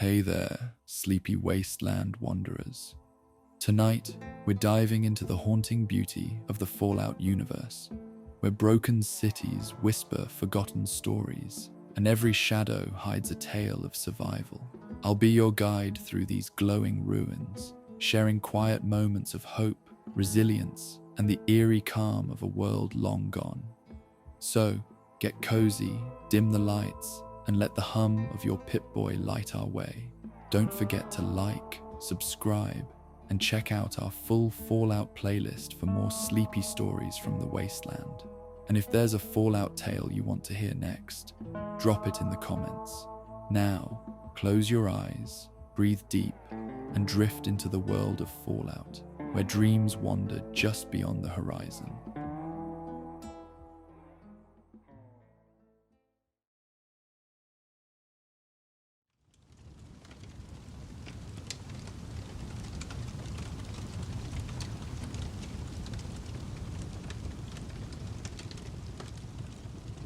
Hey there, sleepy wasteland wanderers. Tonight, we're diving into the haunting beauty of the Fallout universe, where broken cities whisper forgotten stories, and every shadow hides a tale of survival. I'll be your guide through these glowing ruins, sharing quiet moments of hope, resilience, and the eerie calm of a world long gone. So, get cozy, dim the lights, and let the hum of your Pip-Boy light our way. Don't forget to like, subscribe, and check out our full Fallout playlist for more sleepy stories from the wasteland. And if there's a Fallout tale you want to hear next, drop it in the comments. Now, close your eyes, breathe deep, and drift into the world of Fallout, where dreams wander just beyond the horizon.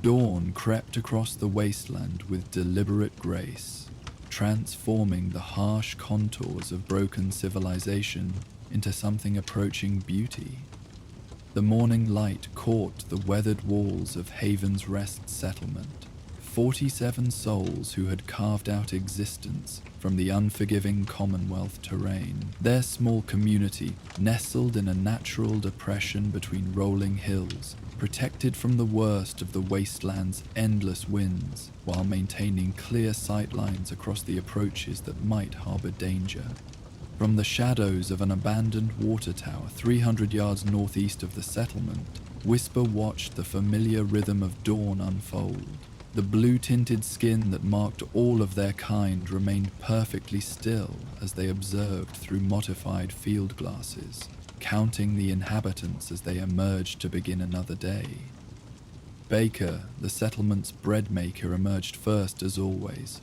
Dawn crept across the wasteland with deliberate grace, transforming the harsh contours of broken civilization into something approaching beauty. The morning light caught the weathered walls of Haven's Rest settlement, 47 souls who had carved out existence from the unforgiving Commonwealth terrain. Their small community, nestled in a natural depression between rolling hills, protected from the worst of the wasteland's endless winds, while maintaining clear sightlines across the approaches that might harbor danger. From the shadows of an abandoned water tower 300 yards northeast of the settlement, Whisper watched the familiar rhythm of dawn unfold. The blue-tinted skin that marked all of their kind remained perfectly still as they observed through modified field glasses, counting the inhabitants as they emerged to begin another day. Baker, the settlement's bread maker, emerged first as always.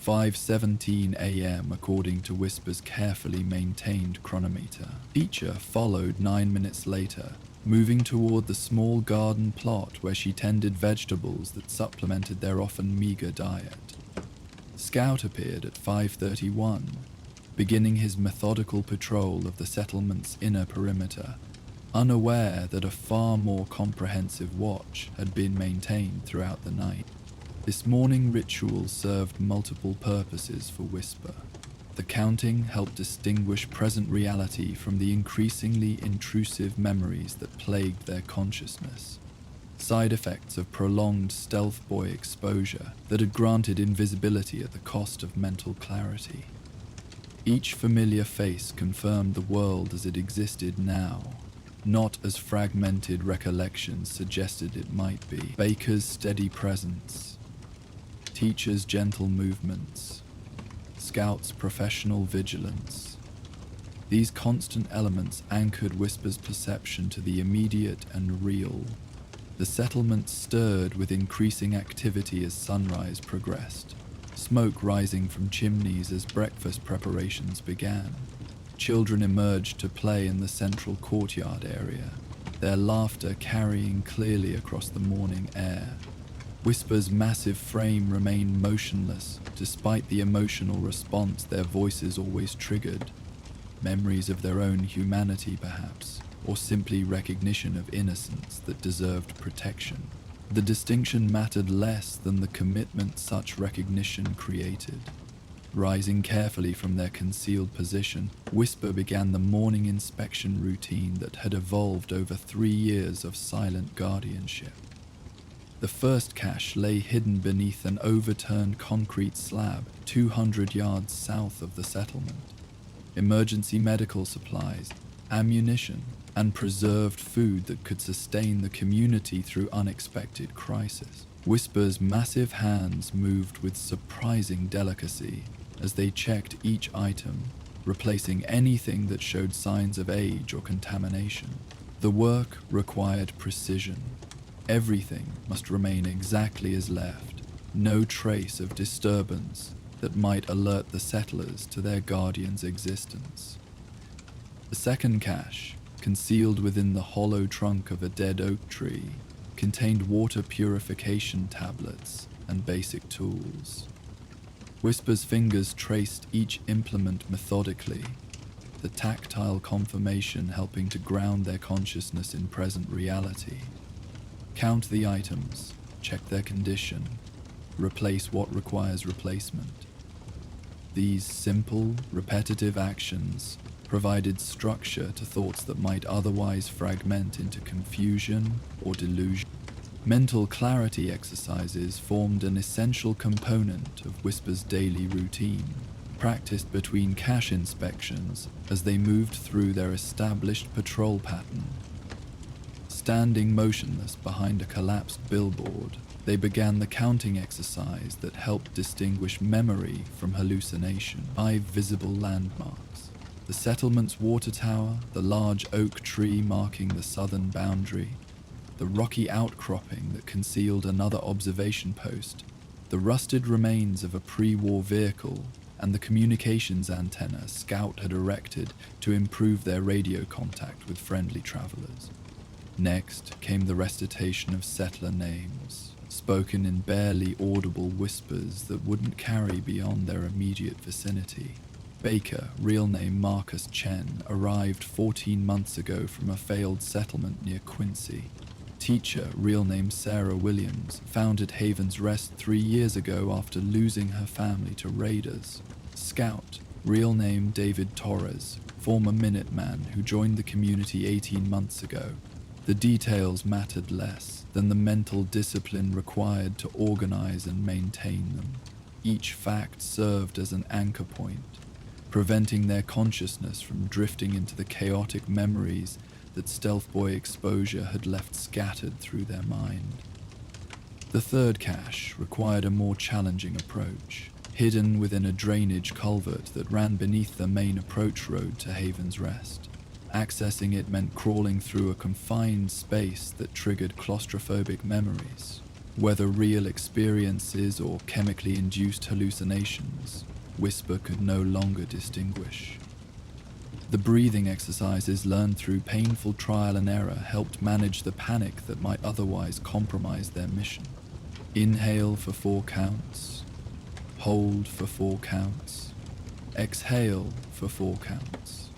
5:17 a.m. according to Whisper's carefully maintained chronometer. Teacher followed 9 minutes later, moving toward the small garden plot where she tended vegetables that supplemented their often meager diet. Scout appeared at 5:31, beginning his methodical patrol of the settlement's inner perimeter, unaware that a far more comprehensive watch had been maintained throughout the night. This morning ritual served multiple purposes for Whisper. The counting helped distinguish present reality from the increasingly intrusive memories that plagued their consciousness. Side effects of prolonged stealth boy exposure that had granted invisibility at the cost of mental clarity. Each familiar face confirmed the world as it existed now, not as fragmented recollections suggested it might be. Baker's steady presence, Teacher's gentle movements, Scout's professional vigilance. These constant elements anchored Whisper's perception to the immediate and real. The settlement stirred with increasing activity as sunrise progressed, smoke rising from chimneys as breakfast preparations began. Children emerged to play in the central courtyard area, their laughter carrying clearly across the morning air. Whisper's massive frame remained motionless, despite the emotional response their voices always triggered. Memories of their own humanity, perhaps, or simply recognition of innocence that deserved protection. The distinction mattered less than the commitment such recognition created. Rising carefully from their concealed position, Whisper began the morning inspection routine that had evolved over 3 years of silent guardianship. The first cache lay hidden beneath an overturned concrete slab 200 yards south of the settlement. Emergency medical supplies, ammunition, and preserved food that could sustain the community through unexpected crisis. Whisper's massive hands moved with surprising delicacy as they checked each item, replacing anything that showed signs of age or contamination. The work required precision. Everything must remain exactly as left, no trace of disturbance that might alert the settlers to their guardian's existence. The second cache, concealed within the hollow trunk of a dead oak tree, contained water purification tablets and basic tools. Whisper's fingers traced each implement methodically, the tactile confirmation helping to ground their consciousness in present reality. Count the items, check their condition, replace what requires replacement. These simple, repetitive actions provided structure to thoughts that might otherwise fragment into confusion or delusion. Mental clarity exercises formed an essential component of Whisper's daily routine, practiced between cache inspections as they moved through their established patrol pattern. Standing motionless behind a collapsed billboard, they began the counting exercise that helped distinguish memory from hallucination. 5 visible landmarks: the settlement's water tower, the large oak tree marking the southern boundary, the rocky outcropping that concealed another observation post, the rusted remains of a pre-war vehicle, and the communications antenna Scout had erected to improve their radio contact with friendly travelers. Next came the recitation of settler names, spoken in barely audible whispers that wouldn't carry beyond their immediate vicinity. Baker, real name Marcus Chen, arrived 14 months ago from a failed settlement near Quincy. Teacher, real name Sarah Williams, founded Haven's Rest 3 years ago after losing her family to raiders. Scout, real name David Torres, former Minuteman who joined the community 18 months ago. The details mattered less than the mental discipline required to organize and maintain them. Each fact served as an anchor point, preventing their consciousness from drifting into the chaotic memories that Stealth Boy exposure had left scattered through their mind. The third cache required a more challenging approach, hidden within a drainage culvert that ran beneath the main approach road to Haven's Rest. Accessing it meant crawling through a confined space that triggered claustrophobic memories. Whether real experiences or chemically induced hallucinations, Whisper could no longer distinguish. The breathing exercises learned through painful trial and error helped manage the panic that might otherwise compromise their mission. Inhale for 4 counts, hold for 4 counts, exhale for 4 counts.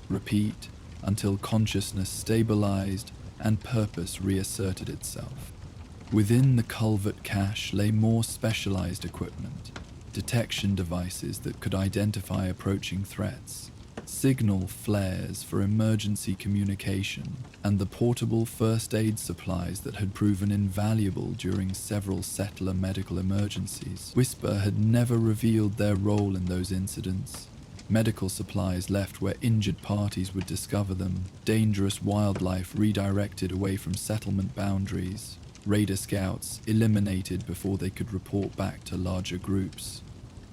Repeat until consciousness stabilized and purpose reasserted itself. Within the culvert cache lay more specialized equipment, detection devices that could identify approaching threats, signal flares for emergency communication, and the portable first aid supplies that had proven invaluable during several settler medical emergencies. Whisper had never revealed their role in those incidents. Medical supplies left where injured parties would discover them, dangerous wildlife redirected away from settlement boundaries, raider scouts eliminated before they could report back to larger groups.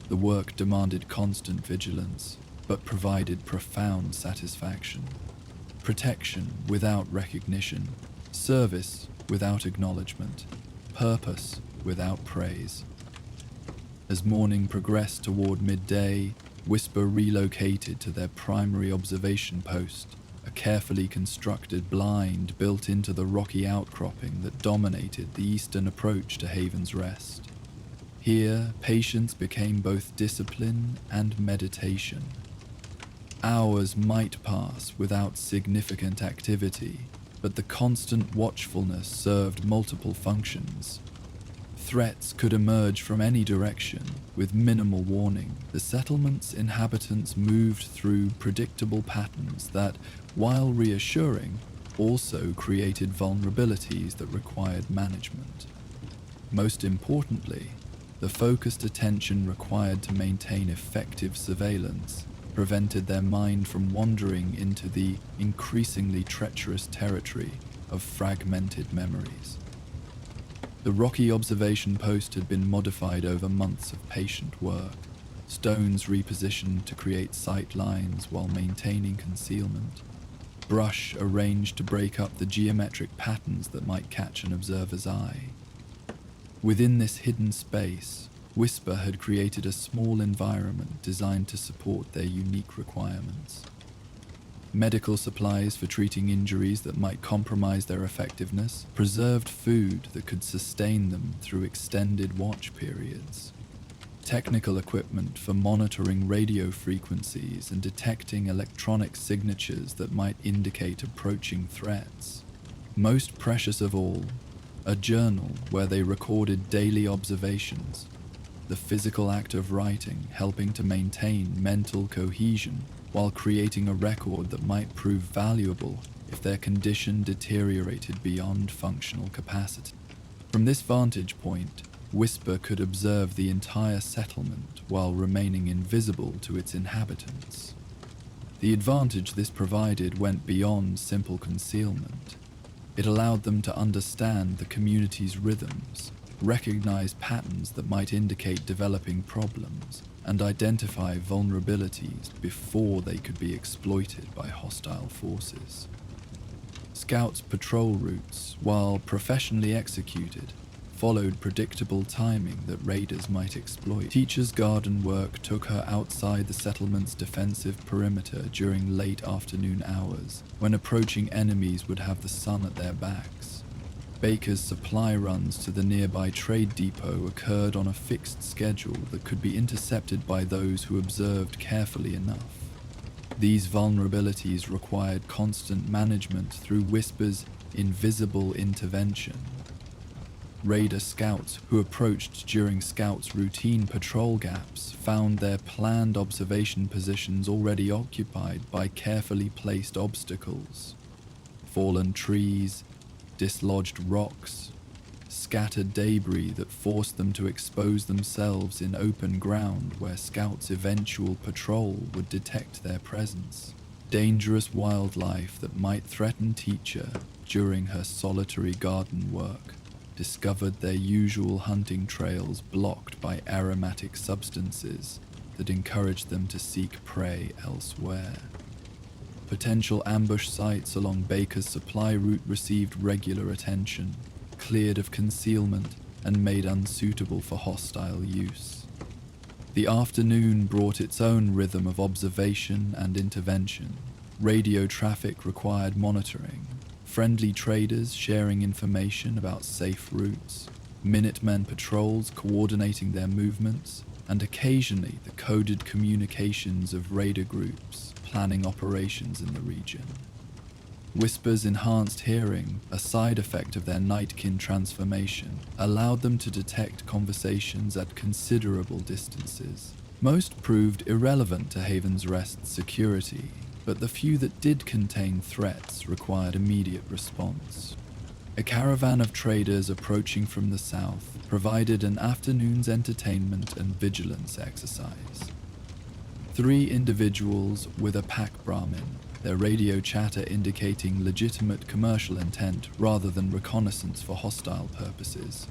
The work demanded constant vigilance, but provided profound satisfaction. Protection without recognition, service without acknowledgement, purpose without praise. As morning progressed toward midday, Whisper relocated to their primary observation post, a carefully constructed blind built into the rocky outcropping that dominated the eastern approach to Haven's Rest. Here, patience became both discipline and meditation. Hours might pass without significant activity, but the constant watchfulness served multiple functions. Threats could emerge from any direction, with minimal warning. The settlement's inhabitants moved through predictable patterns that, while reassuring, also created vulnerabilities that required management. Most importantly, the focused attention required to maintain effective surveillance prevented their mind from wandering into the increasingly treacherous territory of fragmented memories. The rocky observation post had been modified over months of patient work, stones repositioned to create sight lines while maintaining concealment, brush arranged to break up the geometric patterns that might catch an observer's eye. Within this hidden space, Whisper had created a small environment designed to support their unique requirements. Medical supplies for treating injuries that might compromise their effectiveness, preserved food that could sustain them through extended watch periods. technical equipment for monitoring radio frequencies and detecting electronic signatures that might indicate approaching threats. Most precious of all, a journal where they recorded daily observations, the physical act of writing helping to maintain mental cohesion while creating a record that might prove valuable if their condition deteriorated beyond functional capacity. From this vantage point, Whisper could observe the entire settlement while remaining invisible to its inhabitants. The advantage this provided went beyond simple concealment. It allowed them to understand the community's rhythms, recognize patterns that might indicate developing problems, and identify vulnerabilities before they could be exploited by hostile forces. Scouts' patrol routes, while professionally executed, followed predictable timing that raiders might exploit. Teacher's garden work took her outside the settlement's defensive perimeter during late afternoon hours, when approaching enemies would have the sun at their backs. Baker's supply runs to the nearby trade depot occurred on a fixed schedule that could be intercepted by those who observed carefully enough. These vulnerabilities required constant management through Whisper's invisible intervention. Raider scouts who approached during Scouts' routine patrol gaps found their planned observation positions already occupied by carefully placed obstacles. Fallen trees, dislodged rocks, scattered debris that forced them to expose themselves in open ground where Scouts' eventual patrol would detect their presence. Dangerous wildlife that might threaten Teacher during her solitary garden work discovered their usual hunting trails blocked by aromatic substances that encouraged them to seek prey elsewhere. Potential ambush sites along Baker's supply route received regular attention, cleared of concealment, and made unsuitable for hostile use. The afternoon brought its own rhythm of observation and intervention. Radio traffic required monitoring, friendly traders sharing information about safe routes, Minutemen patrols coordinating their movements, and occasionally the coded communications of raider groups planning operations in the region. Whisper's enhanced hearing, a side effect of their Nightkin transformation, allowed them to detect conversations at considerable distances. Most proved irrelevant to Haven's Rest's security, but the few that did contain threats required immediate response. A caravan of traders approaching from the south provided an afternoon's entertainment and vigilance exercise. 3 individuals with a pack Brahmin, their radio chatter indicating legitimate commercial intent rather than reconnaissance for hostile purposes.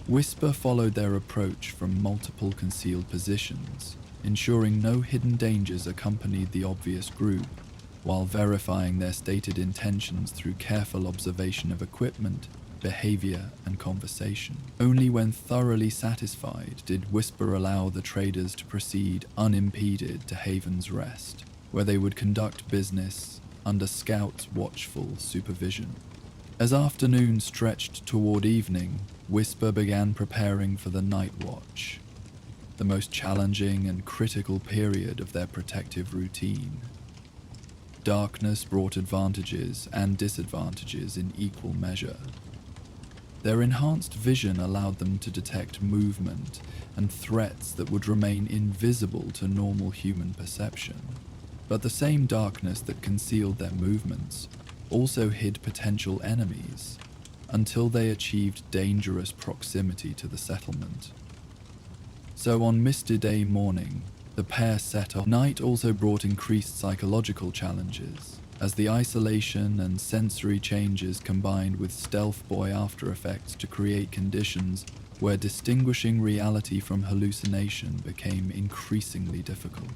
Whisper followed their approach from multiple concealed positions, ensuring no hidden dangers accompanied the obvious group, while verifying their stated intentions through careful observation of equipment, behavior, and conversation. Only when thoroughly satisfied did Whisper allow the traders to proceed unimpeded to Haven's Rest, where they would conduct business under Scout's watchful supervision. As afternoon stretched toward evening, Whisper began preparing for the night watch, the most challenging and critical period of their protective routine. Darkness brought advantages and disadvantages in equal measure. Their enhanced vision allowed them to detect movement and threats that would remain invisible to normal human perception. But the same darkness that concealed their movements also hid potential enemies until they achieved dangerous proximity to the settlement. So on Misty Day morning, the pair set off. Night also brought increased psychological challenges, as the isolation and sensory changes combined with Stealth Boy after effects to create conditions where distinguishing reality from hallucination became increasingly difficult.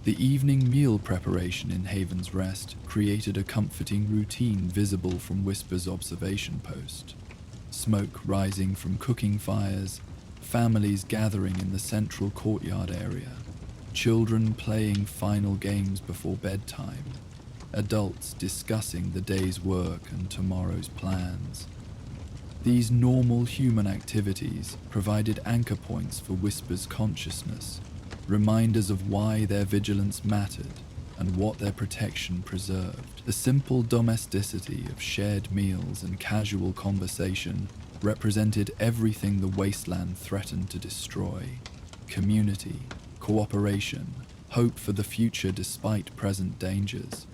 The evening meal preparation in Haven's Rest created a comforting routine visible from Whisper's observation post. Smoke rising from cooking fires, families gathering in the central courtyard area, children playing final games before bedtime, adults discussing the day's work and tomorrow's plans. These normal human activities provided anchor points for Whisper's consciousness, reminders of why their vigilance mattered and what their protection preserved. The simple domesticity of shared meals and casual conversation represented everything the wasteland threatened to destroy: community, cooperation, hope for the future despite present dangers.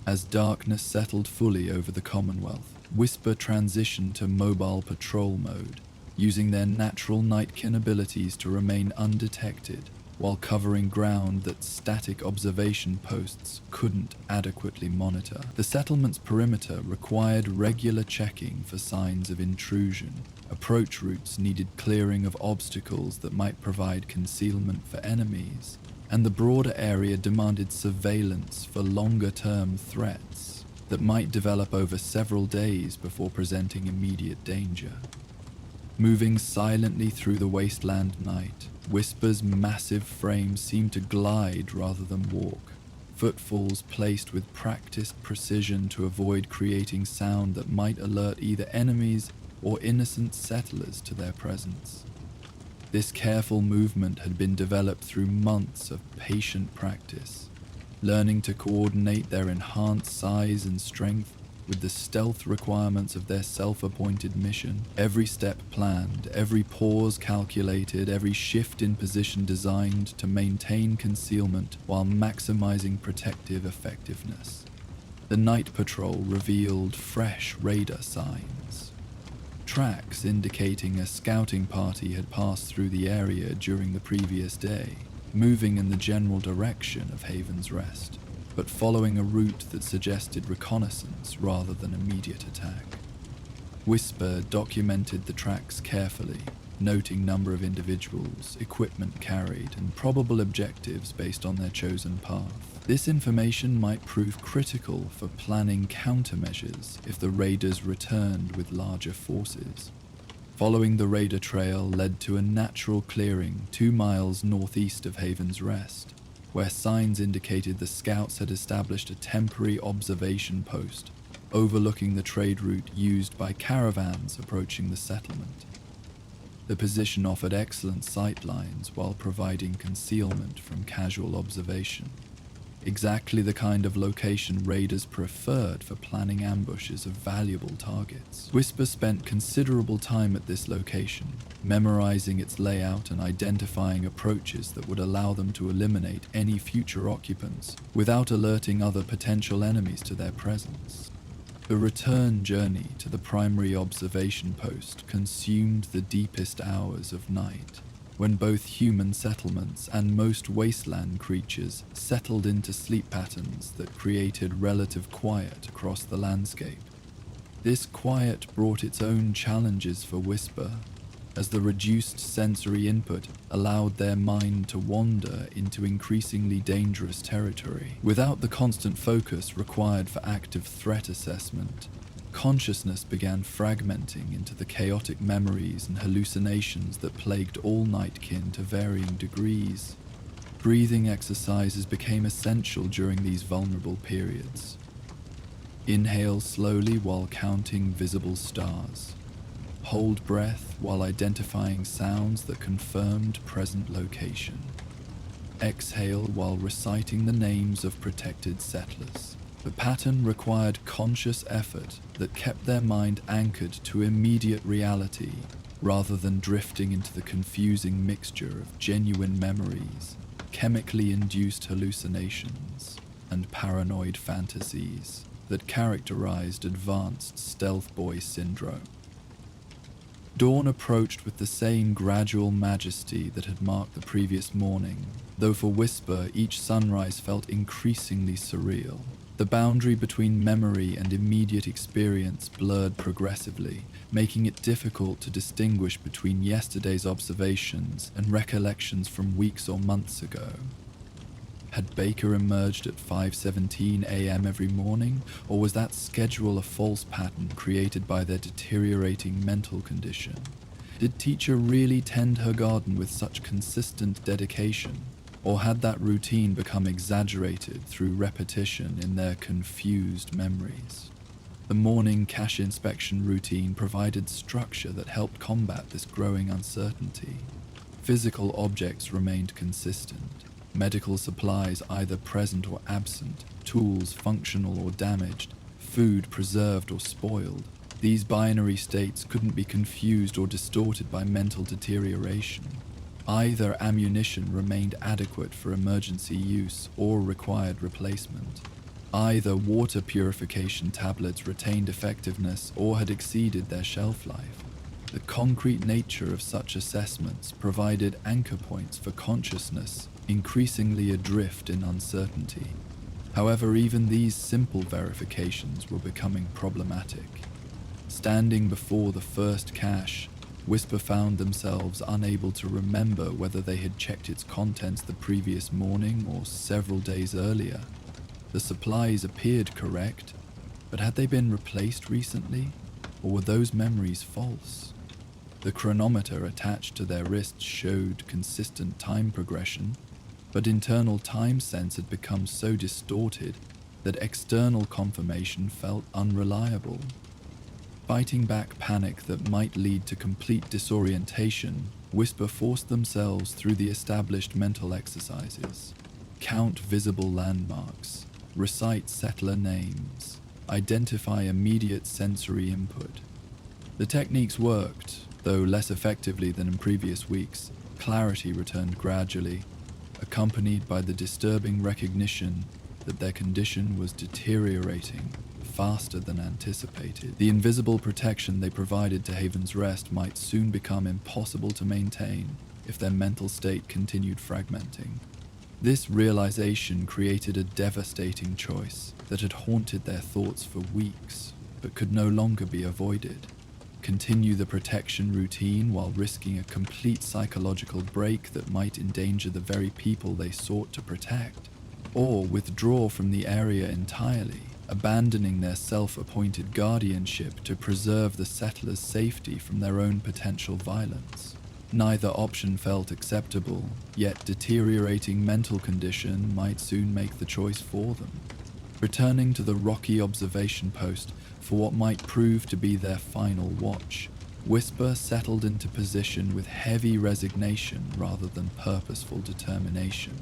As darkness settled fully over the Commonwealth, Whisper transitioned to mobile patrol mode, using their natural Nightkin abilities to remain undetected while covering ground that static observation posts couldn't adequately monitor. The settlement's perimeter required regular checking for signs of intrusion. Approach routes needed clearing of obstacles that might provide concealment for enemies, and the broader area demanded surveillance for longer-term threats that might develop over several days before presenting immediate danger. Moving silently through the wasteland night, Whisper's massive frame seemed to glide rather than walk, footfalls placed with practiced precision to avoid creating sound that might alert either enemies or innocent settlers to their presence. This careful movement had been developed through months of patient practice, learning to coordinate their enhanced size and strength with the stealth requirements of their self-appointed mission. Every step planned, every pause calculated, every shift in position designed to maintain concealment while maximizing protective effectiveness. The night patrol revealed fresh radar signs. Tracks indicating a scouting party had passed through the area during the previous day, moving in the general direction of Haven's Rest, but following a route that suggested reconnaissance rather than immediate attack. Whisper documented the tracks carefully, noting number of individuals, equipment carried, and probable objectives based on their chosen path. This information might prove critical for planning countermeasures if the raiders returned with larger forces. Following the raider trail led to a natural clearing 2 miles northeast of Haven's Rest, where signs indicated the scouts had established a temporary observation post overlooking the trade route used by caravans approaching the settlement. The position offered excellent sight lines while providing concealment from casual observation. Exactly the kind of location raiders preferred for planning ambushes of valuable targets. Whisper spent considerable time at this location, memorizing its layout and identifying approaches that would allow them to eliminate any future occupants without alerting other potential enemies to their presence. The return journey to the primary observation post consumed the deepest hours of night, when both human settlements and most wasteland creatures settled into sleep patterns that created relative quiet across the landscape. This quiet brought its own challenges for Whisper, as the reduced sensory input allowed their mind to wander into increasingly dangerous territory. Without the constant focus required for active threat assessment, consciousness began fragmenting into the chaotic memories and hallucinations that plagued all Nightkin to varying degrees. Breathing exercises became essential during these vulnerable periods. Inhale slowly while counting visible stars. Hold breath while identifying sounds that confirmed present location. Exhale while reciting the names of protected settlers. The pattern required conscious effort that kept their mind anchored to immediate reality rather than drifting into the confusing mixture of genuine memories, chemically induced hallucinations, and paranoid fantasies that characterized advanced stealth boy syndrome. Dawn approached with the same gradual majesty that had marked the previous morning, though for Whisper each sunrise felt increasingly surreal. The boundary between memory and immediate experience blurred progressively, making it difficult to distinguish between yesterday's observations and recollections from weeks or months ago. Had Baker emerged at 5:17 a.m. every morning, or was that schedule a false pattern created by their deteriorating mental condition? Did Teacher really tend her garden with such consistent dedication? Or had that routine become exaggerated through repetition in their confused memories? The morning cache inspection routine provided structure that helped combat this growing uncertainty. Physical objects remained consistent, medical supplies either present or absent, tools functional or damaged, food preserved or spoiled. These binary states couldn't be confused or distorted by mental deterioration. Either ammunition remained adequate for emergency use or required replacement. Either water purification tablets retained effectiveness or had exceeded their shelf life. The concrete nature of such assessments provided anchor points for consciousness, increasingly adrift in uncertainty. However, even these simple verifications were becoming problematic. Standing before the first cache, Whisper found themselves unable to remember whether they had checked its contents the previous morning or several days earlier. The supplies appeared correct, but had they been replaced recently, or were those memories false? The chronometer attached to their wrists showed consistent time progression, but internal time sense had become so distorted that external confirmation felt unreliable. Fighting back panic that might lead to complete disorientation, Whisper forced themselves through the established mental exercises. Count visible landmarks, recite settler names, identify immediate sensory input. The techniques worked, though less effectively than in previous weeks. Clarity returned gradually, accompanied by the disturbing recognition that their condition was deteriorating faster than anticipated. The invisible protection they provided to Haven's Rest might soon become impossible to maintain if their mental state continued fragmenting. This realization created a devastating choice that had haunted their thoughts for weeks, but could no longer be avoided. Continue the protection routine while risking a complete psychological break that might endanger the very people they sought to protect, or withdraw from the area entirely, abandoning their self-appointed guardianship to preserve the settlers' safety from their own potential violence. Neither option felt acceptable, yet deteriorating mental condition might soon make the choice for them. Returning to the rocky observation post for what might prove to be their final watch, Whisper settled into position with heavy resignation rather than purposeful determination.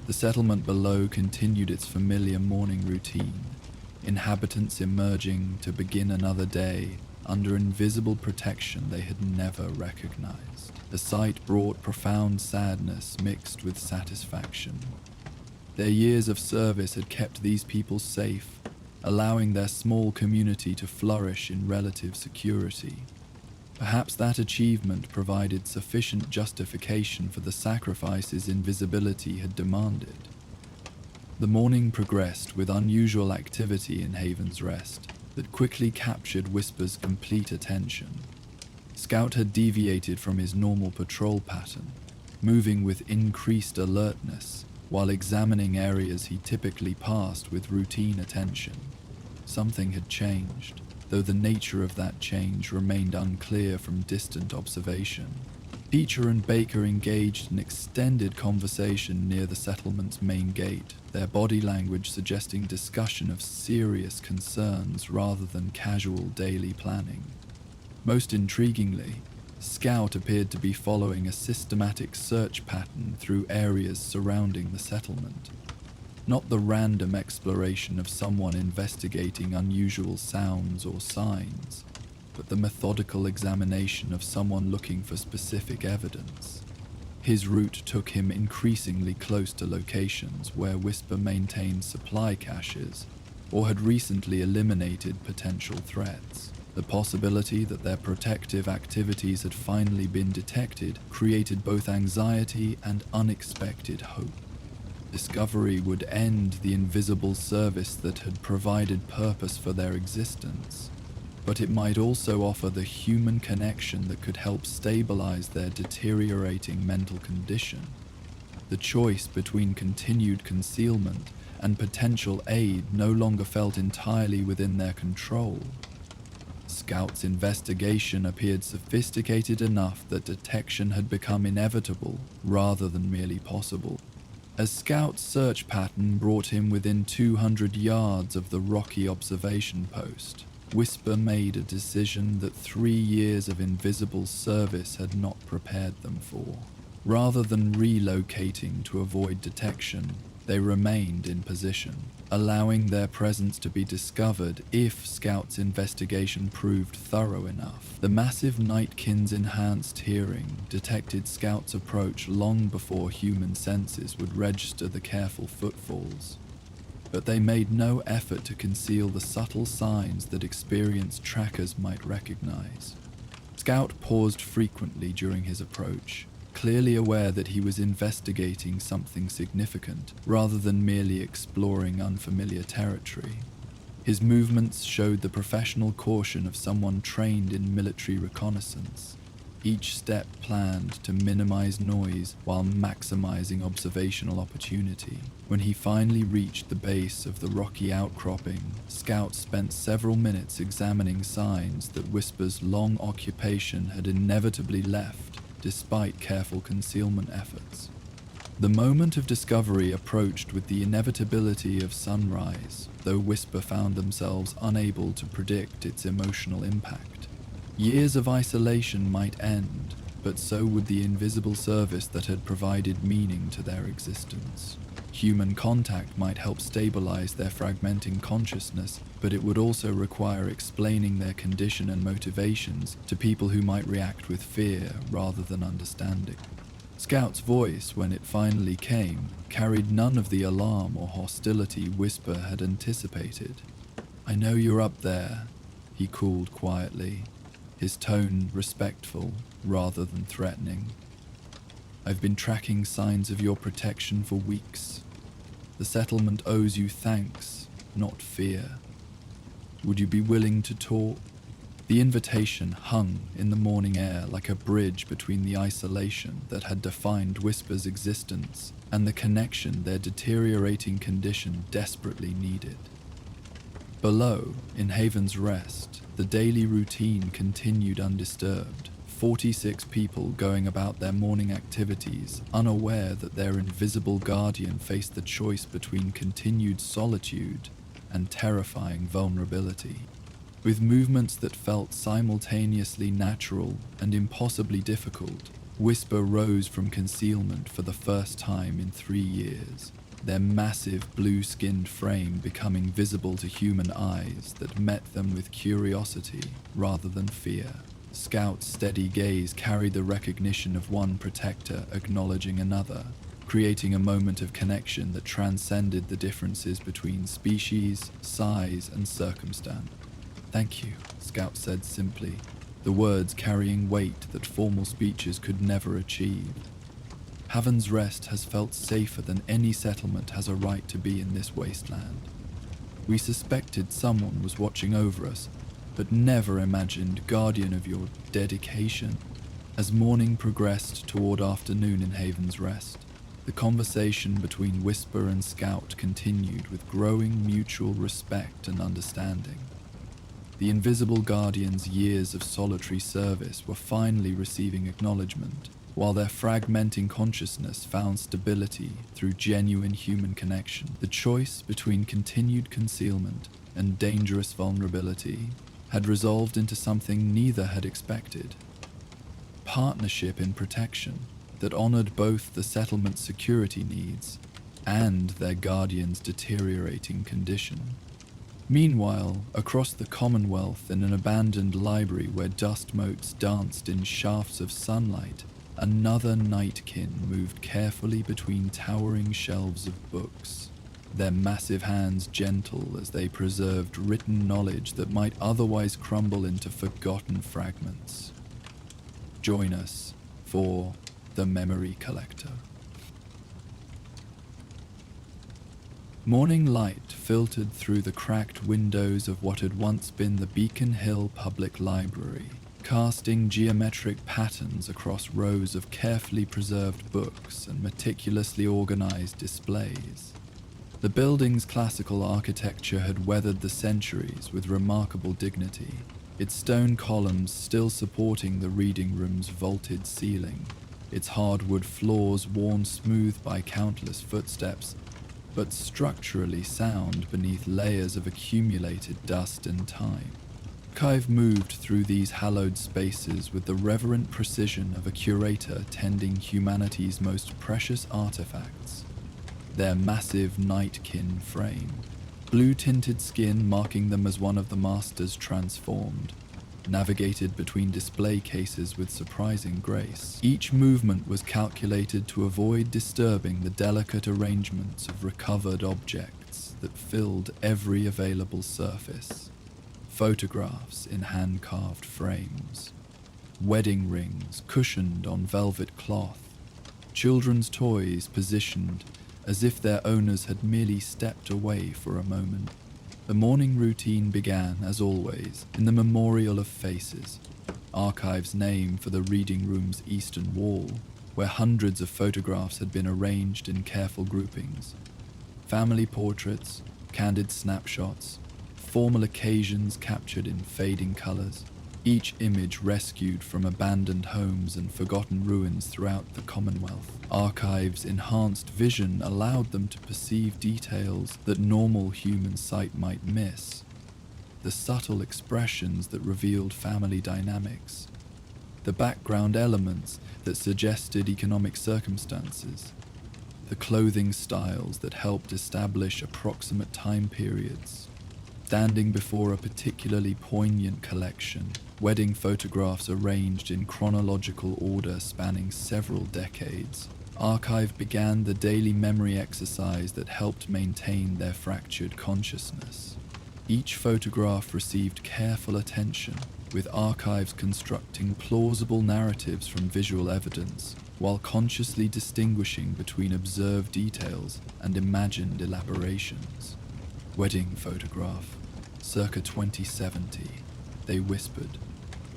The settlement below continued its familiar morning routine, inhabitants emerging to begin another day under invisible protection they had never recognized. The sight brought profound sadness mixed with satisfaction. Their years of service had kept these people safe, allowing their small community to flourish in relative security. Perhaps that achievement provided sufficient justification for the sacrifices invisibility had demanded. The morning progressed with unusual activity in Haven's Rest that quickly captured Whisper's complete attention. Scout had deviated from his normal patrol pattern, moving with increased alertness while examining areas he typically passed with routine attention. Something had changed, though the nature of that change remained unclear from distant observation. Teacher and Baker engaged in extended conversation near the settlement's main gate, their body language suggesting discussion of serious concerns rather than casual daily planning. Most intriguingly, Scout appeared to be following a systematic search pattern through areas surrounding the settlement. Not the random exploration of someone investigating unusual sounds or signs, but the methodical examination of someone looking for specific evidence. His route took him increasingly close to locations where Whisper maintained supply caches or had recently eliminated potential threats. The possibility that their protective activities had finally been detected created both anxiety and unexpected hope. Discovery would end the invisible service that had provided purpose for their existence, but it might also offer the human connection that could help stabilize their deteriorating mental condition. The choice between continued concealment and potential aid no longer felt entirely within their control. Scout's investigation appeared sophisticated enough that detection had become inevitable rather than merely possible. As Scout's search pattern brought him within 200 yards of the rocky observation post, Whisper made a decision that 3 years of invisible service had not prepared them for. Rather than relocating to avoid detection, they remained in position, allowing their presence to be discovered if Scout's investigation proved thorough enough. The massive Nightkin's enhanced hearing detected Scout's approach long before human senses would register the careful footfalls, but they made no effort to conceal the subtle signs that experienced trackers might recognize. Scout paused frequently during his approach, clearly aware that he was investigating something significant rather than merely exploring unfamiliar territory. His movements showed the professional caution of someone trained in military reconnaissance, each step planned to minimize noise while maximizing observational opportunity. When he finally reached the base of the rocky outcropping, Scout spent several minutes examining signs that Whisper's long occupation had inevitably left, despite careful concealment efforts. The moment of discovery approached with the inevitability of sunrise, though Whisper found themselves unable to predict its emotional impact. Years of isolation might end, but so would the invisible service that had provided meaning to their existence. Human contact might help stabilize their fragmenting consciousness, but it would also require explaining their condition and motivations to people who might react with fear rather than understanding. Scout's voice, when it finally came, carried none of the alarm or hostility Whisper had anticipated. "I know you're up there," he called quietly, his tone respectful rather than threatening. "I've been tracking signs of your protection for weeks. The settlement owes you thanks, not fear. Would you be willing to talk?" The invitation hung in the morning air like a bridge between the isolation that had defined Whisper's existence and the connection their deteriorating condition desperately needed. Below, in Haven's Rest, the daily routine continued undisturbed. 46 people going about their morning activities, unaware that their invisible guardian faced the choice between continued solitude and terrifying vulnerability. With movements that felt simultaneously natural and impossibly difficult, Whisper rose from concealment for the first time in 3 years, their massive blue-skinned frame becoming visible to human eyes that met them with curiosity rather than fear. Scout's steady gaze carried the recognition of one protector acknowledging another, creating a moment of connection that transcended the differences between species, size, and circumstance. "Thank you," Scout said simply, the words carrying weight that formal speeches could never achieve. Haven's Rest has felt safer than any settlement has a right to be in this wasteland. We suspected someone was watching over us, but never imagined guardian of your dedication. As morning progressed toward afternoon in Haven's Rest, the conversation between Whisper and Scout continued with growing mutual respect and understanding. The invisible guardian's years of solitary service were finally receiving acknowledgement, while their fragmenting consciousness found stability through genuine human connection. The choice between continued concealment and dangerous vulnerability had resolved into something neither had expected: partnership in protection that honored both the settlement's security needs and their guardian's deteriorating condition. Meanwhile, across the Commonwealth in an abandoned library where dust motes danced in shafts of sunlight, another Nightkin moved carefully between towering shelves of books, their massive hands gentle as they preserved written knowledge that might otherwise crumble into forgotten fragments. Join us for The Memory Collector. Morning light filtered through the cracked windows of what had once been the Beacon Hill Public Library, casting geometric patterns across rows of carefully preserved books and meticulously organized displays. The building's classical architecture had weathered the centuries with remarkable dignity, its stone columns still supporting the reading room's vaulted ceiling. its hardwood floors worn smooth by countless footsteps, but structurally sound beneath layers of accumulated dust and time. Archive moved through these hallowed spaces with the reverent precision of a curator tending humanity's most precious artifacts. Their massive Nightkin frame, blue-tinted skin marking them as one of the masters transformed, navigated between display cases with surprising grace. Each movement was calculated to avoid disturbing the delicate arrangements of recovered objects that filled every available surface. Photographs in hand-carved frames, wedding rings cushioned on velvet cloth, children's toys positioned as if their owners had merely stepped away for a moment. The morning routine began, as always, in the Memorial of Faces, Archive's name for the reading room's eastern wall, where hundreds of photographs had been arranged in careful groupings. Family portraits, candid snapshots, formal occasions captured in fading colors, each image rescued from abandoned homes and forgotten ruins throughout the Commonwealth. Archive's enhanced vision allowed them to perceive details that normal human sight might miss, the subtle expressions that revealed family dynamics, the background elements that suggested economic circumstances, the clothing styles that helped establish approximate time periods. Standing before a particularly poignant collection, wedding photographs arranged in chronological order spanning several decades, Archive began the daily memory exercise that helped maintain their fractured consciousness. Each photograph received careful attention, with Archives constructing plausible narratives from visual evidence, while consciously distinguishing between observed details and imagined elaborations. Wedding photograph, circa 2070, they whispered,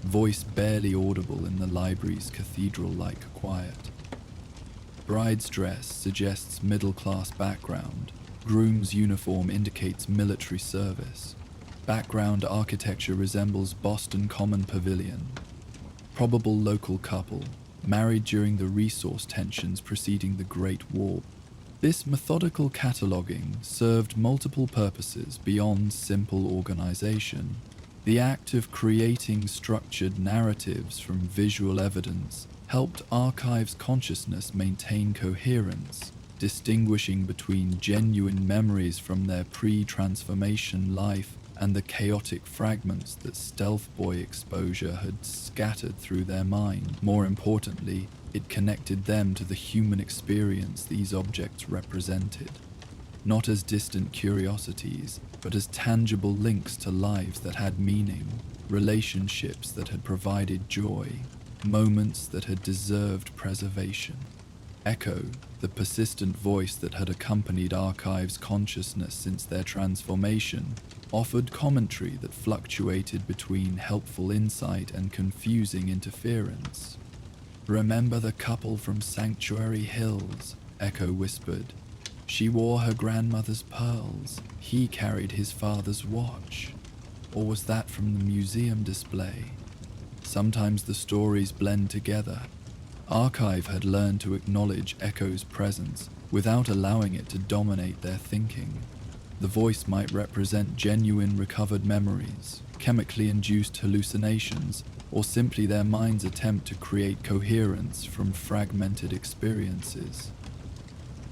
voice barely audible in the library's cathedral-like quiet. Bride's dress suggests middle-class background. Groom's uniform indicates military service. Background architecture resembles Boston Common Pavilion. Probable local couple, married during the resource tensions preceding the Great War. This methodical cataloguing served multiple purposes beyond simple organization. The act of creating structured narratives from visual evidence helped Archive's consciousness maintain coherence, distinguishing between genuine memories from their pre-transformation life and the chaotic fragments that Stealth Boy exposure had scattered through their mind. More importantly, it connected them to the human experience these objects represented, not as distant curiosities, but as tangible links to lives that had meaning, relationships that had provided joy, moments that had deserved preservation. Echo, the persistent voice that had accompanied Archive's consciousness since their transformation, offered commentary that fluctuated between helpful insight and confusing interference. "Remember the couple from Sanctuary Hills," Echo whispered. "She wore her grandmother's pearls. He carried his father's watch. Or was that from the museum display?" Sometimes the stories blend together. Archive had learned to acknowledge Echo's presence without allowing it to dominate their thinking. The voice might represent genuine recovered memories, chemically induced hallucinations, or simply their mind's attempt to create coherence from fragmented experiences.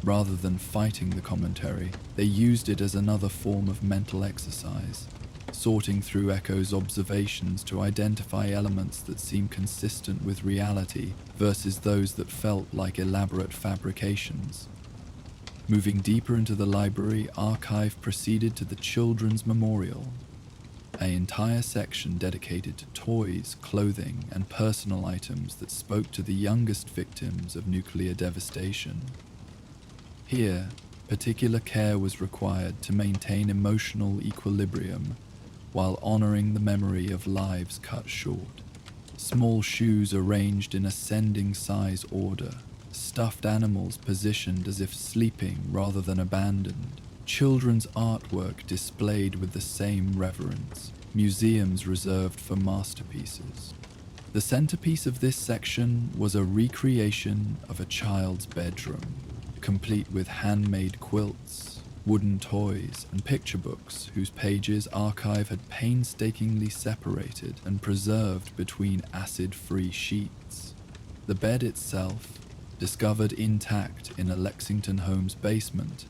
Rather than fighting the commentary, they used it as another form of mental exercise, sorting through Echo's observations to identify elements that seem consistent with reality versus those that felt like elaborate fabrications. Moving deeper into the library, Archive proceeded to the Children's Memorial, an entire section dedicated to toys, clothing, and personal items that spoke to the youngest victims of nuclear devastation. Here, particular care was required to maintain emotional equilibrium while honoring the memory of lives cut short. Small shoes arranged in ascending size order, stuffed animals positioned as if sleeping rather than abandoned, children's artwork displayed with the same reverence, museums reserved for masterpieces. The centerpiece of this section was a recreation of a child's bedroom, complete with handmade quilts, wooden toys, and picture books whose pages Archive had painstakingly separated and preserved between acid-free sheets. The bed itself, discovered intact in a Lexington home's basement,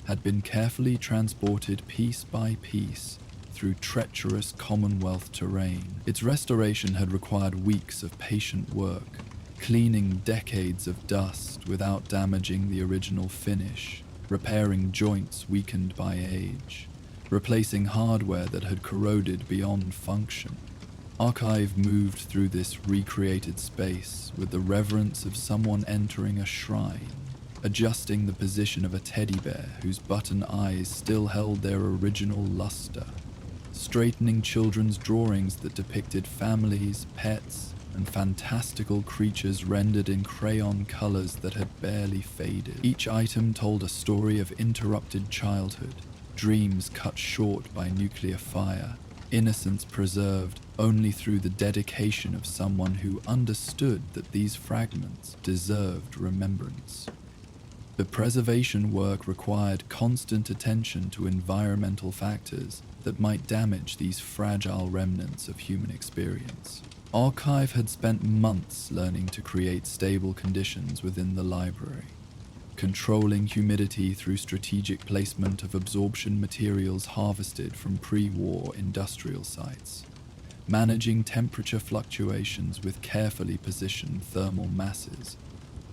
had been carefully transported piece by piece through treacherous Commonwealth terrain. Its restoration had required weeks of patient work, cleaning decades of dust without damaging the original finish, repairing joints weakened by age, replacing hardware that had corroded beyond function. Archive moved through this recreated space with the reverence of someone entering a shrine, adjusting the position of a teddy bear whose button eyes still held their original luster, straightening children's drawings that depicted families, pets, and fantastical creatures rendered in crayon colors that had barely faded. Each item told a story of interrupted childhood, dreams cut short by nuclear fire, innocence preserved only through the dedication of someone who understood that these fragments deserved remembrance. The preservation work required constant attention to environmental factors that might damage these fragile remnants of human experience. Archive had spent months learning to create stable conditions within the library, controlling humidity through strategic placement of absorption materials harvested from pre-war industrial sites, managing temperature fluctuations with carefully positioned thermal masses,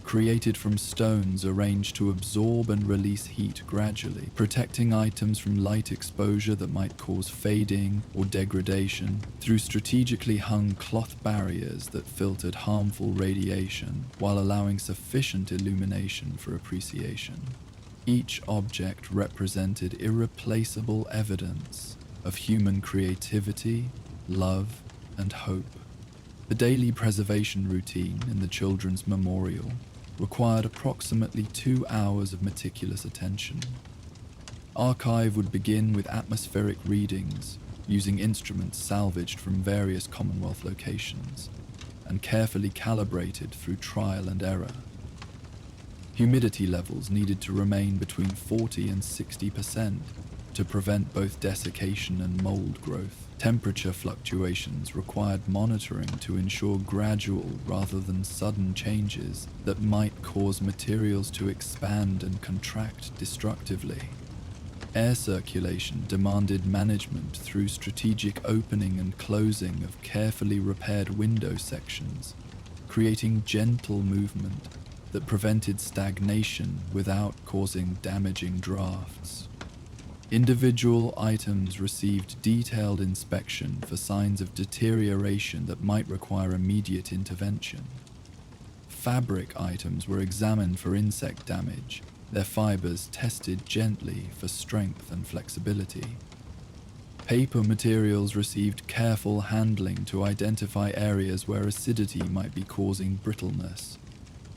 created from stones arranged to absorb and release heat gradually, protecting items from light exposure that might cause fading or degradation through strategically hung cloth barriers that filtered harmful radiation while allowing sufficient illumination for appreciation. Each object represented irreplaceable evidence of human creativity, love, and hope. The daily preservation routine in the children's memorial required approximately 2 hours of meticulous attention. Archive would begin with atmospheric readings using instruments salvaged from various Commonwealth locations and carefully calibrated through trial and error. Humidity levels needed to remain between 40 and 60% to prevent both desiccation and mold growth. Temperature fluctuations required monitoring to ensure gradual rather than sudden changes that might cause materials to expand and contract destructively. Air circulation demanded management through strategic opening and closing of carefully repaired window sections, creating gentle movement that prevented stagnation without causing damaging drafts. Individual items received detailed inspection for signs of deterioration that might require immediate intervention. Fabric items were examined for insect damage, their fibers tested gently for strength and flexibility. Paper materials received careful handling to identify areas where acidity might be causing brittleness,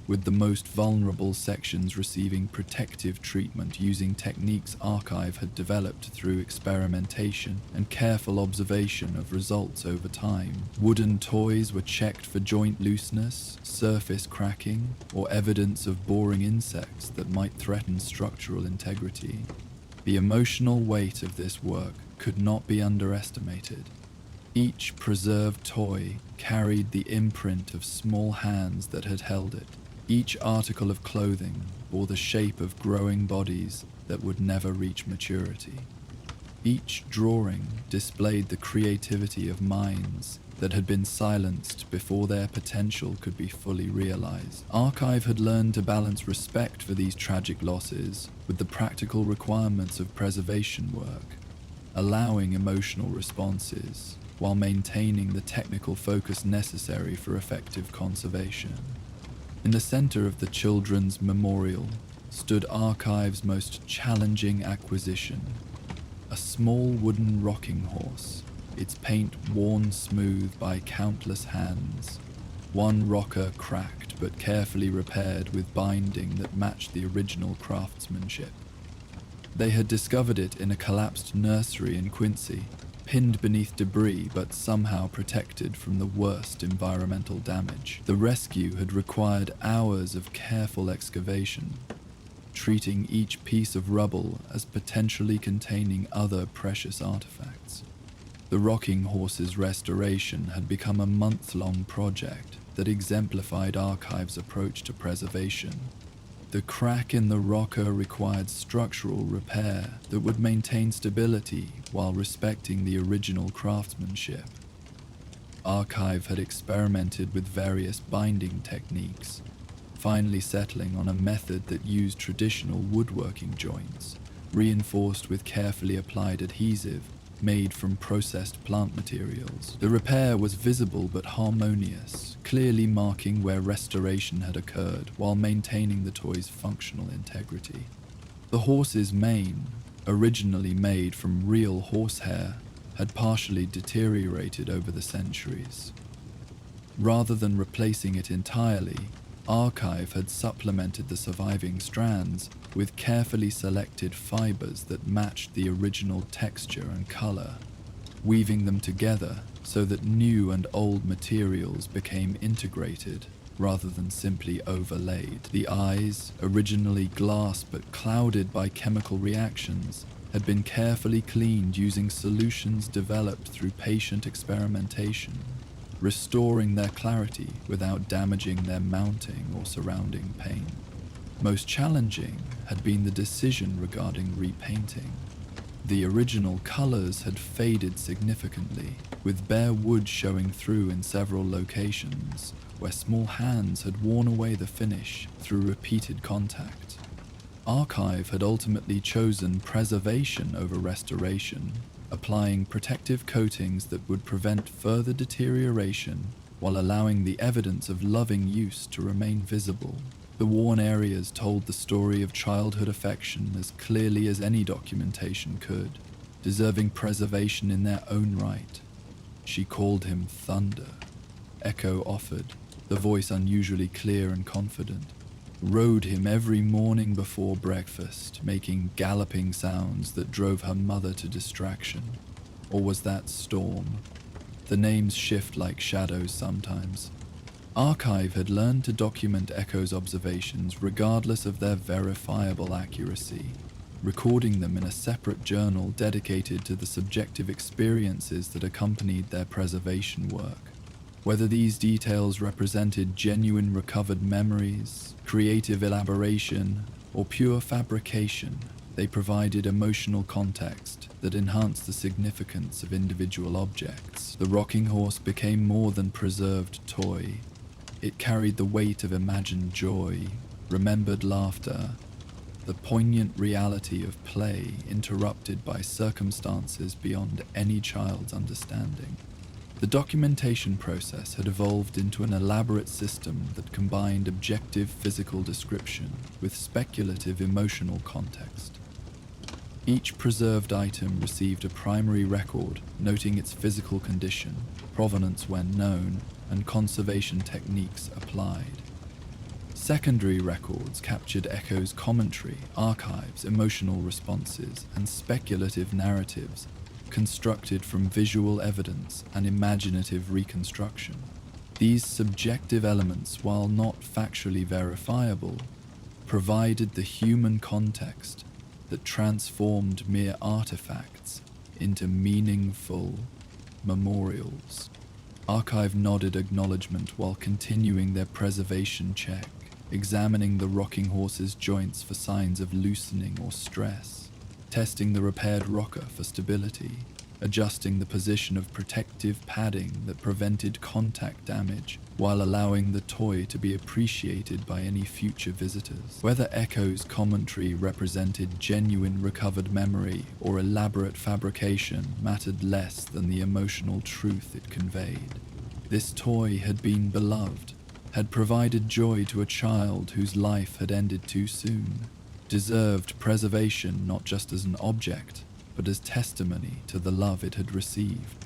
with the most vulnerable sections receiving protective treatment using techniques Archive had developed through experimentation and careful observation of results over time. Wooden toys were checked for joint looseness, surface cracking, or evidence of boring insects that might threaten structural integrity. The emotional weight of this work could not be underestimated. Each preserved toy carried the imprint of small hands that had held it. Each article of clothing bore the shape of growing bodies that would never reach maturity. Each drawing displayed the creativity of minds that had been silenced before their potential could be fully realized. Archive had learned to balance respect for these tragic losses with the practical requirements of preservation work, allowing emotional responses while maintaining the technical focus necessary for effective conservation. In the center of the children's memorial stood Archive's most challenging acquisition, a small wooden rocking horse, its paint worn smooth by countless hands, one rocker cracked but carefully repaired with binding that matched the original craftsmanship. They had discovered it in a collapsed nursery in Quincy, pinned beneath debris but somehow protected from the worst environmental damage. The rescue had required hours of careful excavation, treating each piece of rubble as potentially containing other precious artifacts. The rocking horse's restoration had become a month-long project that exemplified Archive's approach to preservation. The crack in the rocker required structural repair that would maintain stability while respecting the original craftsmanship. Archive had experimented with various binding techniques, finally settling on a method that used traditional woodworking joints, reinforced with carefully applied adhesive made from processed plant materials. The repair was visible but harmonious, clearly marking where restoration had occurred while maintaining the toy's functional integrity. The horse's mane, originally made from real horsehair, had partially deteriorated over the centuries. Rather than replacing it entirely, Archive had supplemented the surviving strands with carefully selected fibers that matched the original texture and color, weaving them together so that new and old materials became integrated rather than simply overlaid. The eyes, originally glass but clouded by chemical reactions, had been carefully cleaned using solutions developed through patient experimentation, restoring their clarity without damaging their mounting or surrounding paint. Most challenging had been the decision regarding repainting. The original colors had faded significantly, with bare wood showing through in several locations where small hands had worn away the finish through repeated contact. Archive had ultimately chosen preservation over restoration, applying protective coatings that would prevent further deterioration while allowing the evidence of loving use to remain visible. The worn areas told the story of childhood affection as clearly as any documentation could, deserving preservation in their own right. She called him Thunder, Echo offered, the voice unusually clear and confident. Rode him every morning before breakfast, making galloping sounds that drove her mother to distraction. Or was that Storm? The names shift like shadows sometimes. Archive had learned to document Echo's observations regardless of their verifiable accuracy, recording them in a separate journal dedicated to the subjective experiences that accompanied their preservation work. Whether these details represented genuine recovered memories, creative elaboration, or pure fabrication, they provided emotional context that enhanced the significance of individual objects. The rocking horse became more than preserved toy. It carried the weight of imagined joy, remembered laughter, the poignant reality of play interrupted by circumstances beyond any child's understanding. The documentation process had evolved into an elaborate system that combined objective physical description with speculative emotional context. Each preserved item received a primary record noting its physical condition, provenance when known, and conservation techniques applied. Secondary records captured Echo's commentary, archives, emotional responses, and speculative narratives constructed from visual evidence and imaginative reconstruction. These subjective elements, while not factually verifiable, provided the human context that transformed mere artifacts into meaningful memorials. Archive nodded acknowledgement while continuing their preservation check, examining the rocking horse's joints for signs of loosening or stress, testing the repaired rocker for stability, adjusting the position of protective padding that prevented contact damage while allowing the toy to be appreciated by any future visitors. Whether Echo's commentary represented genuine recovered memory or elaborate fabrication mattered less than the emotional truth it conveyed. This toy had been beloved, had provided joy to a child whose life had ended too soon, deserved preservation not just as an object, but as testimony to the love it had received.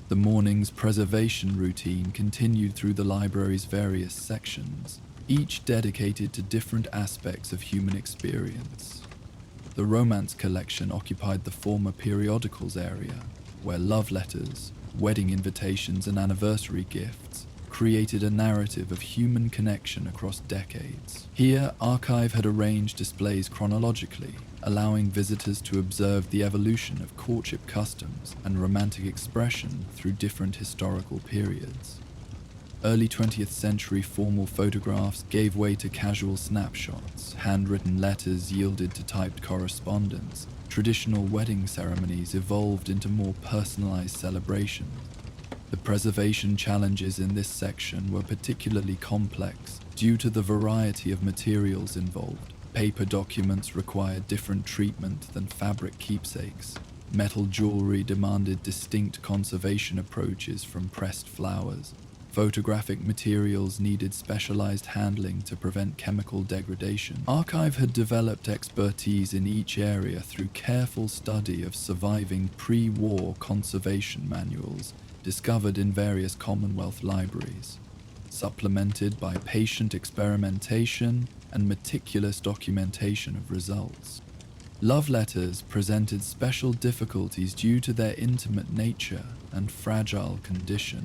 The morning's preservation routine continued through the library's various sections, each dedicated to different aspects of human experience. The romance collection occupied the former periodicals area, where love letters, wedding invitations, and anniversary gifts created a narrative of human connection across decades. Here, Archive had arranged displays chronologically, allowing visitors to observe the evolution of courtship customs and romantic expression through different historical periods. Early 20th century formal photographs gave way to casual snapshots, handwritten letters yielded to typed correspondence, traditional wedding ceremonies evolved into more personalized celebrations. The preservation challenges in this section were particularly complex due to the variety of materials involved. Paper documents required different treatment than fabric keepsakes. Metal jewelry demanded distinct conservation approaches from pressed flowers. Photographic materials needed specialized handling to prevent chemical degradation. Archive had developed expertise in each area through careful study of surviving pre-war conservation manuals discovered in various Commonwealth libraries, supplemented by patient experimentation and meticulous documentation of results. Love letters presented special difficulties due to their intimate nature and fragile condition.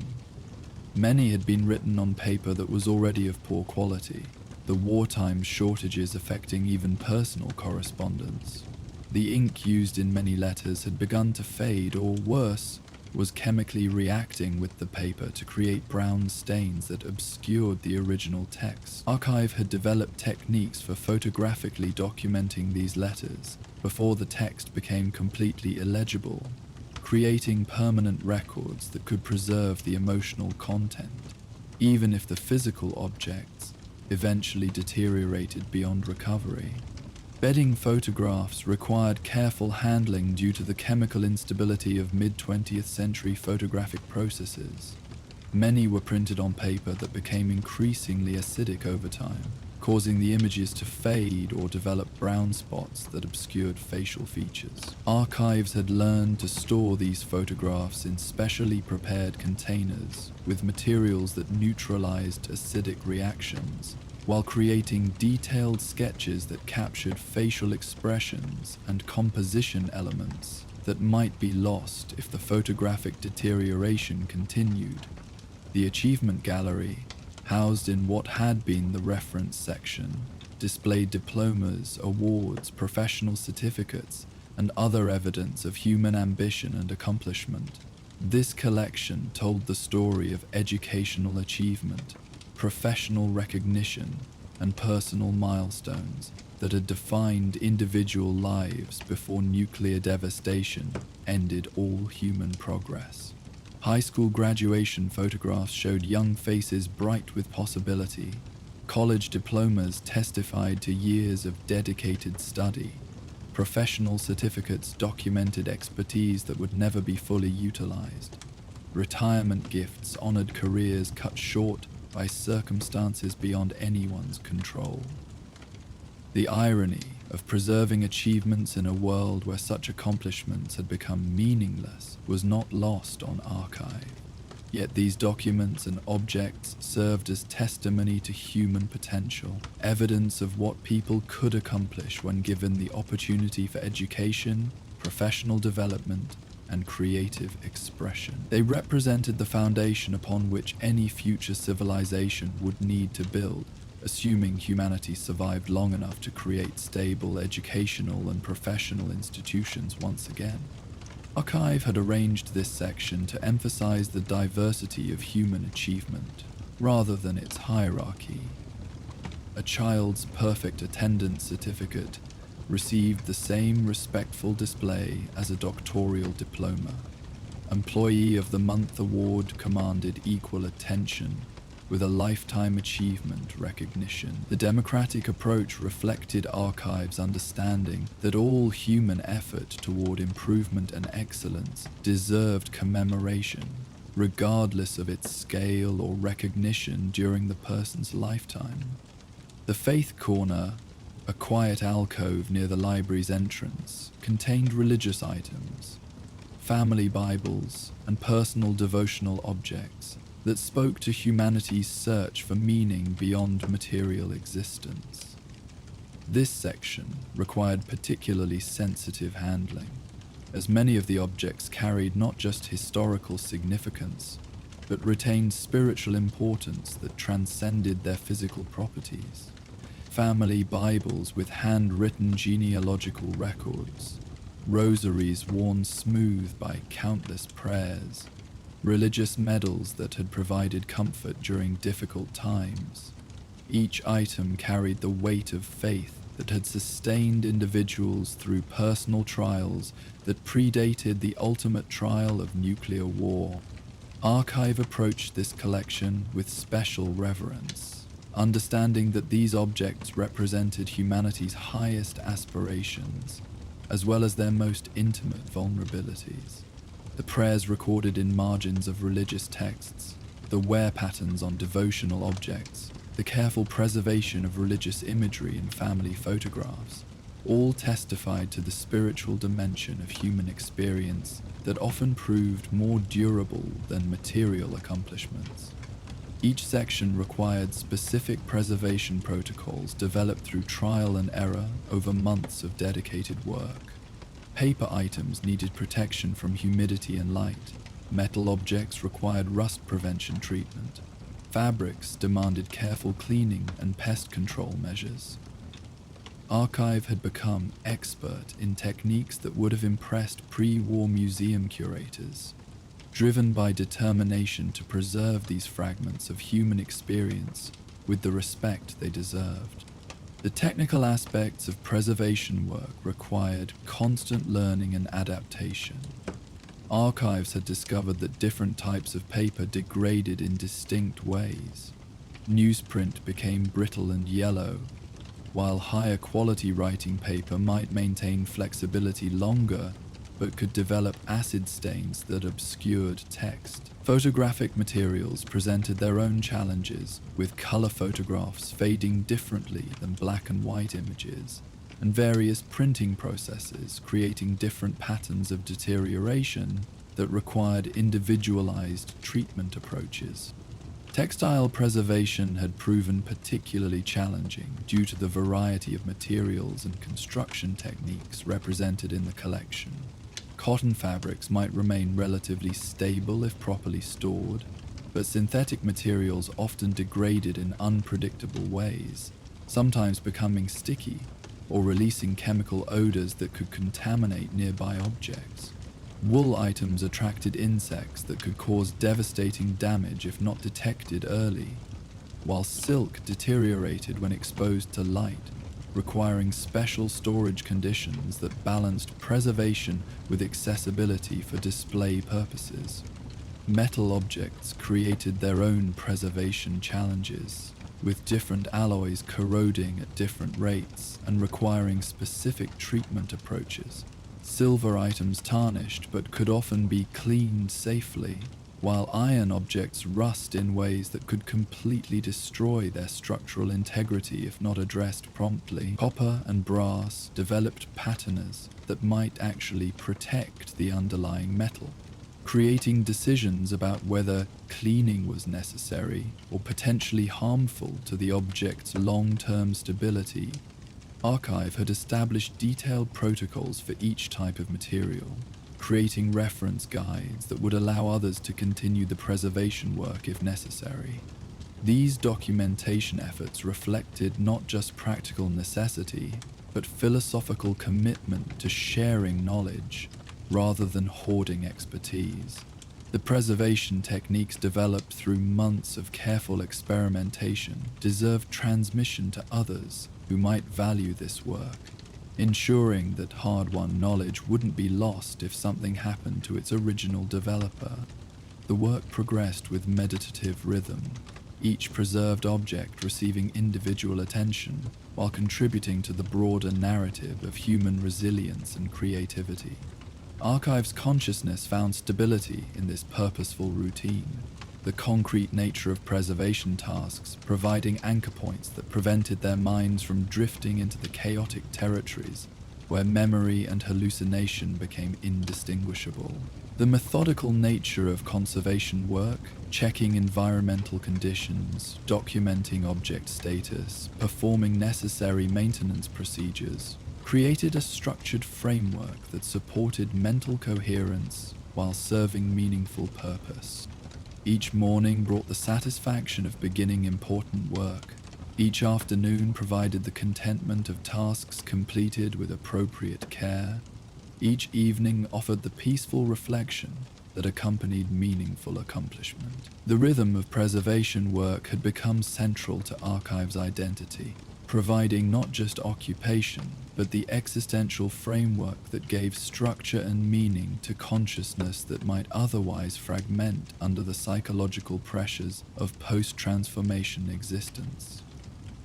Many had been written on paper that was already of poor quality, the wartime shortages affecting even personal correspondence. The ink used in many letters had begun to fade, or worse, was chemically reacting with the paper to create brown stains that obscured the original text. Archive had developed techniques for photographically documenting these letters before the text became completely illegible, creating permanent records that could preserve the emotional content, even if the physical objects eventually deteriorated beyond recovery. Bedding photographs required careful handling due to the chemical instability of mid-20th century photographic processes. Many were printed on paper that became increasingly acidic over time, causing the images to fade or develop brown spots that obscured facial features. Archives had learned to store these photographs in specially prepared containers with materials that neutralized acidic reactions, while creating detailed sketches that captured facial expressions and composition elements that might be lost if the photographic deterioration continued. The achievement gallery, housed in what had been the reference section, displayed diplomas, awards, professional certificates, and other evidence of human ambition and accomplishment. This collection told the story of educational achievement, professional recognition, and personal milestones that had defined individual lives before nuclear devastation ended all human progress. High school graduation photographs showed young faces bright with possibility. College diplomas testified to years of dedicated study. Professional certificates documented expertise that would never be fully utilized. Retirement gifts honored careers cut short by circumstances beyond anyone's control. The irony of preserving achievements in a world where such accomplishments had become meaningless was not lost on Archive. Yet these documents and objects served as testimony to human potential, evidence of what people could accomplish when given the opportunity for education, professional development, and creative expression. They represented the foundation upon which any future civilization would need to build, assuming humanity survived long enough to create stable educational and professional institutions once again. Archive had arranged this section to emphasize the diversity of human achievement, rather than its hierarchy. A child's perfect attendance certificate received the same respectful display as a doctoral diploma. Employee of the Month award commanded equal attention, with a lifetime achievement recognition. The democratic approach reflected Archive's understanding that all human effort toward improvement and excellence deserved commemoration, regardless of its scale or recognition during the person's lifetime. The Faith Corner, a quiet alcove near the library's entrance, contained religious items, family Bibles, and personal devotional objects that spoke to humanity's search for meaning beyond material existence. This section required particularly sensitive handling. as many of the objects carried not just historical significance, but retained spiritual importance that transcended their physical properties. Family Bibles with handwritten genealogical records, rosaries worn smooth by countless prayers, religious medals that had provided comfort during difficult times. Each item carried the weight of faith that had sustained individuals through personal trials that predated the ultimate trial of nuclear war. Archive approached this collection with special reverence, understanding that these objects represented humanity's highest aspirations, as well as their most intimate vulnerabilities. The prayers recorded in margins of religious texts, the wear patterns on devotional objects, the careful preservation of religious imagery in family photographs, all testified to the spiritual dimension of human experience that often proved more durable than material accomplishments. Each section required specific preservation protocols developed through trial and error over months of dedicated work. Paper items needed protection from humidity and light. Metal objects required rust prevention treatment. Fabrics demanded careful cleaning and pest control measures. Archive had become expert in techniques that would have impressed pre-war museum curators, driven by determination to preserve these fragments of human experience with the respect they deserved. The technical aspects of preservation work required constant learning and adaptation. Archives had discovered that different types of paper degraded in distinct ways. Newsprint became brittle and yellow, while higher quality writing paper might maintain flexibility longer but could develop acid stains that obscured text. Photographic materials presented their own challenges, with color photographs fading differently than black and white images, and various printing processes creating different patterns of deterioration that required individualized treatment approaches. Textile preservation had proven particularly challenging due to the variety of materials and construction techniques represented in the collection. Cotton fabrics might remain relatively stable if properly stored, but synthetic materials often degraded in unpredictable ways, sometimes becoming sticky or releasing chemical odors that could contaminate nearby objects. Wool items attracted insects that could cause devastating damage if not detected early, while silk deteriorated when exposed to light, requiring special storage conditions that balanced preservation with accessibility for display purposes. Metal objects created their own preservation challenges, with different alloys corroding at different rates and requiring specific treatment approaches. Silver items tarnished but could often be cleaned safely, while iron objects rust in ways that could completely destroy their structural integrity if not addressed promptly. Copper and brass developed patina's that might actually protect the underlying metal, creating decisions about whether cleaning was necessary or potentially harmful to the object's long-term stability. Archive had established detailed protocols for each type of material, creating reference guides that would allow others to continue the preservation work if necessary. These documentation efforts reflected not just practical necessity, but philosophical commitment to sharing knowledge rather than hoarding expertise. The preservation techniques developed through months of careful experimentation deserved transmission to others who might value this work, ensuring that hard-won knowledge wouldn't be lost if something happened to its original developer. The work progressed with meditative rhythm, each preserved object receiving individual attention while contributing to the broader narrative of human resilience and creativity. Archive's consciousness found stability in this purposeful routine, the concrete nature of preservation tasks providing anchor points that prevented their minds from drifting into the chaotic territories where memory and hallucination became indistinguishable. The methodical nature of conservation work, checking environmental conditions, documenting object status, performing necessary maintenance procedures, created a structured framework that supported mental coherence while serving meaningful purpose. Each morning brought the satisfaction of beginning important work. Each afternoon provided the contentment of tasks completed with appropriate care. Each evening offered the peaceful reflection that accompanied meaningful accomplishment. The rhythm of preservation work had become central to Archive's identity, providing not just occupation, but the existential framework that gave structure and meaning to consciousness that might otherwise fragment under the psychological pressures of post-transformation existence.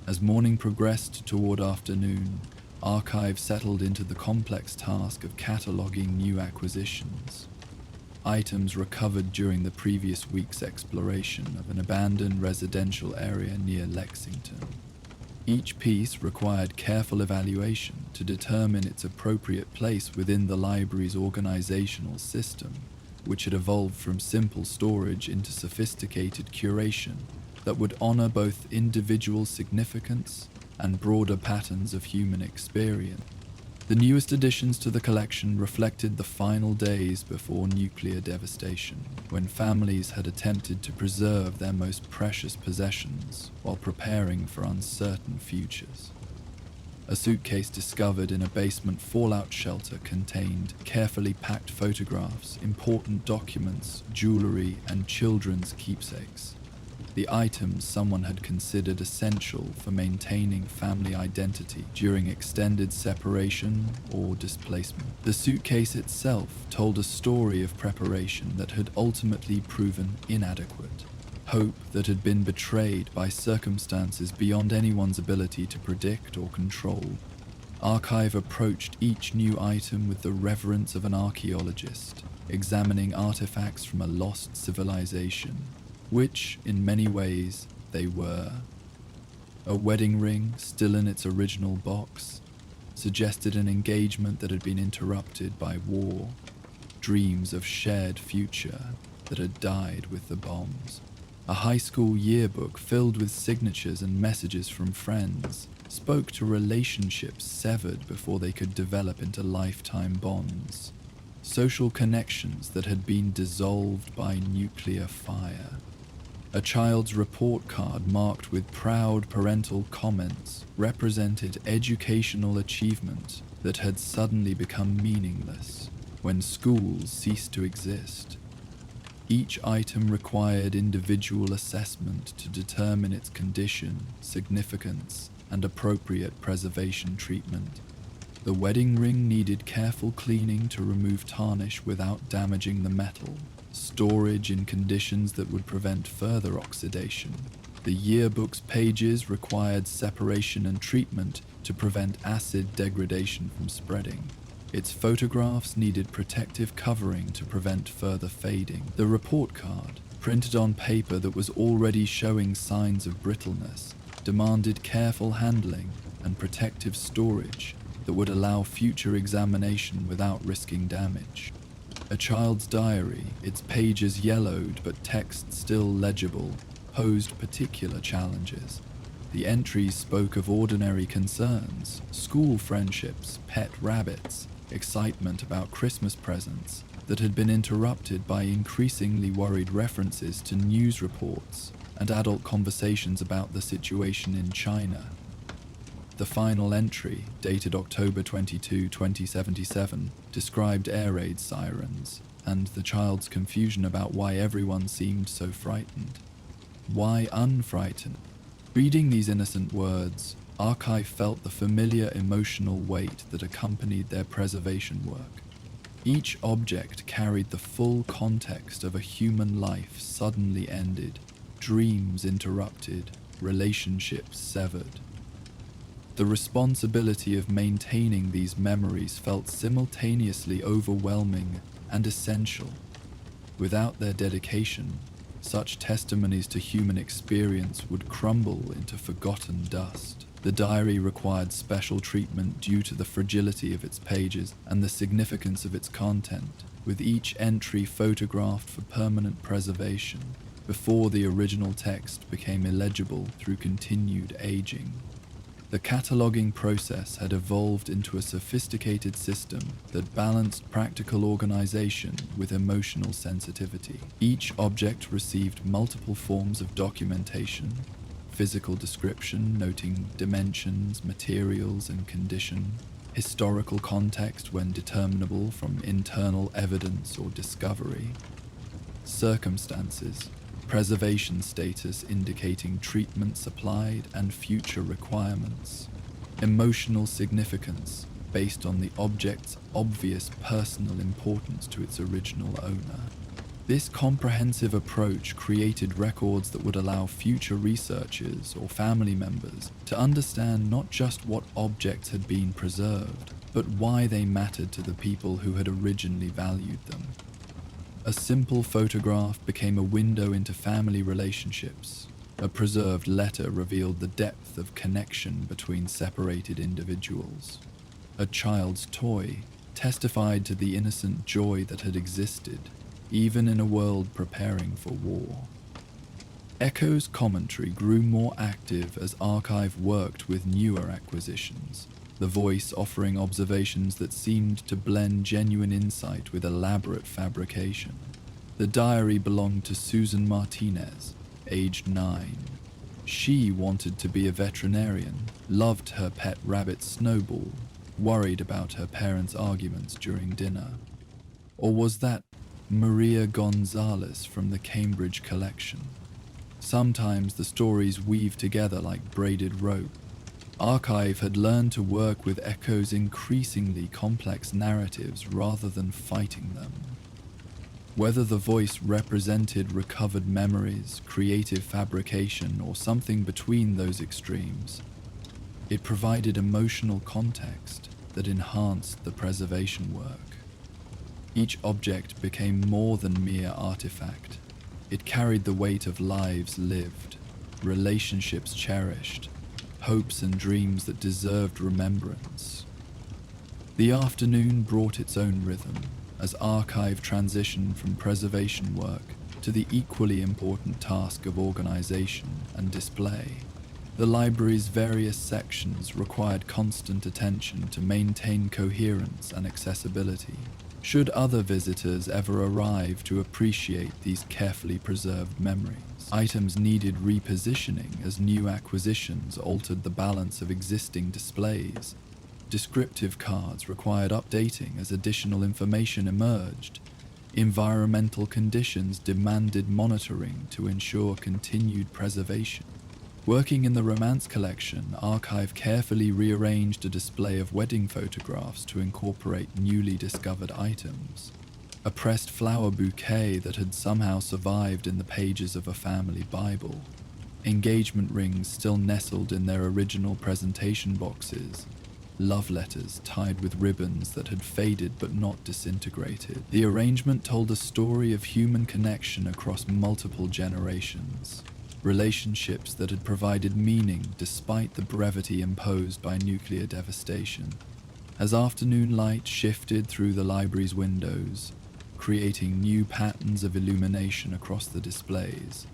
As morning progressed toward afternoon, Archive settled into the complex task of cataloging new acquisitions. Items recovered during the previous week's exploration of an abandoned residential area near Lexington. Each piece required careful evaluation to determine its appropriate place within the library's organizational system, which had evolved from simple storage into sophisticated curation that would honor both individual significance and broader patterns of human experience. The newest additions to the collection reflected the final days before nuclear devastation, when families had attempted to preserve their most precious possessions while preparing for uncertain futures. A suitcase discovered in a basement fallout shelter contained carefully packed photographs, important documents, jewelry, and children's keepsakes. The items someone had considered essential for maintaining family identity during extended separation or displacement. The suitcase itself told a story of preparation that had ultimately proven inadequate, hope that had been betrayed by circumstances beyond anyone's ability to predict or control. Archive approached each new item with the reverence of an archaeologist, examining artifacts from a lost civilization, which, in many ways, they were. A wedding ring, still in its original box, suggested an engagement that had been interrupted by war, dreams of shared future that had died with the bombs. A high school yearbook filled with signatures and messages from friends spoke to relationships severed before they could develop into lifetime bonds, social connections that had been dissolved by nuclear fire. A child's report card marked with proud parental comments represented educational achievement that had suddenly become meaningless when schools ceased to exist. Each item required individual assessment to determine its condition, significance, and appropriate preservation treatment. The wedding ring needed careful cleaning to remove tarnish without damaging the metal, storage in conditions that would prevent further oxidation. The yearbook's pages required separation and treatment to prevent acid degradation from spreading. Its photographs needed protective covering to prevent further fading. The report card, printed on paper that was already showing signs of brittleness, demanded careful handling and protective storage that would allow future examination without risking damage. A child's diary, its pages yellowed but text still legible, posed particular challenges. The entries spoke of ordinary concerns, school friendships, pet rabbits, excitement about Christmas presents that had been interrupted by increasingly worried references to news reports and adult conversations about the situation in China. The final entry, dated October 22, 2077, described air raid sirens and the child's confusion about why everyone seemed so frightened. Why unfrightened? Reading these innocent words, Archive felt the familiar emotional weight that accompanied their preservation work. Each object carried the full context of a human life suddenly ended, dreams interrupted, relationships severed. The responsibility of maintaining these memories felt simultaneously overwhelming and essential. Without their dedication, such testimonies to human experience would crumble into forgotten dust. The diary required special treatment due to the fragility of its pages and the significance of its content, with each entry photographed for permanent preservation before the original text became illegible through continued aging. The cataloging process had evolved into a sophisticated system that balanced practical organization with emotional sensitivity. Each object received multiple forms of documentation: physical description noting dimensions, materials, and condition; historical context when determinable from internal evidence or discovery; circumstances, preservation status indicating treatment supplied and future requirements; emotional significance based on the object's obvious personal importance to its original owner. This comprehensive approach created records that would allow future researchers or family members to understand not just what objects had been preserved, but why they mattered to the people who had originally valued them. A simple photograph became a window into family relationships. A preserved letter revealed the depth of connection between separated individuals. A child's toy testified to the innocent joy that had existed, even in a world preparing for war. Echo's commentary grew more active as Archive worked with newer acquisitions, the voice offering observations that seemed to blend genuine insight with elaborate fabrication. The diary belonged to Susan Martinez, aged 9. She wanted to be a veterinarian, loved her pet rabbit Snowball, worried about her parents' arguments during dinner. Or was that Maria Gonzalez from the Cambridge collection? Sometimes the stories weave together like braided rope. Archive had learned to work with Echo's increasingly complex narratives rather than fighting them. Whether the voice represented recovered memories, creative fabrication, or something between those extremes, it provided emotional context that enhanced the preservation work. Each object became more than mere artifact. It carried the weight of lives lived, relationships cherished, hopes and dreams that deserved remembrance. The afternoon brought its own rhythm as Archive transitioned from preservation work to the equally important task of organization and display. The library's various sections required constant attention to maintain coherence and accessibility. Should other visitors ever arrive to appreciate these carefully preserved memories, items needed repositioning as new acquisitions altered the balance of existing displays. Descriptive cards required updating as additional information emerged. Environmental conditions demanded monitoring to ensure continued preservation. Working in the Romance collection, Archive carefully rearranged a display of wedding photographs to incorporate newly discovered items. A pressed flower bouquet that had somehow survived in the pages of a family Bible. Engagement rings still nestled in their original presentation boxes. Love letters tied with ribbons that had faded but not disintegrated. The arrangement told a story of human connection across multiple generations. Relationships that had provided meaning despite the brevity imposed by nuclear devastation. As afternoon light shifted through the library's windows, creating new patterns of illumination across the displays,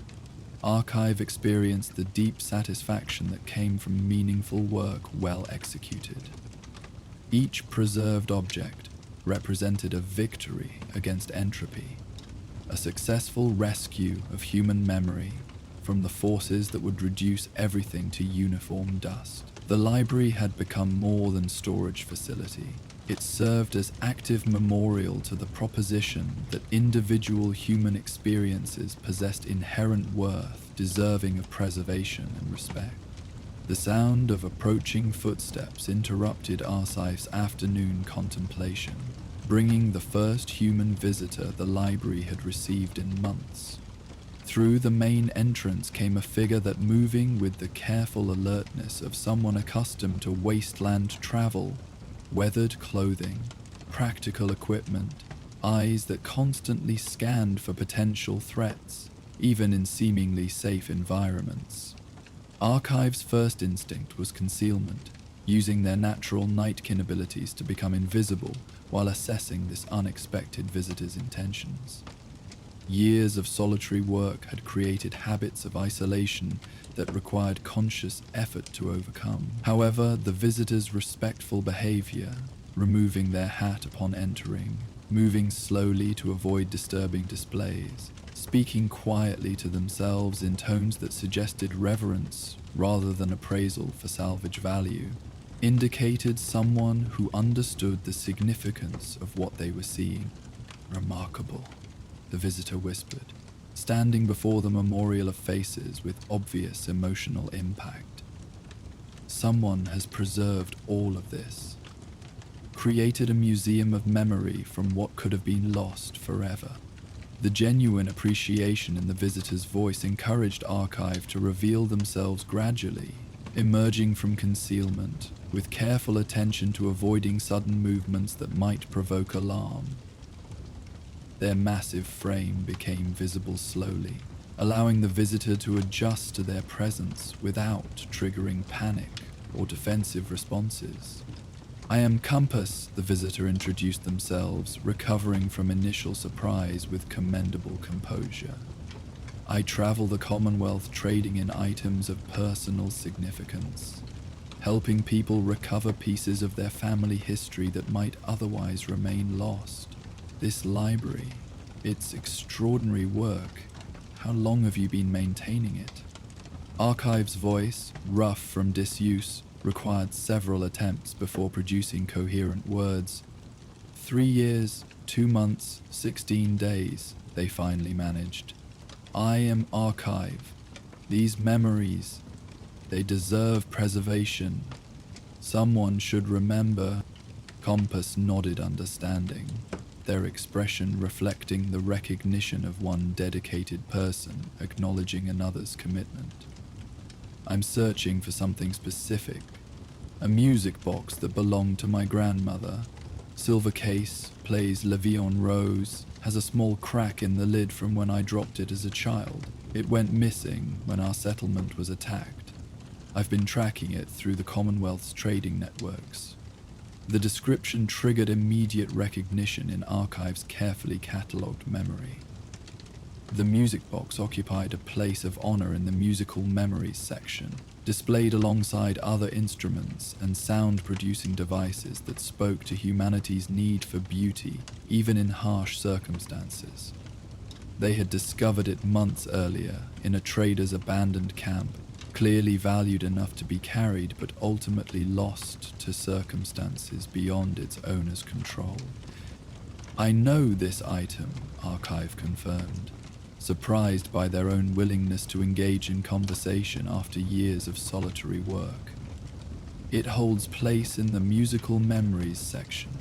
Archive experienced the deep satisfaction that came from meaningful work well executed. Each preserved object represented a victory against entropy, a successful rescue of human memory from the forces that would reduce everything to uniform dust. The library had become more than storage facility. It served as active memorial to the proposition that individual human experiences possessed inherent worth deserving of preservation and respect. The sound of approaching footsteps interrupted Archive's afternoon contemplation, bringing the first human visitor the library had received in months. Through the main entrance came a figure that, moving with the careful alertness of someone accustomed to wasteland travel, weathered clothing, practical equipment, eyes that constantly scanned for potential threats, even in seemingly safe environments. Archive's first instinct was concealment, using their natural Nightkin abilities to become invisible while assessing this unexpected visitor's intentions. Years of solitary work had created habits of isolation that required conscious effort to overcome. However, the visitors' respectful behavior, removing their hat upon entering, moving slowly to avoid disturbing displays, speaking quietly to themselves in tones that suggested reverence rather than appraisal for salvage value, indicated someone who understood the significance of what they were seeing. "Remarkable," the visitor whispered, standing before the memorial of faces with obvious emotional impact. "Someone has preserved all of this, created a museum of memory from what could have been lost forever." The genuine appreciation in the visitor's voice encouraged Archive to reveal themselves gradually, emerging from concealment, with careful attention to avoiding sudden movements that might provoke alarm. Their massive frame became visible slowly, allowing the visitor to adjust to their presence without triggering panic or defensive responses. "I am Compass," the visitor introduced themselves, recovering from initial surprise with commendable composure. "I travel the Commonwealth trading in items of personal significance, helping people recover pieces of their family history that might otherwise remain lost. This library, its extraordinary work, how long have you been maintaining it?" Archive's voice, rough from disuse, required several attempts before producing coherent words. 3 years, 2 months, 16 days, they finally managed. "I am Archive. These memories, they deserve preservation. Someone should remember." Compass nodded understanding, their expression reflecting the recognition of one dedicated person acknowledging another's commitment. "I'm searching for something specific. A music box that belonged to my grandmother. Silver case, plays Levion Rose, has a small crack in the lid from when I dropped it as a child. It went missing when our settlement was attacked. I've been tracking it through the Commonwealth's trading networks." The description triggered immediate recognition in Archive's carefully catalogued memory. The music box occupied a place of honor in the musical memories section, displayed alongside other instruments and sound-producing devices that spoke to humanity's need for beauty, even in harsh circumstances. They had discovered it months earlier in a trader's abandoned camp, clearly valued enough to be carried but ultimately lost to circumstances beyond its owner's control. "I know this item," Archive confirmed, surprised by their own willingness to engage in conversation after years of solitary work. "It holds place in the musical memories section.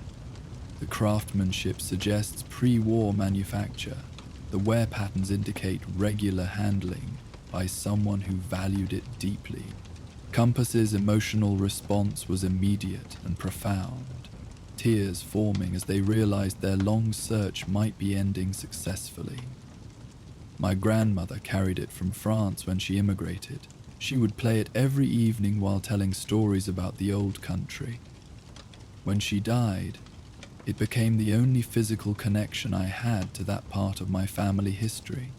The craftsmanship suggests pre-war manufacture. The wear patterns indicate regular handling by someone who valued it deeply." Compass's emotional response was immediate and profound, tears forming as they realized their long search might be ending successfully. "My grandmother carried it from France when she immigrated. She would play it every evening while telling stories about the old country. When she died, it became the only physical connection I had to that part of my family history."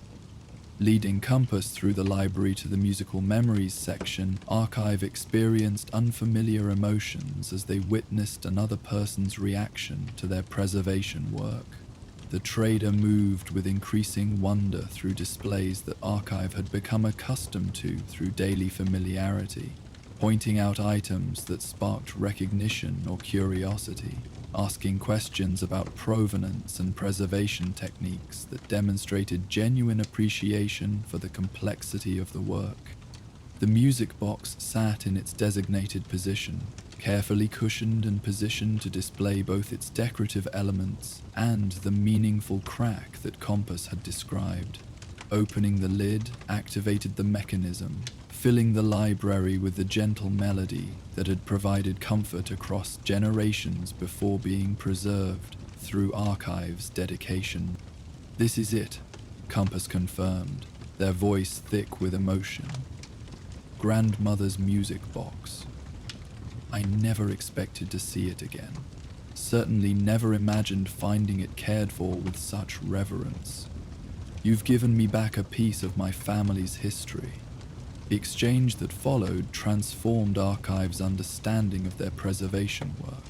Leading Compass through the library to the musical memories section, Archive experienced unfamiliar emotions as they witnessed another person's reaction to their preservation work. The trader moved with increasing wonder through displays that Archive had become accustomed to through daily familiarity, pointing out items that sparked recognition or curiosity, asking questions about provenance and preservation techniques that demonstrated genuine appreciation for the complexity of the work. The music box sat in its designated position, carefully cushioned and positioned to display both its decorative elements and the meaningful crack that Compass had described. Opening the lid activated the mechanism, filling the library with the gentle melody that had provided comfort across generations before being preserved through Archive's dedication. "This is it," Compass confirmed, their voice thick with emotion. "Grandmother's music box. I never expected to see it again. Certainly never imagined finding it cared for with such reverence. You've given me back a piece of my family's history." The exchange that followed transformed Archive's understanding of their preservation work.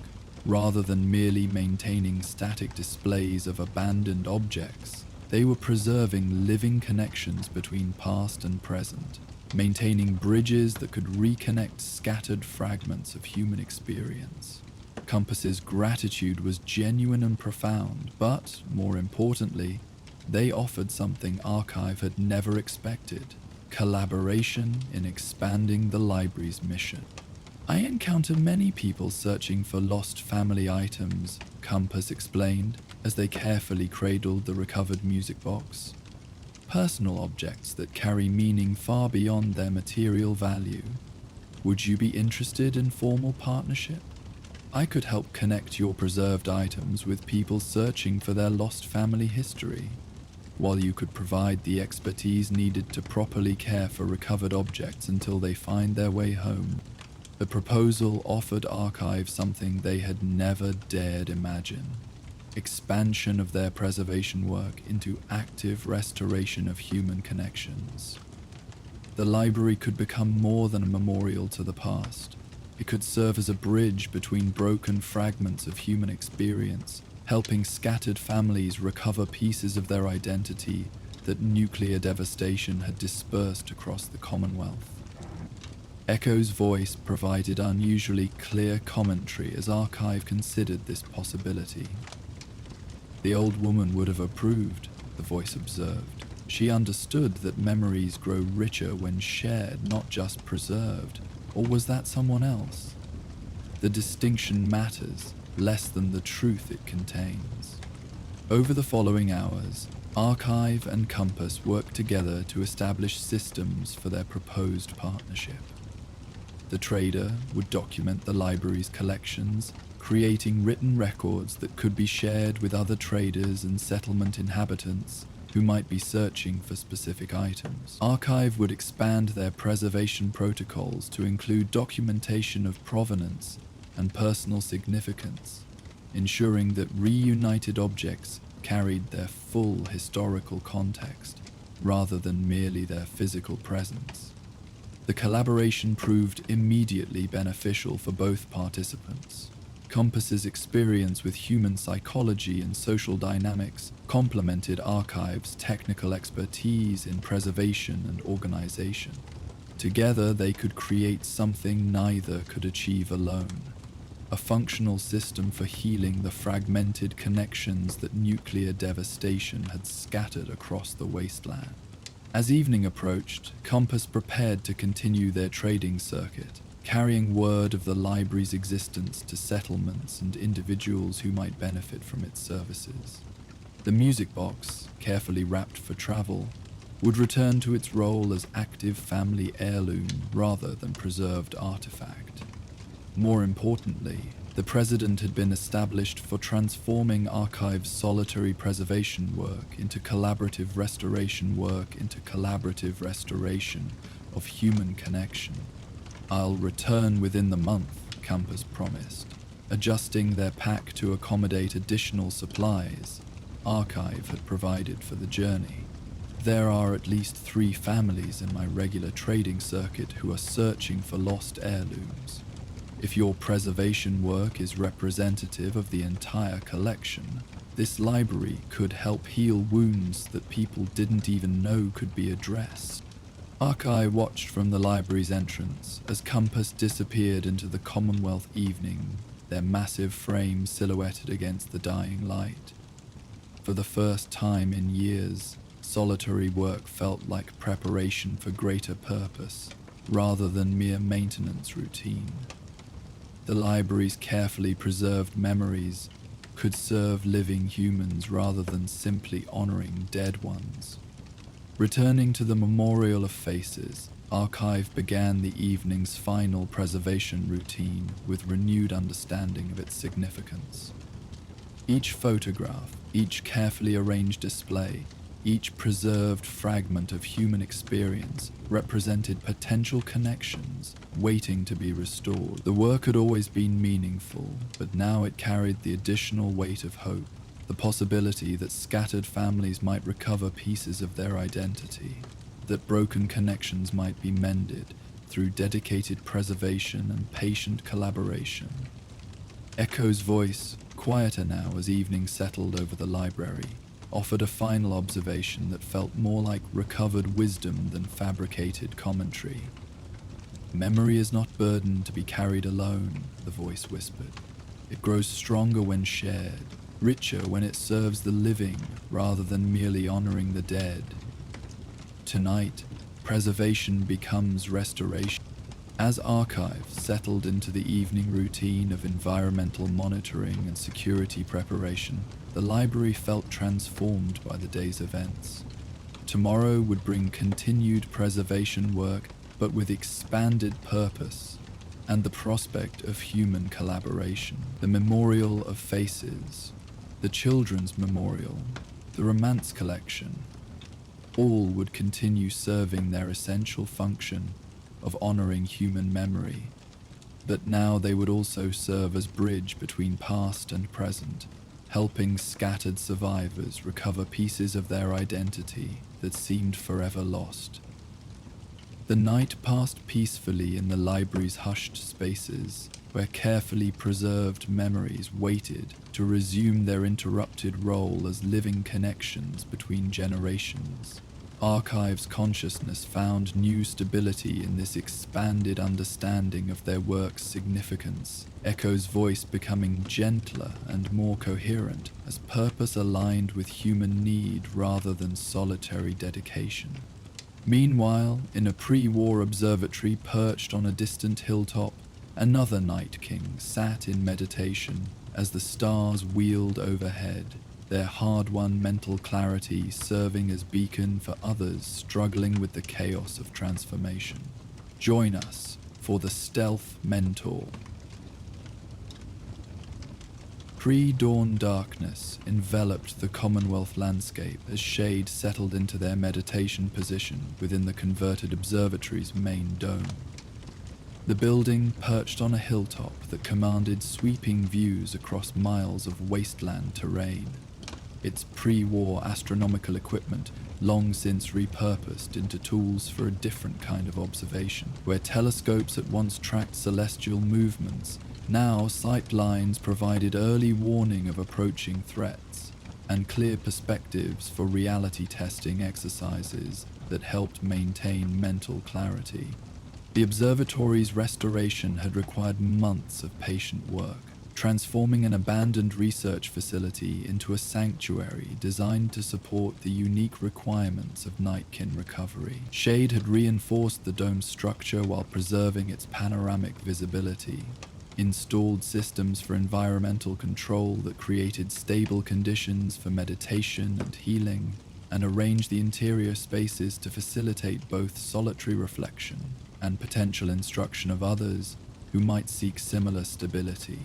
Rather than merely maintaining static displays of abandoned objects, they were preserving living connections between past and present, maintaining bridges that could reconnect scattered fragments of human experience. Compass's gratitude was genuine and profound, but, more importantly, they offered something Archive had never expected: collaboration in expanding the library's mission. "I encounter many people searching for lost family items," Compass explained as they carefully cradled the recovered music box. "Personal objects that carry meaning far beyond their material value. Would you be interested in formal partnership? I could help connect your preserved items with people searching for their lost family history, while you could provide the expertise needed to properly care for recovered objects until they find their way home." The proposal offered Archive something they had never dared imagine: expansion of their preservation work into active restoration of human connections. The library could become more than a memorial to the past. It could serve as a bridge between broken fragments of human experience, helping scattered families recover pieces of their identity that nuclear devastation had dispersed across the Commonwealth. Echo's voice provided unusually clear commentary as Archive considered this possibility. "The old woman would have approved," the voice observed. "She understood that memories grow richer when shared, not just preserved. Or was that someone else? The distinction matters less than the truth it contains." Over the following hours, Archive and Compass worked together to establish systems for their proposed partnership. The trader would document the library's collections, creating written records that could be shared with other traders and settlement inhabitants who might be searching for specific items. Archive would expand their preservation protocols to include documentation of provenance and personal significance, ensuring that reunited objects carried their full historical context rather than merely their physical presence. The collaboration proved immediately beneficial for both participants. Compass's experience with human psychology and social dynamics complemented Archive's technical expertise in preservation and organization. Together, they could create something neither could achieve alone: a functional system for healing the fragmented connections that nuclear devastation had scattered across the wasteland. As evening approached, Compass prepared to continue their trading circuit, carrying word of the library's existence to settlements and individuals who might benefit from its services. The music box, carefully wrapped for travel, would return to its role as active family heirloom rather than preserved artifact. More importantly, the president had been established for transforming Archive's solitary preservation work into collaborative restoration of human connection. "I'll return within the month," Compass promised, adjusting their pack to accommodate additional supplies Archive had provided for the journey. "There are at least 3 families in my regular trading circuit who are searching for lost heirlooms. If your preservation work is representative of the entire collection, this library could help heal wounds that people didn't even know could be addressed." Archive watched from the library's entrance as Compass disappeared into the Commonwealth evening, their massive frame silhouetted against the dying light. For the first time in years, solitary work felt like preparation for greater purpose, rather than mere maintenance routine. The library's carefully preserved memories could serve living humans rather than simply honoring dead ones. Returning to the Memorial of Faces, Archive began the evening's final preservation routine with renewed understanding of its significance. Each photograph, each carefully arranged display, each preserved fragment of human experience represented potential connections waiting to be restored. The work had always been meaningful, but now it carried the additional weight of hope. the possibility that scattered families might recover pieces of their identity, that broken connections might be mended through dedicated preservation and patient collaboration. Echo's voice, quieter now as evening settled over the library, offered a final observation that felt more like recovered wisdom than fabricated commentary. "Memory is not burdened to be carried alone," the voice whispered. "It grows stronger when shared, richer when it serves the living rather than merely honoring the dead. Tonight, preservation becomes restoration." As archives settled into the evening routine of environmental monitoring and security preparation, the library felt transformed by the day's events. Tomorrow would bring continued preservation work, but with expanded purpose and the prospect of human collaboration. The Memorial of Faces, the Children's Memorial, the Romance Collection, all would continue serving their essential function of honoring human memory, but now they would also serve as bridge between past and present, helping scattered survivors recover pieces of their identity that seemed forever lost. The night passed peacefully in the library's hushed spaces, where carefully preserved memories waited to resume their interrupted role as living connections between generations. Archives consciousness found new stability in this expanded understanding of their work's significance, Echo's voice becoming gentler and more coherent as purpose aligned with human need rather than solitary dedication. Meanwhile, in a pre-war observatory perched on a distant hilltop, another Night King sat in meditation as the stars wheeled overhead, their hard-won mental clarity serving as beacon for others struggling with the chaos of transformation. Join us for the Stealth Mentor. Pre-dawn darkness enveloped the Commonwealth landscape as shade settled into their meditation position within the converted observatory's main dome. The building perched on a hilltop that commanded sweeping views across miles of wasteland terrain, its pre-war astronomical equipment long since repurposed into tools for a different kind of observation, where telescopes at once tracked celestial movements. Now sight lines provided early warning of approaching threats and clear perspectives for reality testing exercises that helped maintain mental clarity. The observatory's restoration had required months of patient work, transforming an abandoned research facility into a sanctuary designed to support the unique requirements of Nightkin recovery. Shade had reinforced the dome's structure while preserving its panoramic visibility, installed systems for environmental control that created stable conditions for meditation and healing, and arranged the interior spaces to facilitate both solitary reflection and potential instruction of others who might seek similar stability.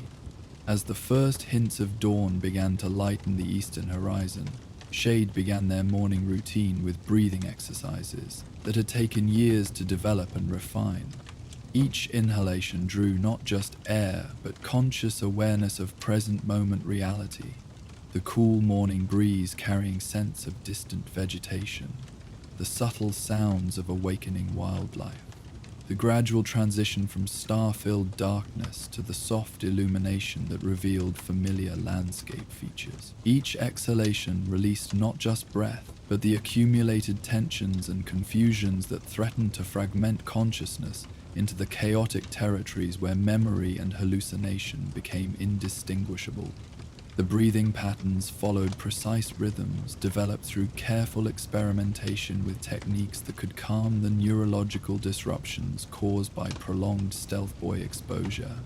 As the first hints of dawn began to lighten the eastern horizon, Shade began their morning routine with breathing exercises that had taken years to develop and refine. Each inhalation drew not just air, but conscious awareness of present moment reality, the cool morning breeze carrying scents of distant vegetation, the subtle sounds of awakening wildlife. The gradual transition from star-filled darkness to the soft illumination that revealed familiar landscape features. Each exhalation released not just breath, but the accumulated tensions and confusions that threatened to fragment consciousness into the chaotic territories where memory and hallucination became indistinguishable. The breathing patterns followed precise rhythms developed through careful experimentation with techniques that could calm the neurological disruptions caused by prolonged stealth boy exposure.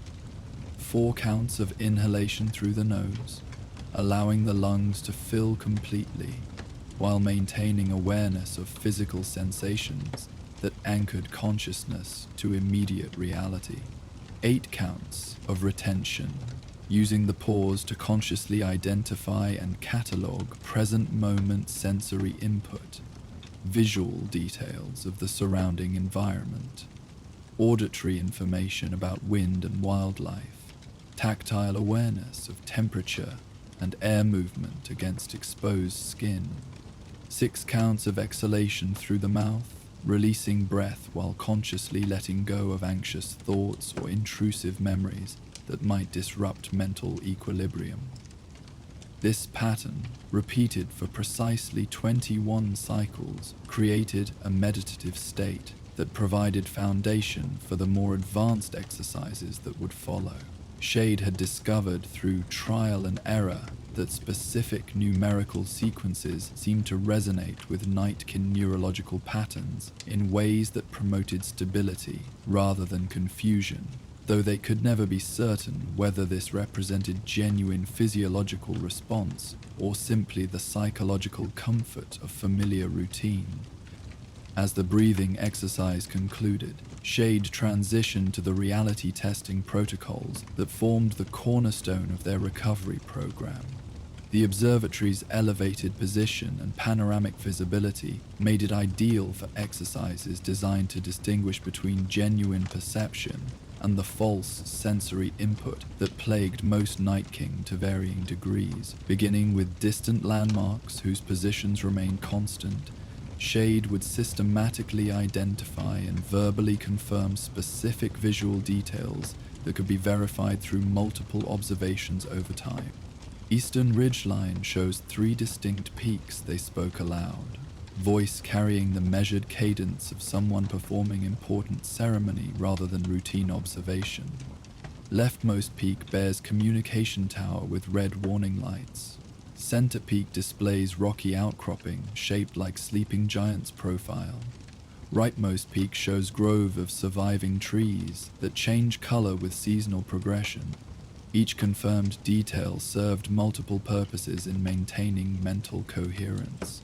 4 counts of inhalation through the nose, allowing the lungs to fill completely, while maintaining awareness of physical sensations that anchored consciousness to immediate reality. 8 counts of retention, using the pause to consciously identify and catalog present moment sensory input, visual details of the surrounding environment, auditory information about wind and wildlife, tactile awareness of temperature, and air movement against exposed skin. 6 counts of exhalation through the mouth, releasing breath while consciously letting go of anxious thoughts or intrusive memories that might disrupt mental equilibrium. This pattern, repeated for precisely 21 cycles, created a meditative state that provided foundation for the more advanced exercises that would follow. Shade had discovered through trial and error that specific numerical sequences seemed to resonate with Nightkin neurological patterns in ways that promoted stability rather than confusion, though they could never be certain whether this represented genuine physiological response or simply the psychological comfort of familiar routine. As the breathing exercise concluded, Shade transitioned to the reality testing protocols that formed the cornerstone of their recovery program. The observatory's elevated position and panoramic visibility made it ideal for exercises designed to distinguish between genuine perception and the false sensory input that plagued most Nightkin to varying degrees. Beginning with distant landmarks whose positions remained constant, Shade would systematically identify and verbally confirm specific visual details that could be verified through multiple observations over time. Eastern Ridgeline shows 3 distinct peaks, they spoke aloud, voice carrying the measured cadence of someone performing important ceremony rather than routine observation. Leftmost peak bears communication tower with red warning lights. Center peak displays rocky outcropping shaped like sleeping giant's profile. Rightmost peak shows grove of surviving trees that change color with seasonal progression. Each confirmed detail served multiple purposes in maintaining mental coherence.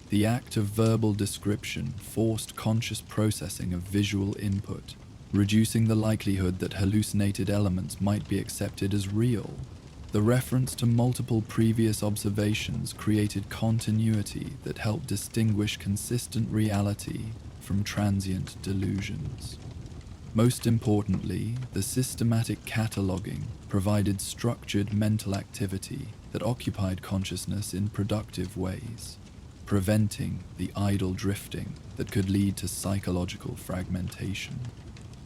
The act of verbal description forced conscious processing of visual input, reducing the likelihood that hallucinated elements might be accepted as real. The reference to multiple previous observations created continuity that helped distinguish consistent reality from transient delusions. Most importantly, the systematic cataloging provided structured mental activity that occupied consciousness in productive ways, preventing the idle drifting that could lead to psychological fragmentation.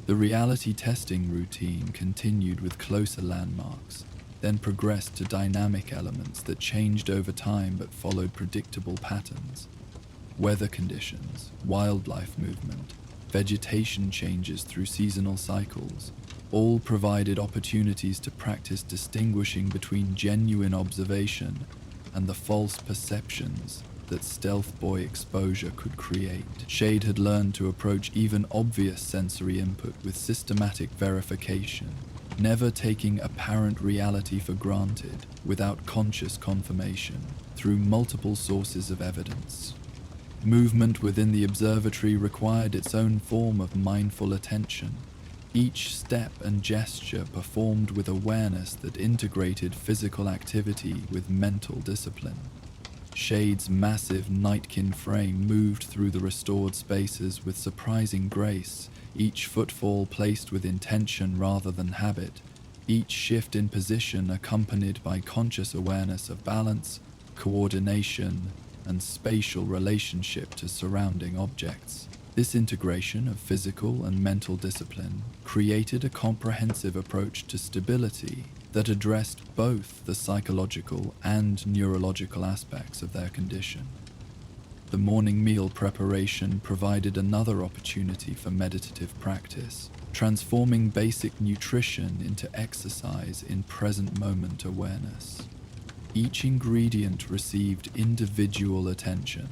The reality testing routine continued with closer landmarks, then progressed to dynamic elements that changed over time but followed predictable patterns. Weather conditions, wildlife movement, vegetation changes through seasonal cycles, all provided opportunities to practice distinguishing between genuine observation and the false perceptions that stealth boy exposure could create. Shade had learned to approach even obvious sensory input with systematic verification, never taking apparent reality for granted without conscious confirmation through multiple sources of evidence. Movement within the observatory required its own form of mindful attention, each step and gesture performed with awareness that integrated physical activity with mental discipline. Shade's massive Nightkin frame moved through the restored spaces with surprising grace, each footfall placed with intention rather than habit, each shift in position accompanied by conscious awareness of balance, coordination, and spatial relationship to surrounding objects. This integration of physical and mental discipline created a comprehensive approach to stability that addressed both the psychological and neurological aspects of their condition. The morning meal preparation provided another opportunity for meditative practice, transforming basic nutrition into exercise in present moment awareness. Each ingredient received individual attention,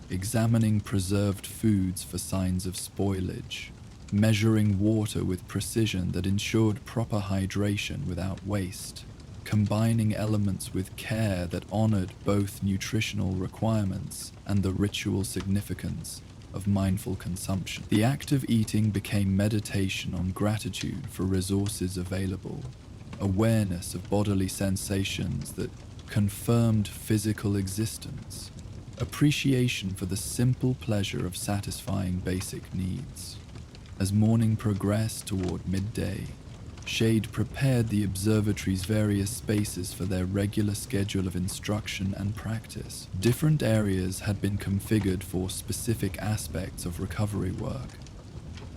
examining preserved foods for signs of spoilage, measuring water with precision that ensured proper hydration without waste, combining elements with care that honored both nutritional requirements and the ritual significance of mindful consumption. The act of eating became meditation on gratitude for resources available, awareness of bodily sensations that confirmed physical existence, appreciation for the simple pleasure of satisfying basic needs. As morning progressed toward midday, Shade prepared the observatory's various spaces for their regular schedule of instruction and practice. Different areas had been configured for specific aspects of recovery work.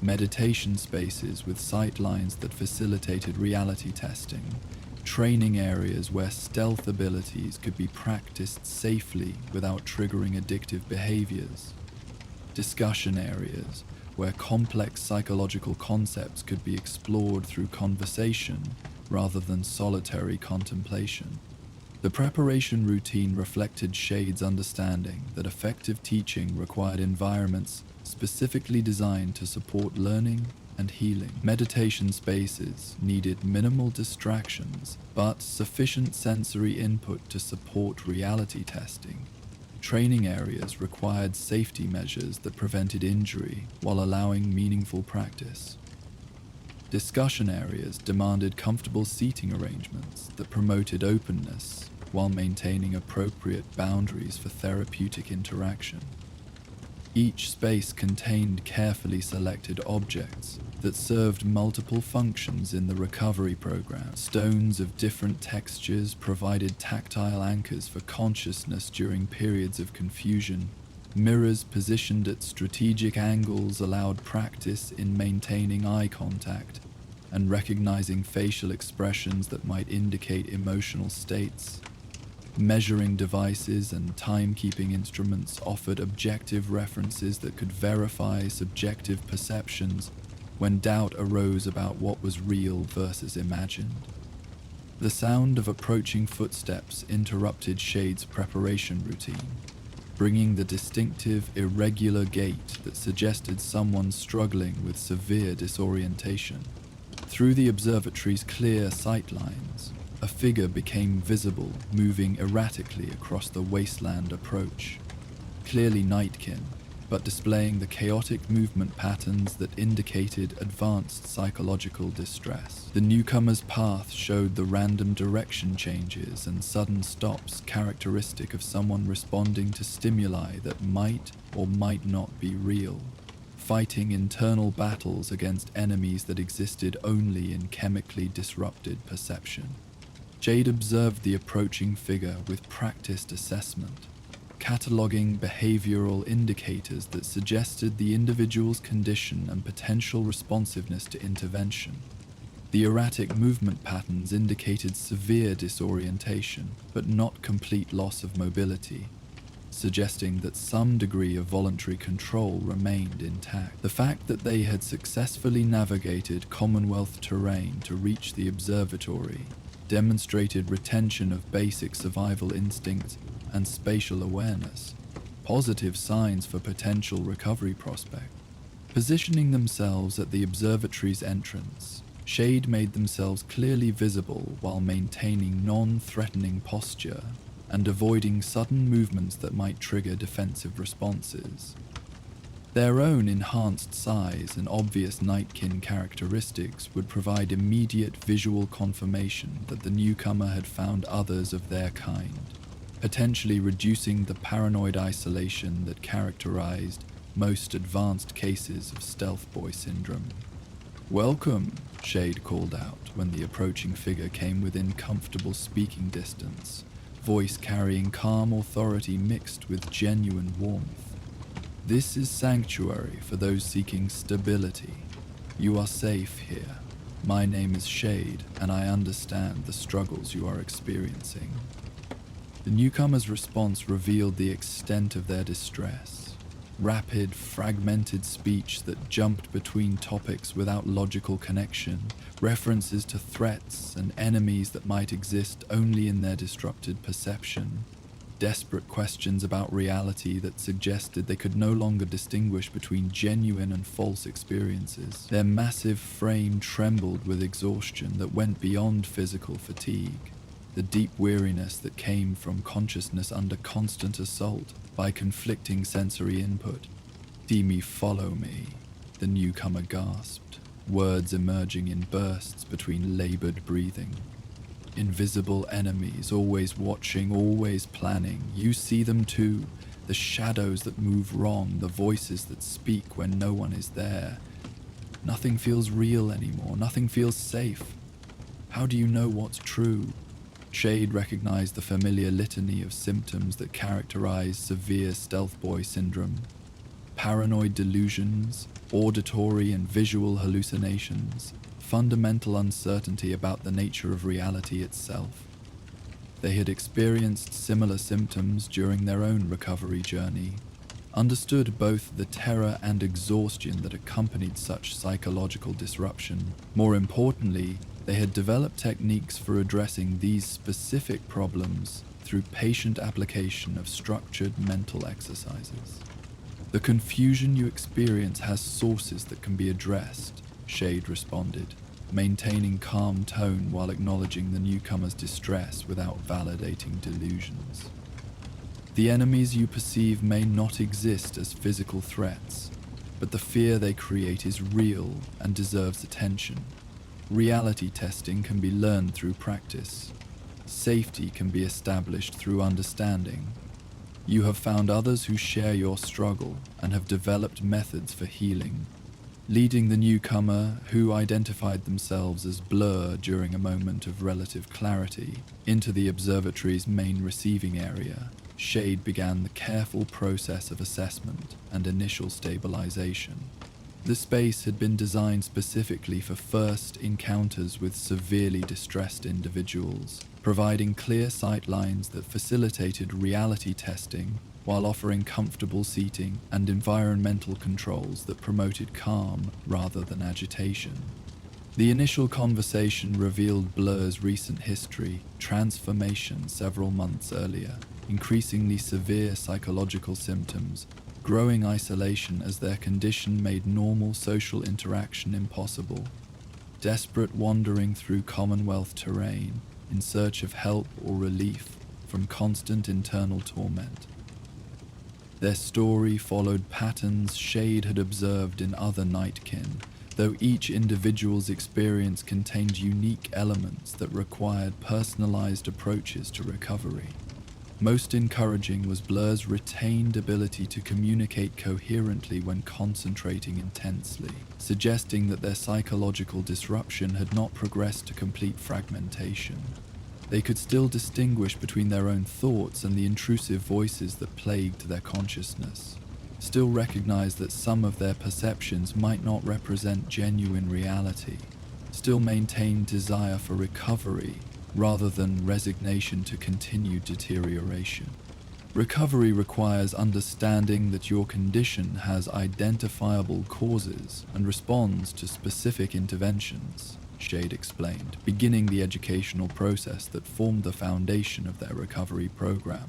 Meditation spaces with sightlines that facilitated reality testing, training areas where stealth abilities could be practiced safely without triggering addictive behaviors, discussion areas where complex psychological concepts could be explored through conversation rather than solitary contemplation. The preparation routine reflected Shade's understanding that effective teaching required environments specifically designed to support learning and healing. Meditation spaces needed minimal distractions, but sufficient sensory input to support reality testing. Training areas required safety measures that prevented injury while allowing meaningful practice. Discussion areas demanded comfortable seating arrangements that promoted openness while maintaining appropriate boundaries for therapeutic interaction. Each space contained carefully selected objects that served multiple functions in the recovery program. Stones of different textures provided tactile anchors for consciousness during periods of confusion. Mirrors positioned at strategic angles allowed practice in maintaining eye contact and recognizing facial expressions that might indicate emotional states. Measuring devices and timekeeping instruments offered objective references that could verify subjective perceptions when doubt arose about what was real versus imagined. The sound of approaching footsteps interrupted Shade's preparation routine, bringing the distinctive, irregular gait that suggested someone struggling with severe disorientation. Through the observatory's clear sightlines, a figure became visible, moving erratically across the wasteland approach. Clearly Nightkin, but displaying the chaotic movement patterns that indicated advanced psychological distress. The newcomer's path showed the random direction changes and sudden stops characteristic of someone responding to stimuli that might or might not be real, fighting internal battles against enemies that existed only in chemically disrupted perception. Jade observed the approaching figure with practiced assessment, cataloging behavioral indicators that suggested the individual's condition and potential responsiveness to intervention. The erratic movement patterns indicated severe disorientation, but not complete loss of mobility, suggesting that some degree of voluntary control remained intact. The fact that they had successfully navigated Commonwealth terrain to reach the observatory demonstrated retention of basic survival instincts and spatial awareness, positive signs for potential recovery prospects. Positioning themselves at the observatory's entrance, Shade made themselves clearly visible while maintaining non-threatening posture and avoiding sudden movements that might trigger defensive responses. Their own enhanced size and obvious Nightkin characteristics would provide immediate visual confirmation that the newcomer had found others of their kind, potentially reducing the paranoid isolation that characterized most advanced cases of stealth boy syndrome. "Welcome," Shade called out when the approaching figure came within comfortable speaking distance, voice carrying calm authority mixed with genuine warmth. "This is sanctuary for those seeking stability. You are safe here. My name is Shade, and I understand the struggles you are experiencing." The newcomer's response revealed the extent of their distress. Rapid, fragmented speech that jumped between topics without logical connection, references to threats and enemies that might exist only in their disrupted perception, desperate questions about reality that suggested they could no longer distinguish between genuine and false experiences. Their massive frame trembled with exhaustion that went beyond physical fatigue, the deep weariness that came from consciousness under constant assault by conflicting sensory input. "Demi, follow me," the newcomer gasped, words emerging in bursts between labored breathing. "Invisible enemies, always watching, always planning. You see them too. The shadows that move wrong, the voices that speak when no one is there. Nothing feels real anymore. Nothing feels safe. How do you know what's true? Shade recognized the familiar litany of symptoms that characterize severe stealth boy syndrome. Paranoid delusions, auditory and visual hallucinations, fundamental uncertainty about the nature of reality itself. They had experienced similar symptoms during their own recovery journey, understood both the terror and exhaustion that accompanied such psychological disruption. More importantly, they had developed techniques for addressing these specific problems through patient application of structured mental exercises. The confusion you experience has sources that can be addressed, Shade responded, maintaining calm tone while acknowledging the newcomer's distress without validating delusions. The enemies you perceive may not exist as physical threats, but the fear they create is real and deserves attention. Reality testing can be learned through practice. Safety can be established through understanding. You have found others who share your struggle and have developed methods for healing. Leading the newcomer, who identified themselves as Blur during a moment of relative clarity, into the observatory's main receiving area, Shade began the careful process of assessment and initial stabilization. The space had been designed specifically for first encounters with severely distressed individuals, providing clear sightlines that facilitated reality testing while offering comfortable seating and environmental controls that promoted calm rather than agitation. The initial conversation revealed Blur's recent history, transformation several months earlier, increasingly severe psychological symptoms, growing isolation as their condition made normal social interaction impossible, desperate wandering through Commonwealth terrain in search of help or relief from constant internal torment. Their story followed patterns Shade had observed in other Nightkin, though each individual's experience contained unique elements that required personalized approaches to recovery. Most encouraging was Blur's retained ability to communicate coherently when concentrating intensely, suggesting that their psychological disruption had not progressed to complete fragmentation. They could still distinguish between their own thoughts and the intrusive voices that plagued their consciousness, still recognized that some of their perceptions might not represent genuine reality, still maintained desire for recovery rather than resignation to continued deterioration. Recovery requires understanding that your condition has identifiable causes and responds to specific interventions, Shade explained, beginning the educational process that formed the foundation of their recovery program.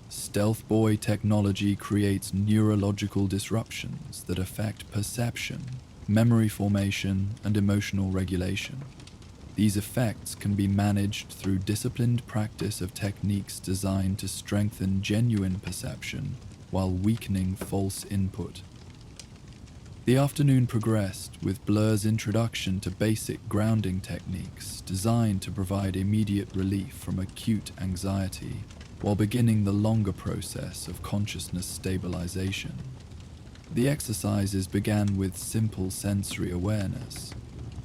Stealth Boy technology creates neurological disruptions that affect perception, memory formation, and emotional regulation. These effects can be managed through disciplined practice of techniques designed to strengthen genuine perception while weakening false input. The afternoon progressed with Blur's introduction to basic grounding techniques designed to provide immediate relief from acute anxiety, while beginning the longer process of consciousness stabilization. The exercises began with simple sensory awareness,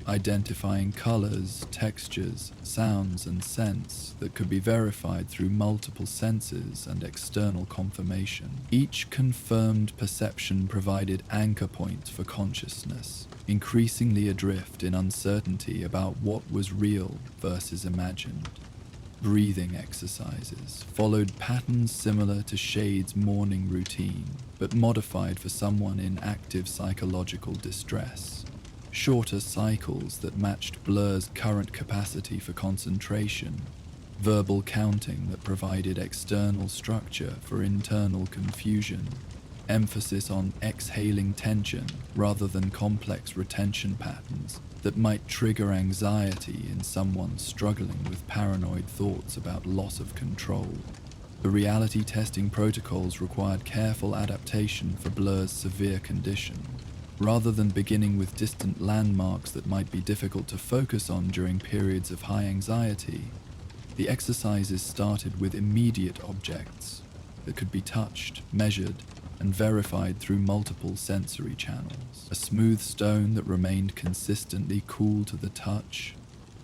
identifying colors, textures, sounds, and scents that could be verified through multiple senses and external confirmation. Each confirmed perception provided anchor points for consciousness, increasingly adrift in uncertainty about what was real versus imagined. Breathing exercises followed patterns similar to Shade's morning routine, but modified for someone in active psychological distress. Shorter cycles that matched Blur's current capacity for concentration, verbal counting that provided external structure for internal confusion, emphasis on exhaling tension rather than complex retention patterns that might trigger anxiety in someone struggling with paranoid thoughts about loss of control. The reality testing protocols required careful adaptation for Blur's severe condition. Rather than beginning with distant landmarks that might be difficult to focus on during periods of high anxiety, the exercises started with immediate objects that could be touched, measured, and verified through multiple sensory channels. A smooth stone that remained consistently cool to the touch,